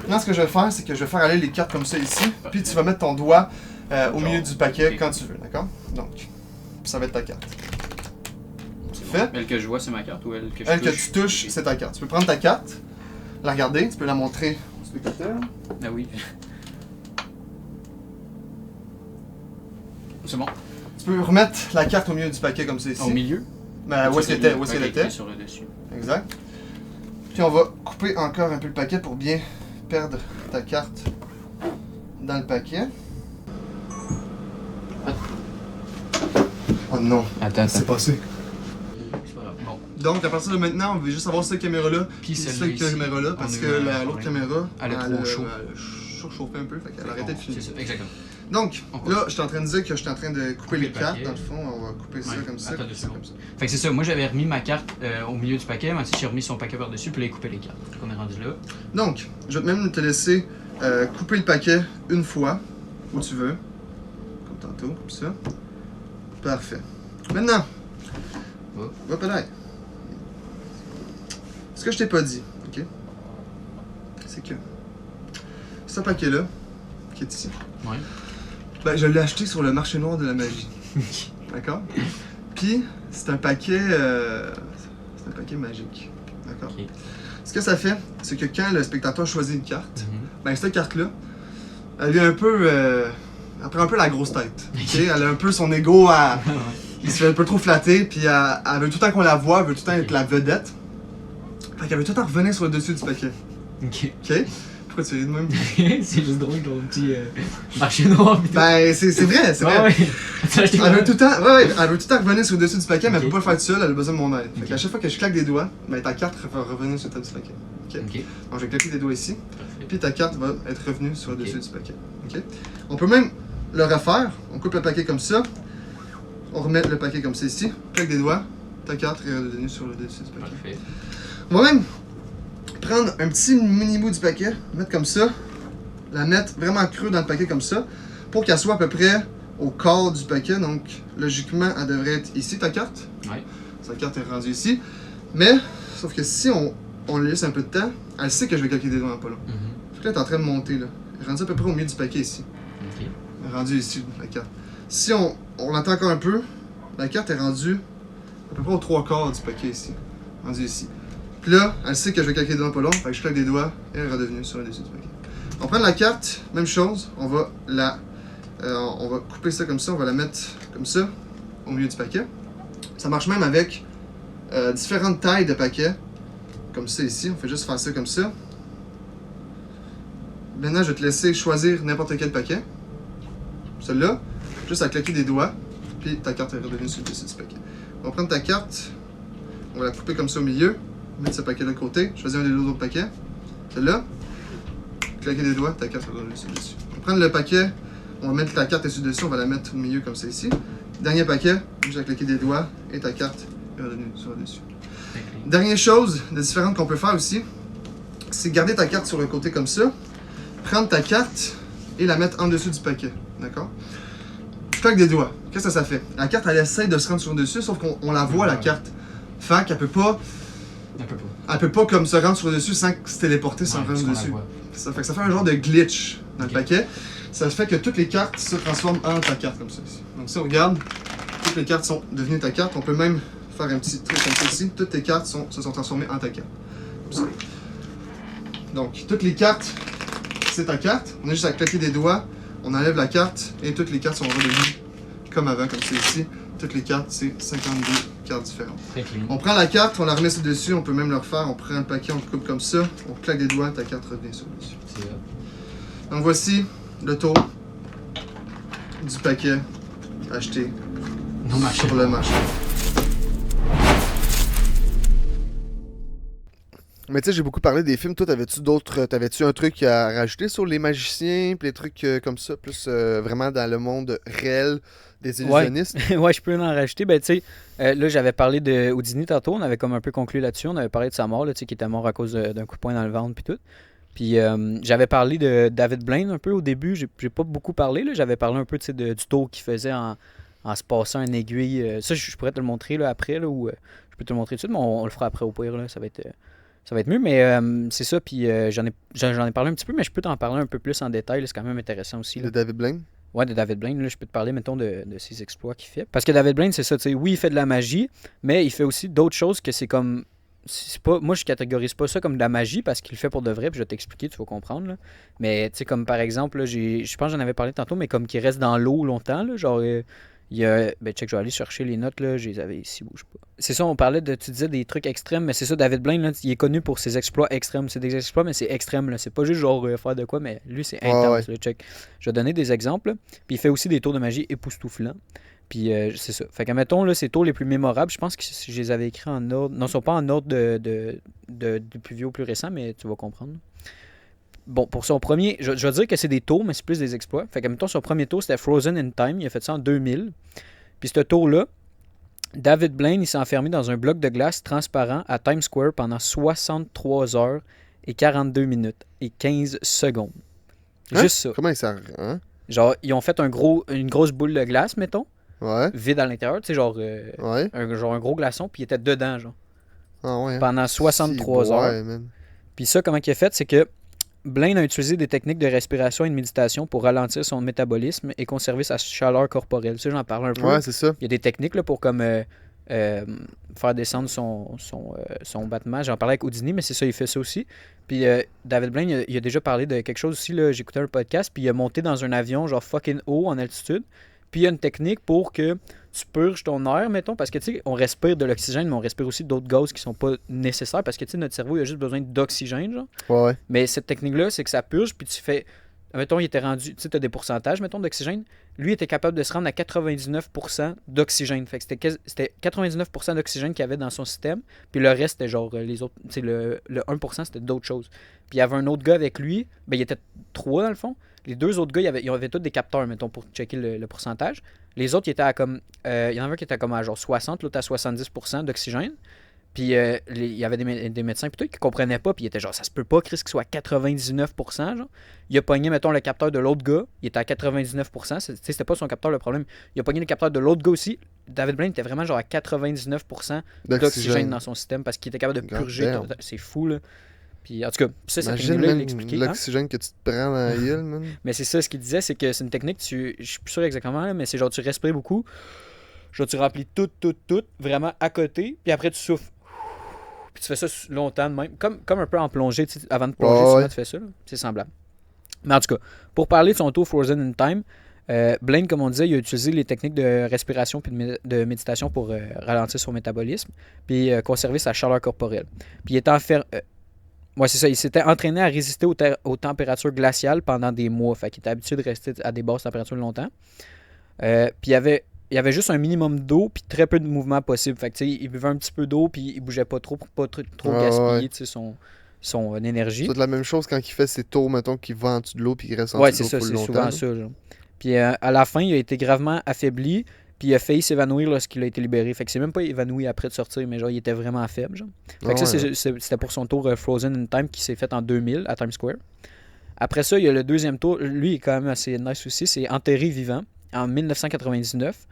maintenant ce que je vais faire, c'est que je vais faire aller les cartes comme ça ici. Puis tu vas mettre ton doigt au milieu du paquet ok. quand tu veux, d'accord? Donc, ça va être ta carte. C'est fait. Elle que je vois, c'est ma carte ou elle que je Elle que touche? tu touches, Ok. c'est ta carte. Tu peux prendre ta carte, la regarder, tu peux la montrer au spectateur. Ah oui. C'est bon. Tu peux remettre la carte au milieu du paquet comme ça ici. Au milieu? Ben, où est-ce qu'elle était? Où est-ce qu'elle Ok, était? sur le dessus. Exact. Puis on va couper encore un peu le paquet pour bien perdre ta carte dans le paquet. Oh non, Attends, c'est passé. C'est pas grave. Bon. Donc à partir de maintenant, on veut juste avoir cette caméra-là Puis cette celle-là ici, caméra-là parce on a que eu un l'autre problème. caméra, Elle a trop chaud. elle a surchauffé un peu, fait qu'elle a arrêté de C'est filmer. ça, exactement. Donc On là, je suis en train de dire que je suis en train de couper les le cartes. paquet. Dans le fond, on va couper ça Ouais, comme ça, attends comme deux ça, secondes. comme ça. Fait que c'est ça, moi j'avais remis ma carte au milieu du paquet, mais ensuite j'ai remis son paquet par-dessus, puis là il coupait les cartes. On est rendu là. Donc, je vais même te laisser couper le paquet une fois, où tu veux. Comme tantôt, comme ça. Parfait. Maintenant, Oh. hop là. Ce que je t'ai pas dit, ok? C'est que ce paquet-là, qui est ici, Ouais. ben, je l'ai acheté sur le marché noir de la magie. D'accord? Puis, c'est un paquet magique. D'accord? Ok. Ce que ça fait, c'est que quand le spectateur choisit une carte, Mhm. ben cette carte-là, elle vient un peu. Elle prend un peu la grosse tête. Ok? Elle a un peu son ego à. Il se fait un peu trop flatter, puis elle veut tout le temps qu'on la voit, elle veut tout le temps être la vedette. Fait qu'elle veut tout le temps revenir sur le dessus du paquet. Ok. Ok? Pourquoi tu ris de même? C'est juste drôle, ton petit marché noir. pis tout. Ben, c'est vrai, c'est vrai. Ah ouais. Attends, je t'ai Elle veut tout le temps, ouais, elle veut tout le temps revenir sur le dessus du paquet, mais elle Ok. peut pas le faire toute seule, elle a besoin de mon aide. Fait Ok. qu'à chaque fois que je claque des doigts, ben ta carte va revenir sur le top du paquet. Ok? Ok. Donc je vais claquer des doigts ici, Parfait. puis ta carte va être revenue sur le Ok. dessus du paquet. Ok? On peut même le refaire, on coupe le paquet comme ça, on remet le paquet comme ça ici, claque des doigts, ta carte est revenue sur le dessus du paquet. Parfait. On va même prendre un petit mini bout du paquet, mettre comme ça, la mettre vraiment creux dans le paquet comme ça, pour qu'elle soit à peu près au quart du paquet. Donc, logiquement, elle devrait être ici, ta carte. Ouais. Sa carte est rendue ici. Mais, sauf que si on lui laisse un peu de temps, elle sait que je vais claquer des doigts dans pas long. Mhm. Fait que là, elle est en train de monter, là. Elle est rendue à peu près au milieu du paquet ici. Ok. Elle est rendue ici, la carte. Si on l'attend encore un peu, la carte est rendue à peu près aux 3/4 du paquet ici. Rendue ici. Puis là, elle sait que je vais claquer des doigts pas long, fait que je claque des doigts et elle est redevenue sur le dessus du paquet. On prend la carte, même chose, on va couper ça comme ça, on va la mettre comme ça, au milieu du paquet. Ça marche même avec différentes tailles de paquets, comme ça ici, on fait juste faire ça comme ça. Maintenant, je vais te laisser choisir n'importe quel paquet. Celui-là, juste à claquer des doigts, puis ta carte est redevenue sur le dessus du paquet. On va prendre ta carte, on va la couper comme ça au milieu, mettre ce paquet de côté, choisir un des autres paquets. Celui-là, claquer des doigts, ta carte est redevenue sur le dessus. On va prendre le paquet, on va mettre ta carte dessus, on va la mettre au milieu comme ça ici. Dernier paquet, juste à claquer des doigts et ta carte est redevenue sur le dessus. Ok. Dernière chose de différente qu'on peut faire aussi, c'est garder ta carte sur le côté comme ça, prendre ta carte et la mettre en dessous du paquet. D'accord? Je claque des doigts. Qu'est-ce que ça fait? La carte, elle essaie de se rendre sur le dessus, sauf qu'on la voit, la carte. Fait qu'elle peut pas, Un peu pas. elle peut pas comme se rendre sur le dessus sans se téléporter, sans Ouais, rendre parce qu'on la dessus. voit. Ça fait que ça fait un genre de glitch dans Ok. le paquet. Ça fait que toutes les cartes se transforment en ta carte comme ça ici. Donc si on regarde, toutes les cartes sont devenues ta carte. On peut même faire un petit truc comme ça ici. Toutes tes cartes se sont transformées en ta carte. Comme ça. Donc toutes les cartes, c'est ta carte. On a juste à claquer des doigts, on enlève la carte et toutes les cartes sont redevenues comme avant, comme c'est ici. Toutes les cartes, c'est 52 cartes différentes. Très clean. On prend la carte, on la remet sur le dessus, on peut même le refaire. On prend le paquet, on le coupe comme ça, on claque des doigts, ta carte revient sur le dessus. C'est hot. Donc voici le tour du paquet acheté Non, marché. sur le marché. Mais tu sais, j'ai beaucoup parlé des films. Toi, t'avais-tu un truc à rajouter sur les magiciens, puis les trucs comme ça, plus vraiment dans le monde réel des illusionnistes? Ouais, je peux en rajouter. Ben, tu sais, là, j'avais parlé de Houdini tantôt. On avait comme un peu conclu là-dessus. On avait parlé de sa mort, là, tu sais, qui était mort à cause d'un coup de poing dans le ventre, puis tout. Puis j'avais parlé de David Blaine un peu au début. J'ai pas beaucoup parlé. Là. J'avais parlé un peu du tour qu'il faisait en se passant une aiguille. Ça, je pourrais te le montrer là, après. Là, ou je peux te le montrer tout de suite, mais on le fera après au pire. Là. Ça va être mieux. Mais c'est ça. Puis j'en ai parlé un petit peu, mais je peux t'en parler un peu plus en détail. Là. C'est quand même intéressant aussi. Là. De David Blaine? Ouais, de David Blaine. Là, je peux te parler, mettons, de ses exploits qu'il fait. Parce que David Blaine, c'est ça. Oui, il fait de la magie, mais il fait aussi d'autres choses que c'est comme... moi, je catégorise pas ça comme de la magie parce qu'il le fait pour de vrai, puis je vais t'expliquer, tu vas comprendre. Là. Mais tu sais, comme par exemple, là, je pense que j'en avais parlé tantôt, mais comme qu'il reste dans l'eau longtemps, là, genre, il y a. Ben, check, je vais aller chercher les notes, là, je les avais ici, bouge pas. C'est ça, on parlait tu disais des trucs extrêmes, mais c'est ça, David Blaine, là, il est connu pour ses exploits extrêmes. C'est des exploits, mais c'est extrême, là. C'est pas juste genre faire de quoi, mais lui, c'est intense, là, check. Je vais donner des exemples, là. Puis il fait aussi des tours de magie époustouflants. Puis c'est ça. Fait que, mettons, là, ces tours les plus mémorables, je pense que je les avais écrits en ordre. Non, ils sont pas en ordre du plus vieux au plus récent, mais tu vas comprendre. Bon, pour son premier, je vais dire que c'est des tours, mais c'est plus des exploits. Fait que, mettons, son premier tour, c'était Frozen in Time. Il a fait ça en 2000. Puis ce tour-là, David Blaine, il s'est enfermé dans un bloc de glace transparent à Times Square pendant 63 heures et 42 minutes et 15 secondes. Hein? Juste ça. Comment ça... Hein? Genre, ils ont fait une grosse boule de glace, mettons. Ouais. Vide à l'intérieur, tu sais, genre, Ouais. un gros glaçon, puis il était dedans, genre, Ah ouais. pendant 63 heures. Ouais, man. Puis ça, comment il a fait, c'est que Blaine a utilisé des techniques de respiration et de méditation pour ralentir son métabolisme et conserver sa chaleur corporelle. Ça, j'en parle un peu. Ouais, c'est ça. Il y a des techniques là, pour comme faire descendre son battement. J'en parlais avec Houdini, mais c'est ça, il fait ça aussi. Puis David Blaine, il a déjà parlé de quelque chose aussi. Là, j'écoutais un podcast, puis il a monté dans un avion genre fucking haut en altitude. Puis il y a une technique pour que tu purges ton air, mettons, parce que tu sais, on respire de l'oxygène, mais on respire aussi d'autres gaz qui sont pas nécessaires, parce que tu sais, notre cerveau, il a juste besoin d'oxygène, genre. Ouais. Mais cette technique-là, c'est que ça purge, puis tu fais... Mettons, il était rendu... Tu sais, tu as des pourcentages, mettons, d'oxygène. Lui, il était capable de se rendre à 99% d'oxygène. Fait que c'était 99% d'oxygène qu'il y avait dans son système, puis le reste, c'était genre les autres... Tu sais, le 1%, c'était d'autres choses. Puis il y avait un autre gars avec lui, ben il était 3 dans le fond. Les deux autres gars, ils avaient tous des capteurs, mettons, pour checker le pourcentage. Les autres, ils étaient à comme... il y en avait un qui était comme à genre 60, l'autre à 70% d'oxygène. Puis il y avait des médecins plutôt qui comprenaient pas, puis ils étaient genre, ça se peut pas, Chris, qu'il soit à 99%. Genre. Il a pogné, mettons, le capteur de l'autre gars, il était à 99%. C'était pas son capteur le problème. Il a pogné le capteur de l'autre gars aussi. David Blaine était vraiment genre à 99% d'oxygène dans son système parce qu'il était capable de purger. C'est fou, là. Puis en tout cas, ça, cette technique-là, il l'expliquait. L'oxygène que tu te prends dans la gueule, man. Mais c'est ça, ce qu'il disait, c'est que c'est une technique, je suis plus sûr exactement, là, mais c'est genre, tu respires beaucoup, genre, tu remplis tout, vraiment à côté, puis après, tu souffles. Puis tu fais ça longtemps de même, comme un peu en plongée, tu sais, avant de plonger, souvent, tu fais ça, là. C'est semblable. Mais en tout cas, pour parler de son tour Frozen in Time, Blaine, comme on disait, il a utilisé les techniques de respiration puis de méditation pour ralentir son métabolisme, puis conserver sa chaleur corporelle. Puis il était ouais, c'est ça. Il s'était entraîné à résister aux températures glaciales pendant des mois. Fait qu'il était habitué de rester à des basses températures longtemps. Puis il y avait juste un minimum d'eau puis très peu de mouvement possible. Fait que il buvait un petit peu d'eau puis il bougeait pas trop pour pas trop gaspiller son énergie. C'est la même chose quand il fait ses tours, mettons, qu'il va en dessous de l'eau puis qu'il reste en ouais, dessous de l'eau pour longtemps. Ouais, c'est ça, c'est souvent ça. Genre. Puis à la fin, il a été gravement affaibli. Puis il a failli s'évanouir lorsqu'il a été libéré. Fait que c'est même pas évanoui après de sortir, mais genre il était vraiment faible. Genre. Fait que c'était pour son tour Frozen in Time qui s'est fait en 2000 à Times Square. Après ça, il y a le deuxième tour. Lui, il est quand même assez nice aussi. C'est Enterré vivant en 1999.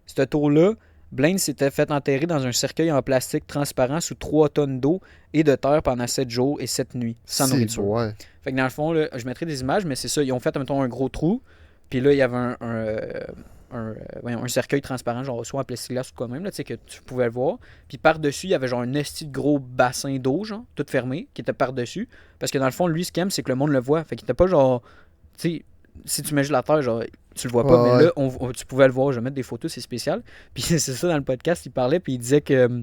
Ce tour-là, Blaine s'était fait enterrer dans un cercueil en plastique transparent sous 3 tonnes d'eau et de terre pendant 7 jours et 7 nuits, sans nourriture. Ouais. Fait que dans le fond, là, je mettrai des images, mais c'est ça. Ils ont fait, mettons, un gros trou. Puis là, il y avait un cercueil transparent, genre soit en plexiglas ou quoi même, là, tu sais, que tu pouvais le voir. Puis par-dessus, il y avait genre un esti de gros bassin d'eau, genre, tout fermé, qui était par-dessus. Parce que dans le fond, lui, ce qu'il aime, c'est que le monde le voit. Fait qu'il était pas genre, tu sais, si tu mets juste la terre, genre, tu le vois pas. Mais là, tu pouvais le voir. Je vais mettre des photos, c'est spécial. Puis c'est ça, dans le podcast, il parlait, puis il disait que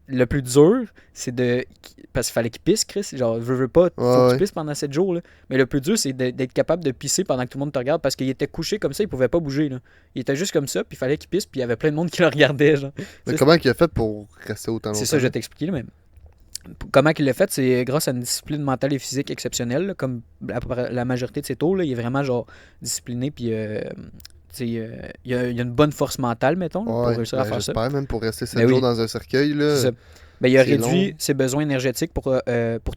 le plus dur, c'est de... Parce qu'il fallait qu'il pisse, Chris. Genre, veux pas, faut que tu pisses pendant 7 jours. Là. Mais le plus dur, c'est d'être capable de pisser pendant que tout le monde te regarde parce qu'il était couché comme ça, il pouvait pas bouger. Là. Il était juste comme ça, puis il fallait qu'il pisse, puis il y avait plein de monde qui le regardait. Genre. Mais comment il a fait pour rester autant longtemps? C'est ça, je vais t'expliquer. Là, même. Comment il l'a fait, c'est grâce à une discipline mentale et physique exceptionnelle. Là, comme la majorité de ses tours, là, il est vraiment genre discipliné, puis il y a une bonne force mentale, mettons, pour Ouais, réussir à faire ça. j'espère, même pour rester 7 Ben oui. jours dans un cercueil, là. C'est ça. Ben, il a c'est réduit long. ses besoins énergétiques pour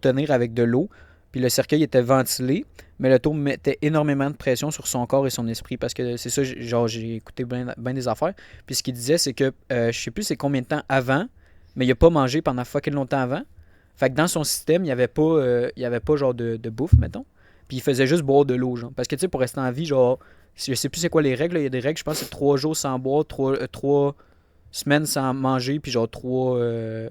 tenir avec de l'eau. Puis le cercueil était ventilé, mais le tour mettait énormément de pression sur son corps et son esprit. Parce que c'est ça, genre, j'ai écouté bien des affaires. Puis ce qu'il disait, c'est que je sais plus c'est combien de temps avant, mais il a pas mangé pendant fucking longtemps avant. Fait que dans son système, il y avait pas genre de bouffe, mettons. Puis il faisait juste boire de l'eau, genre. Parce que tu sais, pour rester en vie, genre, je sais plus c'est quoi les règles, là. Il y a des règles, je pense que c'est 3 jours sans boire, 3 semaines sans manger, puis genre 3.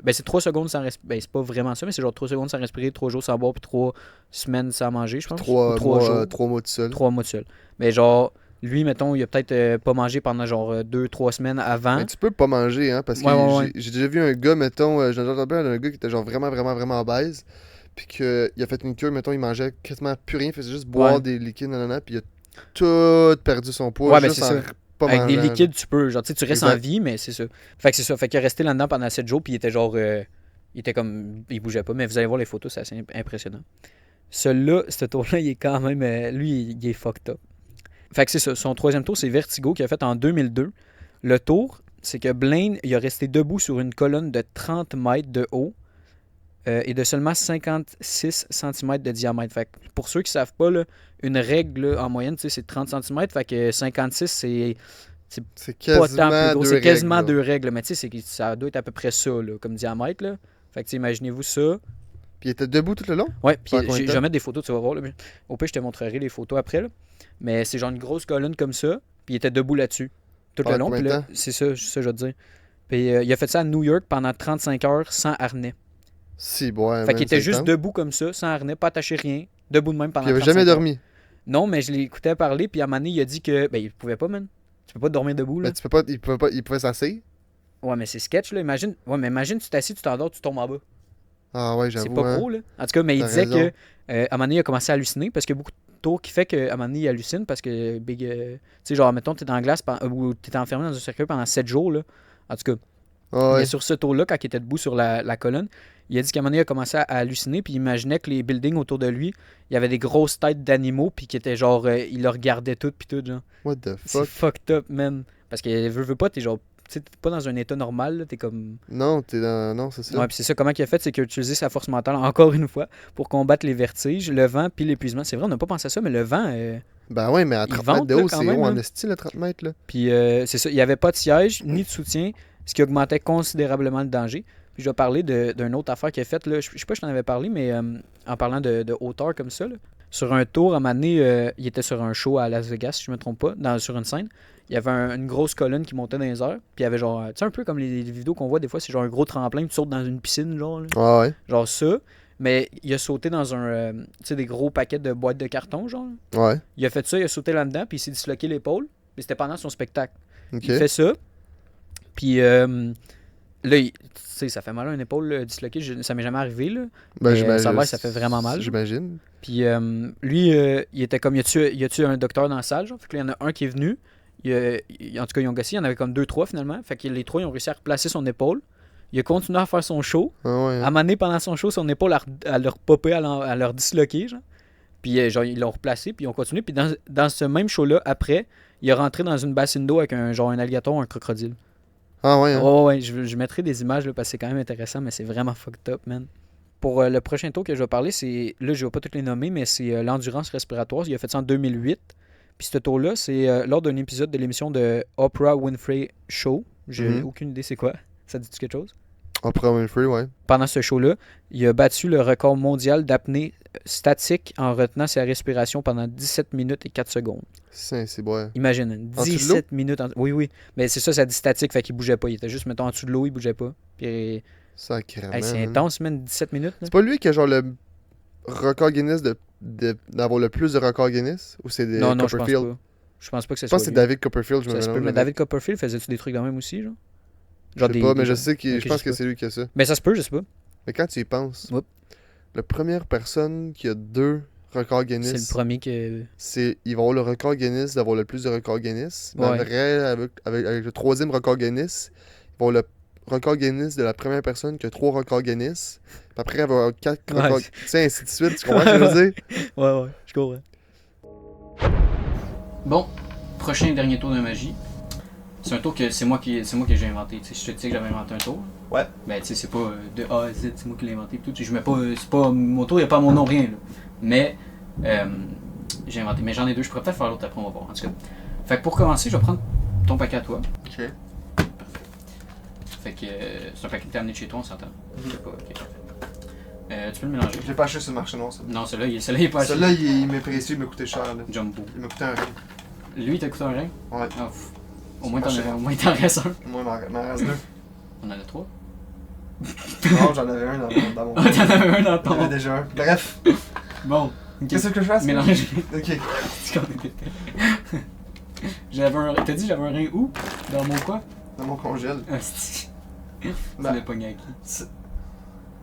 Ben, c'est 3 secondes sans respirer. Ben, c'est pas vraiment ça, mais c'est genre 3 secondes sans respirer, 3 jours sans boire, puis 3 semaines sans manger, je pense. 3 Ou 3 jours. mois, 3 mois tout seul. 3 mois de seul. Mais genre, lui, mettons, il a peut-être pas mangé pendant genre 2-3 semaines avant. Mais tu peux pas manger, hein, parce que Ouais. j'ai déjà vu un gars, mettons, j'ai entendu parler d'un gars qui était genre vraiment obèse, puis qu'il a fait une cure, mettons, il mangeait quasiment plus rien, il faisait juste boire Ouais. des liquides, nanana, puis il a tout perdu son poids, Ouais, ben juste c'est en ça. pas Avec des mangeant, liquides, tu peux. Genre, tu sais, tu restes en Exact. vie, mais c'est ça. Fait que c'est ça. Fait qu'il est resté là-dedans pendant 7 jours, puis il était genre. Il était comme. Il bougeait pas, mais vous allez voir les photos, c'est assez impressionnant. Celui-là, ce tour-là, il est quand même. Lui, il est fucked up. Fait que c'est ça. Son troisième tour, c'est Vertigo, qu'il a fait en 2002. Le tour, c'est que Blaine, il a resté debout sur une colonne de 30 mètres de haut et de seulement 56 cm de diamètre. Fait que pour ceux qui savent pas, là, une règle là, en moyenne, tu sais, c'est 30 cm. Fait que 56, c'est C'est pas tant plus quasiment gros. 2 C'est quasiment règles, là. 2 règles. Mais tu sais, ça doit être à peu près ça, là, comme diamètre. Là. Fait que tu sais, imaginez-vous ça. Puis il était debout tout le long? Ouais, puis Pendant combien de je temps? vais mettre des photos, tu vas voir. Là. Au pire, je te montrerai les photos après. Là. Mais c'est genre une grosse colonne comme ça. Puis il était debout là-dessus. Tout le Pendant long. combien Puis de là, temps? c'est ça, je veux te dire. Puis il a fait ça à New York pendant 35 heures sans harnais. Si, ouais, Fait man, qu'il était c'est juste intense. debout comme ça, sans harnais, pas attaché rien. Debout de même pendant Puis il avait 35 jamais heures. dormi. Non, mais je l'écoutais parler. Puis à un moment donné, il a dit que. Ben, il pouvait pas, man. Tu peux pas dormir debout, là. Ben, tu peux pas, il pouvait s'asseoir. Ouais, mais c'est sketch, là. Imagine, tu t'assis, tu t'endors, tu tombes en bas. Ah ouais, C'est j'avoue, pas hein. gros, là. En tout cas, mais il T'as disait raison. que à un moment donné, il a commencé à halluciner parce qu'il y a beaucoup de tours qui fait qu'à un moment donné, il hallucine parce que tu sais, genre, mettons, t'es dans la glace ou t'es enfermé dans un cercueil pendant 7 jours, là. En tout cas, Ah ouais. mais sur ce tour-là, quand il était debout sur la colonne, il a dit qu'à un moment donné, il a commencé à halluciner, puis il imaginait que les buildings autour de lui, il y avait des grosses têtes d'animaux, puis qui étaient genre, il le regardait tout, puis tout, genre. What the C'est fuck? fucked up, man. Parce que veux pas, t'es genre, tu sais, t'es pas dans un état normal, là, t'es comme. Non, t'es dans... Non, c'est ça. Ouais, puis c'est ça, comment il a fait, c'est qu'il a utilisé sa force mentale, encore une fois, pour combattre les vertiges, le vent, puis l'épuisement. C'est vrai, on n'a pas pensé à ça, mais le vent, Ben ouais, mais à Il 30 vente, mètres de là, haut, quand c'est même, haut hein. en esti, le 30 mètres, là. puis c'est ça, il n'y avait pas de siège, ni de soutien, ce qui augmentait considérablement le danger. Puis je vais parler d'une autre affaire qu'il a faite, là. Je sais pas si je t'en avais parlé, mais en parlant de hauteur comme ça, là. Sur un tour, à un moment donné, il était sur un show à Las Vegas, si je me trompe pas, sur une scène. Il y avait une grosse colonne qui montait dans les airs. Puis il y avait genre, tu sais, un peu comme les vidéos qu'on voit des fois, c'est genre un gros tremplin, tu sautes dans une piscine, genre. Là. Ah ouais. Genre ça. Mais il a sauté dans tu sais, des gros paquets de boîtes de carton, genre. Ouais. Il a fait ça, il a sauté là-dedans, puis il s'est disloqué l'épaule. Mais c'était pendant son spectacle. Ok. Il fait ça. Puis là, tu sais, ça fait mal à une épaule là, disloquée. Ça m'est jamais arrivé, là. Ben, Mais, j'imagine. ça a l'air que ça fait vraiment mal. J'imagine. Puis lui, il était comme, y a-tu un docteur dans la salle, genre? Fait que là, il y en a un qui est venu. En tout cas, ils ont gossé. Il y en avait comme 2-3 finalement. Fait que les 3, ils ont réussi à replacer son épaule. Il a continué à faire son show. Ah ouais. À un moment donné, pendant son show, son épaule a leur popé, à leur disloquer, genre. Puis genre, ils l'ont replacé, puis ils ont continué. Puis dans ce même show-là, après, il est rentré dans une bassine d'eau avec un alligator ou un crocodile. Ah ouais. Hein. Ouais, je mettrai des images là, parce que c'est quand même intéressant, mais c'est vraiment fucked up, man. Pour le prochain tour que je vais parler, c'est. Là, je vais pas toutes les nommer, mais c'est l'endurance respiratoire. Il a fait ça en 2008. Puis ce tour-là, c'est lors d'un épisode de l'émission de Oprah Winfrey Show. J'ai Mhm. aucune idée c'est quoi. Ça dit-tu quelque chose? Oprah Winfrey, ouais. Pendant ce show-là, il a battu le record mondial d'apnée statique en retenant sa respiration pendant 17 minutes et 4 secondes. C'est bon. Imagine, En dessous de 17 minutes. Oui. Mais c'est ça dit statique, fait qu'il bougeait pas. Il était juste, mettons, en dessous de l'eau, il bougeait pas. Puis, Sacrément. hey, c'est man. intense, man, 17 minutes. Là. C'est pas lui qui a genre le record Guinness d'avoir le plus de records Guinness? Ou c'est Non, je pense Copperfield? pas. Je pense pas que ça Je pense soit que c'est lui. David Copperfield, je me Ça se peut, mélange mais avec. David Copperfield faisait-tu des trucs dans même aussi, genre? Je sais pas, mais je sais que Ok, je pense sais que pas. c'est lui qui a ça. Mais ça se peut, je sais pas. Mais quand tu y penses, Oups. la première personne qui a 2 records C'est Guinness, le premier que. il va avoir le record Guinness d'avoir le plus de records Guinness. Mais en Ouais. vrai, avec le 3e record Guinness, il va avoir le record Guinness de la première personne qui a 3 records Guinness. Puis après, il va avoir 4 Ouais. records. Tu sais, ainsi de suite. Tu comprends ce que je veux dire? Ouais, je comprends. Bon, prochain dernier tour de magie, c'est un tour que c'est moi que j'ai inventé. Tu sais, je te disais que j'avais inventé un tour. Ouais. Ben, tu sais, c'est pas de A à Z, c'est moi qui l'ai inventé. Tout. Je mets pas, c'est pas mon tour, il n'y a pas mon nom, rien. Là. Mais, j'ai inventé. Mais j'en ai deux, je pourrais peut-être faire l'autre après, on va voir. En tout cas. Fait que pour commencer, je vais prendre ton paquet à toi. Ok. Parfait. Fait que c'est un paquet que t'as amené de chez toi, on s'entend. Ok, parfait. Tu peux le mélanger. Je l'ai pas acheté sur le marché noir, ça. Non, celui-là, il est pas acheté. Celui-là, il m'est précieux, il m'a coûté cher. Là. Jumbo. Il m'a coûté un rein. Lui, il t'a coûté un rein? Ouais. Ah, au moins, t'en restes un. Moi, il m'en reste 2. On en a 3. Non, j'en avais un dans mon. Ah, t'en avais un dans J'en ton. avais déjà un. Bref. Bon. Qu'est-ce que je fasse? Mélanger. Ok. J'avais un. T'as dit j'avais un rein où? Dans mon quoi? Dans mon congèle. Ah, c'est. Tu Ben. l'as pogné à qui?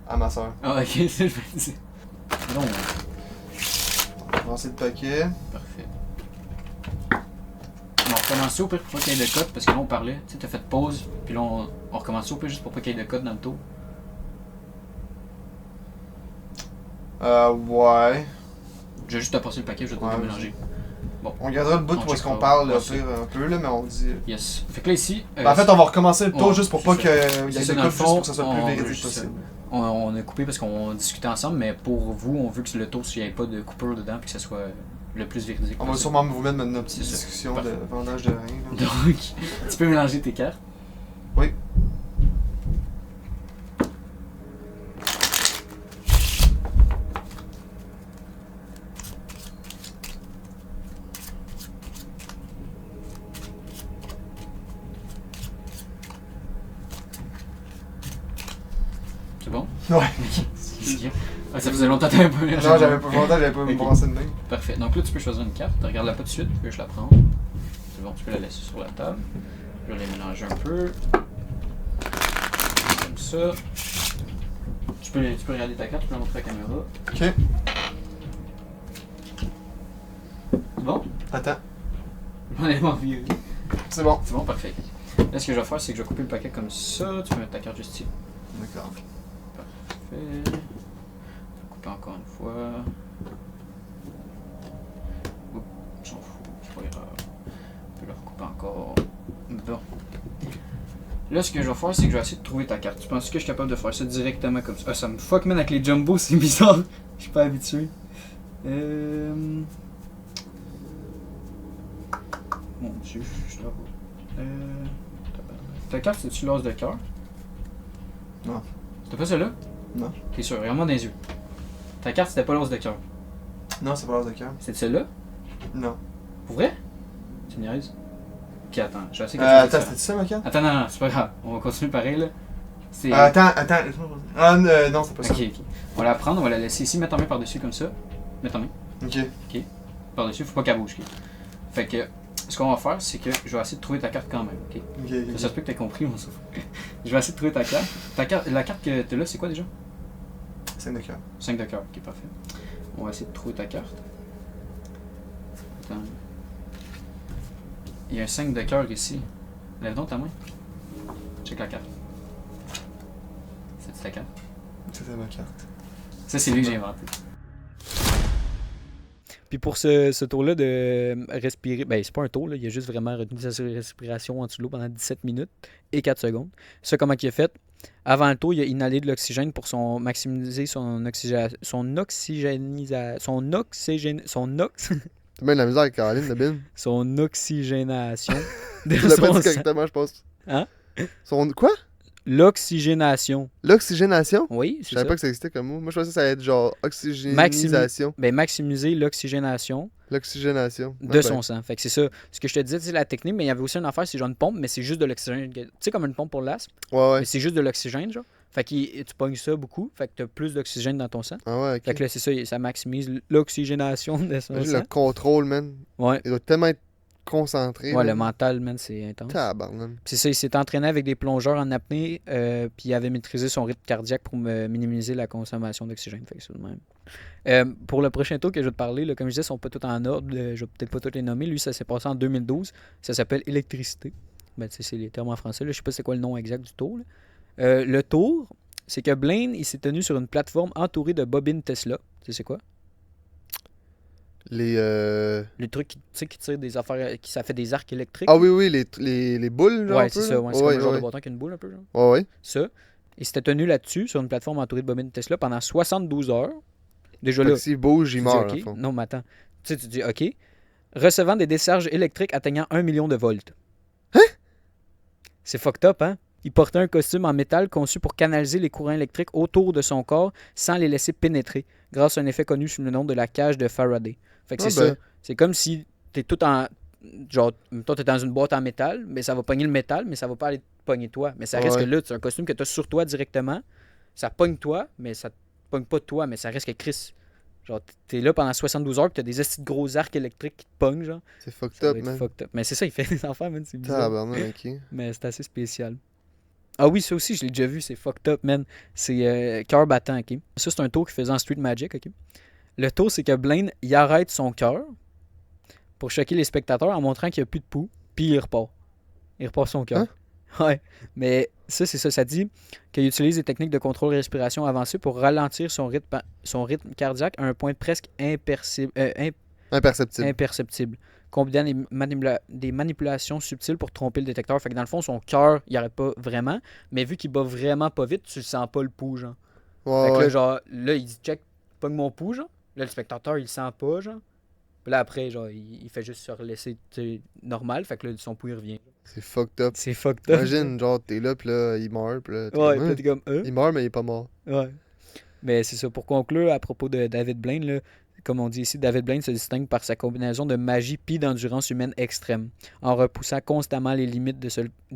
À ma soeur. Ah, ok, c'est je vais dire. Non. On va lancer le paquet. Parfait. On va recommencer au pire pour pas qu'il y ait de code, parce que là on parlait, tu sais, t'as fait pause, puis là on recommence au pire juste pour pas qu'il y ait de code dans le tour. Ouais. Je vais juste te passer le paquet, je vais te Ouais, mélanger. Bon. On gardera le bout On où est-ce qu'on checkera. parle Ouais, au pire un peu, là, mais on dit. Yes. Fait que là ici. En fait, on va recommencer le tour on- juste pour pas c'est qu'il y ça. ait C'est de ça, dans code, le juste fond, pour que ça soit le plus on- véridique c'est ça. possible. On a coupé parce qu'on discutait ensemble, mais pour vous, on veut que le tour, s'il n'y ait pas de coupure dedans, puis que ça soit le plus véridique On va possible. sûrement vous mettre notre petite C'est ça. discussion Parfait. de vendage de rein. là. Donc, tu peux mélanger tes cartes. Oui. C'est bon? Ouais. Ah, ça faisait longtemps que t'avais pas mélangé. Non, j'avais pas longtemps, j'avais pas Ok. brassé de même. Parfait. Donc là, tu peux choisir une carte. Regarde-la pas tout de suite, puis je la prends. C'est bon, tu peux la laisser sur la table. Je vais les mélanger un peu. Comme ça. Tu peux regarder ta carte, tu peux la montrer à la caméra. Ok. C'est bon? Attends. J'en ai envie. C'est bon. C'est bon, parfait. Là, ce que je vais faire, c'est que je vais couper le paquet comme ça. Tu peux mettre ta carte juste ici. D'accord. Parfait. Je vais couper encore une fois. Oups, j'en fous, c'est pas grave. Je peux le recouper encore. Bon. Là, ce que je vais faire, c'est que je vais essayer de trouver ta carte. Tu penses que je suis capable de faire ça directement comme ça? Ah, ça me fuck, man, avec les jumbo, c'est bizarre. Je suis pas habitué. Mon dieu, je dois voir. Ta carte, c'est-tu l'as de cœur? Non. C'était pas celle-là? Non. T'es sûr, regarde-moi dans les yeux. Ta carte, c'était pas l'os de cœur. Non, c'est pas l'as de cœur. C'était celle-là? Non. Pour vrai? Tu me niaises? Ok, attends, je vais essayer de Attends, c'était ça ma carte? Attends, non, c'est pas grave. On va continuer pareil, là. C'est... Attends. Ah, non, c'est pas ça. ok. On va la prendre, on va la laisser ici. Mets ta main par-dessus comme ça. Mets ta main. Ok. Par-dessus, faut pas qu'elle bouge. Ok? Fait que, ce qu'on va faire, c'est que je vais essayer de trouver ta carte quand même. Ok? Ok. Ça se peut que t'aies compris, on s'en fout. Je vais essayer de trouver ta carte. La carte que t'as là, c'est quoi déjà? 5 de cœur. 5 de cœur, ok, parfait. On va essayer de trouver ta carte. Attends. Il y a un 5 de cœur ici. Lève donc ta main. Check la carte. C'est ta carte? C'était ma carte. Ça, c'est lui que j'ai inventé. Puis pour ce tour-là de respirer, ben c'est pas un tour, là, il a juste vraiment retenu sa respiration en dessous de l'eau pendant 17 minutes et 4 secondes. Ça, comment il a fait? Avant le tour, il a inhalé de l'oxygène pour maximiser son C'est bien de la misère avec Caroline, le bin. son oxygénation. de Tu l'as pas son dit sang. correctement, je pense. Hein? Quoi? L'oxygénation. L'oxygénation? Oui, Je c'est savais ça. pas que ça existait comme mot. Moi, je pensais que ça allait être genre oxygénisation. Ben, maximiser l'oxygénation L'oxygénation. de son sang. Fait que c'est ça. Ce que je te disais, c'est la technique, mais il y avait aussi une affaire, c'est genre une pompe, mais c'est juste de l'oxygène. Tu sais, comme une pompe pour l'asthme, Ouais, ouais. mais c'est juste de l'oxygène, genre. Fait que tu pognes ça beaucoup, fait que t'as plus d'oxygène dans ton sang. Ah ouais, ok. Fait que là, c'est ça, ça maximise l'oxygénation de son Imagine sang. le contrôle, man. Ouais, Il doit tellement être concentré. ouais, le man. mental, man, c'est intense. Tabarnak. Puis c'est ça, il s'est entraîné avec des plongeurs en apnée, puis il avait maîtrisé son rythme cardiaque pour minimiser la consommation d'oxygène. Fait que c'est le même. Pour le prochain tour que je vais te parler, là, comme je disais, ils sont pas tous en ordre. Je vais peut-être pas tous les nommer. Lui, ça s'est passé en 2012. Ça s'appelle électricité. Ben, tu sais, c'est les termes en français. Là. Je sais pas c'est quoi le nom exact du tour. Là. Le tour, c'est que Blaine, il s'est tenu sur une plateforme entourée de bobines Tesla. Tu sais c'est quoi? Le truc qui, tu sais, qui tire des affaires, ça fait des arcs électriques. Ah oui, les boules, genre, un Ouais, peu, c'est ça. là? Ouais, c'est comme un genre de bâton avec une boule, un peu. Genre. Ouais, ouais. Ça. Il s'était tenu là-dessus, sur une plateforme entourée de bobines Tesla, pendant 72 heures. Déjà Fait là, que s'il bouge, tu il dis, meurt, OK. à fond. Non, mais attends. Tu sais, tu dis, OK. Recevant des décharges électriques atteignant 1 million de volts. Hein? C'est fucked up, hein? Il portait un costume en métal conçu pour canaliser les courants électriques autour de son corps sans les laisser pénétrer, grâce à un effet connu sous le nom de la cage de Faraday. Fait que Ah c'est ben. ça. C'est comme si t'es tout en... Genre, toi, t'es dans une boîte en métal, mais ça va pogner le métal, mais ça va pas aller pogner toi. Mais ça reste Ouais. que là, c'est un costume que t'as sur toi directement. Ça pogne toi, mais ça te pogne pas toi, mais ça reste que Chris. Genre, t'es là pendant 72 heures, pis t'as des estis de gros arcs électriques qui te pognent, genre. C'est fucked Ça up, doit être man. fucked up. Mais c'est ça, il fait des enfants, man, c'est bizarre. Tabarnak, ok. Mais c'est assez spécial. Ah oui, ça aussi, je l'ai déjà vu, c'est fucked up, man. C'est cœur battant, ok? Ça, c'est un tour qu'il faisait en Street Magic, ok? Le tour, c'est que Blaine, il arrête son cœur pour choquer les spectateurs en montrant qu'il n'y a plus de pouls, puis il repart. Il repart son cœur. Hein? Ouais. Mais ça, c'est ça. Ça dit qu'il utilise des techniques de contrôle de respiration avancées pour ralentir son rythme cardiaque à un point presque Imperceptible. imperceptible, combinant des manipulations subtiles pour tromper le détecteur. Fait que dans le fond, son cœur, il arrête pas vraiment, mais vu qu'il bat vraiment pas vite, tu le sens pas le pouls, genre. Ouais, Fait que ouais. là, genre, là, il dit check, pogne mon pouls, genre. Là, le spectateur, il le sent pas, genre. Puis là, après, genre, il fait juste se relaisser, tu sais, normal. Fait que là, son pouls, il revient. C'est fucked up. C'est fucked up. Imagine, genre, t'es là, pis là, il meurt, pis là, t'es Ouais, comme, puis là, t'es comme, il meurt, mais il est pas mort. Ouais. Mais c'est ça. Pour conclure, à propos de David Blaine, là, comme on dit ici, David Blaine se distingue par sa combinaison de magie puis d'endurance humaine extrême, en repoussant constamment les limites de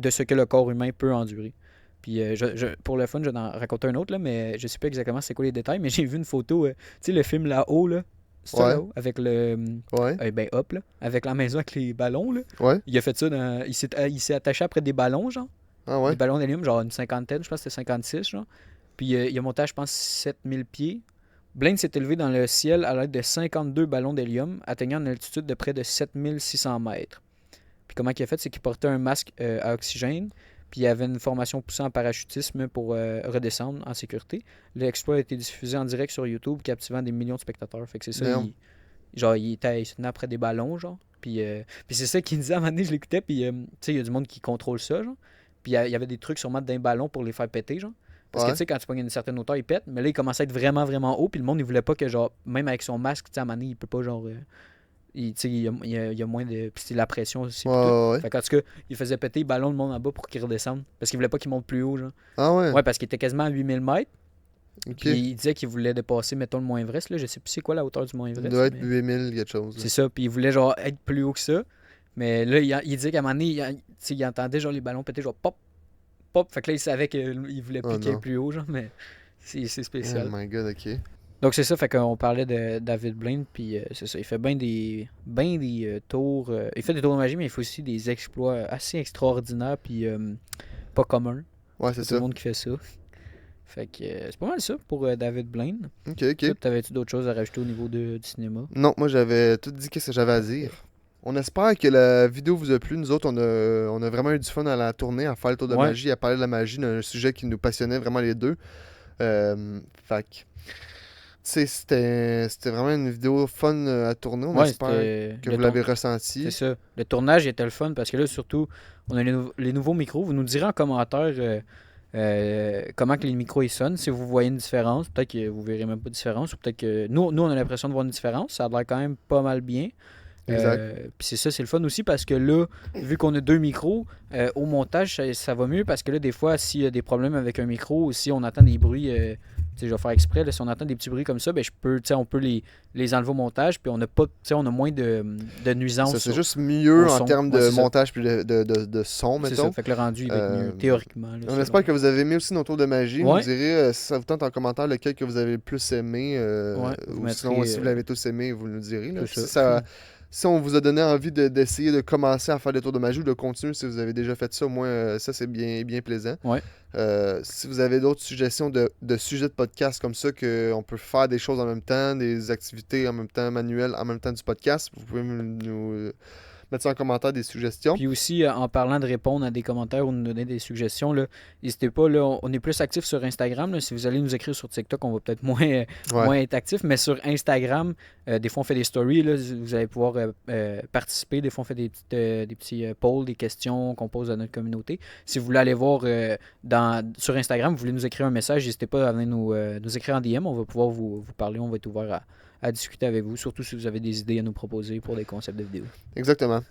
ce que le corps humain peut endurer. Puis pour le fun, je vais en raconter un autre, là, mais je sais pas exactement c'est quoi les détails, mais j'ai vu une photo, tu sais, le film Là-haut, là, c'est ça, Ouais. Là-haut, avec le... Ouais. ben, hop, là, avec la maison avec les ballons, là. Ouais. Il a fait ça, il s'est attaché après des ballons, genre. Ah ouais. Des ballons d'hélium, genre une cinquantaine, je pense que c'était 56, genre. Puis il a monté à, je pense, 7000 pieds. Blaine s'est élevé dans le ciel à l'aide de 52 ballons d'hélium, atteignant une altitude de près de 7600 mètres. Puis comment il a fait, c'est qu'il portait un masque à oxygène, puis il avait une formation poussée en parachutisme pour redescendre en sécurité. L'exploit a été diffusé en direct sur YouTube, captivant des millions de spectateurs. Fait que c'est ça, Merde. il se tenait après des ballons, genre. Puis c'est ça qu'il disait à un moment donné, je l'écoutais, puis tu sais, il y a du monde qui contrôle ça, genre. Puis il y avait des trucs sûrement d'un ballon pour les faire péter, genre. Parce que Ouais. tu sais, quand tu pognes une certaine hauteur, il pète, mais là, il commençait à être vraiment, vraiment haut, puis le monde, il voulait pas que, genre, même avec son masque, tu sais, à un moment donné, il peut pas, genre. Tu sais, il y a moins de. Puis c'est la pression aussi. Ouais, puis tout. ouais, ouais. Fait qu'en tout cas, il faisait péter les ballons de monde en bas pour qu'ils redescendent. Parce qu'il voulait pas qu'ils montent plus haut, genre. Ah ouais. Ouais, parce qu'il était quasiment à 8000 mètres. Ok. Puis il disait qu'il voulait dépasser, mettons, le Mont Everest. Là. Je sais plus c'est quoi la hauteur du Mont Il Everest. doit être mais 8000 quelque chose. là. c'est ça. Puis il voulait, genre, être plus haut que ça. Mais là, il disait qu'à un moment donné, il entendait, genre, les ballons péter, genre, pop, pop. Fait que là, il savait qu'il voulait Oh piquer non. plus haut, genre, mais c'est Oh spécial. my god, ok. Donc c'est ça, fait qu'on parlait de David Blaine, puis c'est ça, il fait bien des tours, il fait des tours de magie, mais il fait aussi des exploits assez extraordinaires, puis pas communs. Ouais, c'est C'est tout le ça. monde qui fait ça. Fait que c'est pas mal ça pour David Blaine. Ok, ok. Toi, t'avais-tu d'autres choses à rajouter au niveau du cinéma? Non, moi j'avais tout dit qu'est-ce que j'avais à dire. On espère que la vidéo vous a plu. Nous autres, on a vraiment eu du fun à la tourner, à faire le tour de Ouais. magie, à parler de la magie, d'un sujet qui nous passionnait vraiment les deux. Fait que, tu sais, c'était vraiment une vidéo fun à tourner. On Ouais, espère c'était que le vous l'avez tour- ressenti. C'est ça. Le tournage il était le fun parce que là, surtout, on a les nouveaux micros. Vous nous direz en commentaire comment que les micros ils sonnent. Si vous voyez une différence, peut-être que vous verrez même pas de différence. Ou peut-être que nous, on a l'impression de voir une différence. Ça a l'air quand même pas mal bien. Exact. Puis c'est ça, c'est le fun aussi parce que là, vu qu'on a deux micros, au montage, ça va mieux parce que là, des fois, s'il y a des problèmes avec un micro ou si on entend des bruits, tu sais, je vais faire exprès, là, si on entend des petits bruits comme ça, ben, on peut les enlever au montage puis on a pas, tu sais, on a moins de nuisances. Ça, c'est juste mieux au en son. termes Ouais, de c'est ça. montage puis de son, C'est mettons. ça, fait que le rendu, il va être mieux, théoriquement. là, On selon- espère que vous avez aimé aussi nos tours de magie. Vous Ouais. nous direz si ça vous tente en commentaire lequel que vous avez le plus aimé. Ouais, vous ou sinon, mettrez, si vous l'avez tous aimé, vous nous direz. Là. c'est Puis ça. si on vous a donné envie d'essayer de commencer à faire des tours de magie ou de continuer, si vous avez déjà fait ça, au moins, ça, c'est bien, bien plaisant. Ouais. Si vous avez d'autres suggestions de sujets de podcast comme ça, qu'on peut faire des choses en même temps, des activités en même temps manuelles, en même temps du podcast, vous pouvez mettre ça en commentaire, des suggestions. Puis aussi, en parlant de répondre à des commentaires ou de nous donner des suggestions, là, n'hésitez pas, là, on est plus actifs sur Instagram. Là. Si vous allez nous écrire sur TikTok, on va peut-être moins être actifs. Mais sur Instagram, des fois, on fait des stories. Là, vous allez pouvoir participer. Des fois, on fait des petits polls, des questions qu'on pose à notre communauté. Si vous voulez aller voir sur Instagram, vous voulez nous écrire un message, n'hésitez pas à venir nous écrire en DM. On va pouvoir vous parler. On va être ouvert à discuter avec vous, surtout si vous avez des idées à nous proposer pour des concepts de vidéos. Exactement.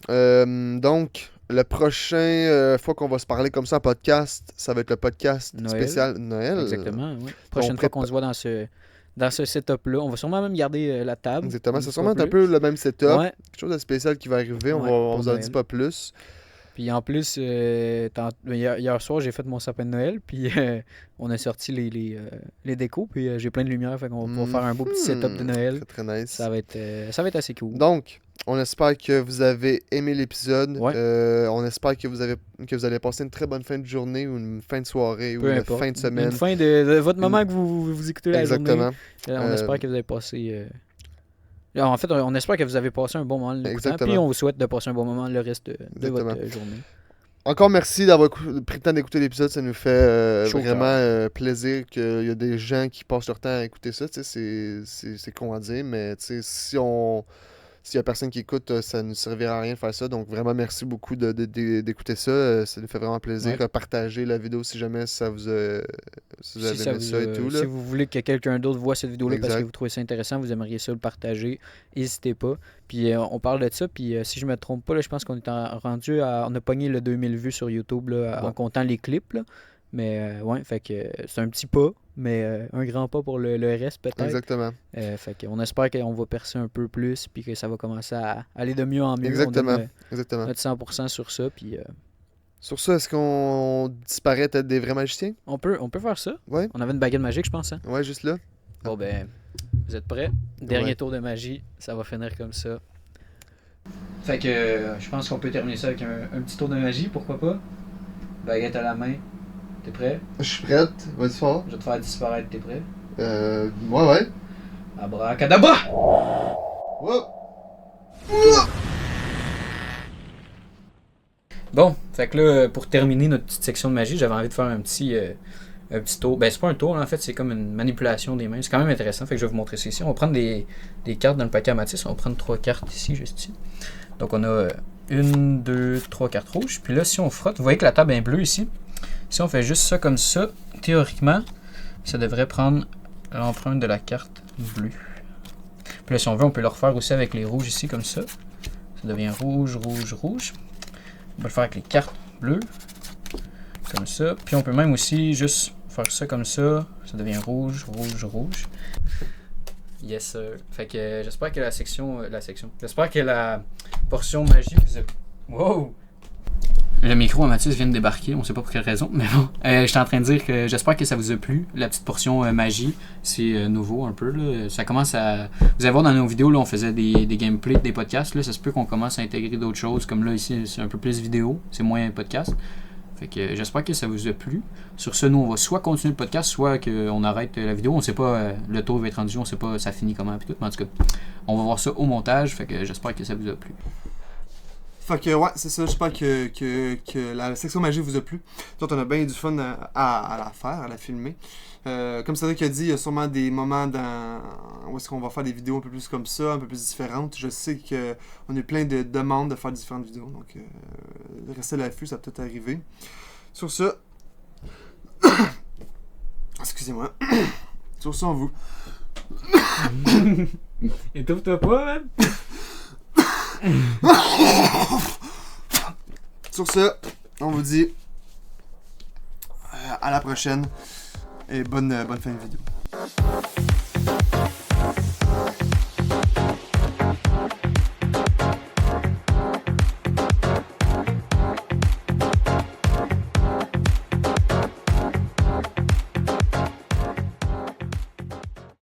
Donc, le prochain fois qu'on va se parler comme ça en podcast, ça va être le podcast spécial Noël. Exactement, oui. Prochaine fois qu'on se voit dans ce setup-là, on va sûrement même garder la table. Exactement, c'est sûrement un peu le même setup. Ouais. Quelque chose de spécial qui va arriver, on vous en dit pas plus. Puis en plus, hier soir, j'ai fait mon sapin de Noël, puis on a sorti les décos, puis j'ai plein de lumière, fait qu'on va pouvoir faire un beau petit setup de Noël. Très, très nice. Ça va être assez cool. Donc, on espère que vous avez aimé l'épisode. Ouais. On espère que vous allez passer une très bonne fin de journée ou une fin de soirée ou importe. une fin de semaine. Une fin de votre moment que vous écoutez la journée. Exactement. On espère que vous avez passé... En fait, on espère que vous avez passé un bon moment l'écoutant, puis on vous souhaite de passer un bon moment le reste de votre journée. Encore merci d'avoir pris le temps d'écouter l'épisode, ça nous fait vraiment plaisir qu'il y a des gens qui passent leur temps à écouter ça, c'est con à dire, mais s'il y a personne qui écoute, ça ne servira à rien de faire ça, donc vraiment merci beaucoup d'écouter ça, ça nous fait vraiment plaisir. Ouais. Partagez la vidéo si jamais ça vous a... Si vous avez aimé ça et tout. Là. Si vous voulez que quelqu'un d'autre voit cette vidéo-là parce que vous trouvez ça intéressant, vous aimeriez ça le partager, n'hésitez pas. Puis on parle de ça, puis si je me trompe pas, là, je pense qu'on est rendu à... On a pogné le 2000 vues sur YouTube là, en comptant les clips, là. Mais fait que c'est un petit pas, mais un grand pas pour le reste peut-être. Exactement. Fait qu'on espère qu'on va percer un peu plus, puis que ça va commencer à aller de mieux en mieux. Exactement. On donne notre 100% sur ça, puis... Sur ça, est-ce qu'on disparaît être des vrais magiciens? On peut faire ça. Ouais. On avait une baguette magique, je pense. Hein? Ouais, juste là. Bon, ben, vous êtes prêts? Dernier tour de magie, ça va finir comme ça. Fait que je pense qu'on peut terminer ça avec un petit tour de magie, pourquoi pas? Baguette à la main. T'es prêt? Je suis prête. Vas-y fort. Je vais te faire disparaître, t'es prêt? Ouais. Abracadabra! Wow. Bon, fait que là, pour terminer notre petite section de magie, j'avais envie de faire un petit tour. Ben, c'est pas un tour, là, en fait, c'est comme une manipulation des mains. C'est quand même intéressant, fait que je vais vous montrer ça ici. On va prendre des cartes dans le paquet à Matisse. On va prendre 3 cartes ici, juste ici. Donc, on a 1, 2, 3 cartes rouges. Puis là, si on frotte, vous voyez que la table est bleue ici. Si on fait juste ça comme ça, théoriquement, ça devrait prendre l'empreinte de la carte bleue. Puis là, si on veut, on peut le refaire aussi avec les rouges ici, comme ça. Ça devient rouge, rouge, rouge. On peut le faire avec les cartes bleues, comme ça. Puis on peut même aussi juste faire ça comme ça. Ça devient rouge, rouge, rouge. Yes, sir. Fait que j'espère que j'espère que la portion magie vous a... Wow! Le micro à Mathias vient de débarquer, on sait pas pour quelle raison, mais bon. J'étais en train de dire que j'espère que ça vous a plu, la petite portion magie. C'est nouveau un peu, là. Ça commence à... Vous allez voir dans nos vidéos, là, on faisait des gameplays, des podcasts. Là, ça se peut qu'on commence à intégrer d'autres choses, comme là, ici, c'est un peu plus vidéo, c'est moins podcast. Fait que j'espère que ça vous a plu. Sur ce, nous, on va soit continuer le podcast, soit qu'on arrête la vidéo. On sait pas, le tour va être rendu, on sait pas ça finit comment, puis tout. Mais en tout cas, on va voir ça au montage, fait que j'espère que ça vous a plu. Fait que ouais, c'est ça, j'espère que la section magie vous a plu. Donc on a bien du fun à la faire, à la filmer. Comme Cédric a dit, il y a sûrement des moments où est-ce qu'on va faire des vidéos un peu plus comme ça, un peu plus différentes. Je sais qu'on a plein de demandes de faire différentes vidéos, donc restez à l'affût, ça peut peut-être arriver. Sur ça, excusez-moi. Sur ça, on vous... Étouffe-toi pas, man! Sur ce, on vous dit à la prochaine et bonne fin de vidéo.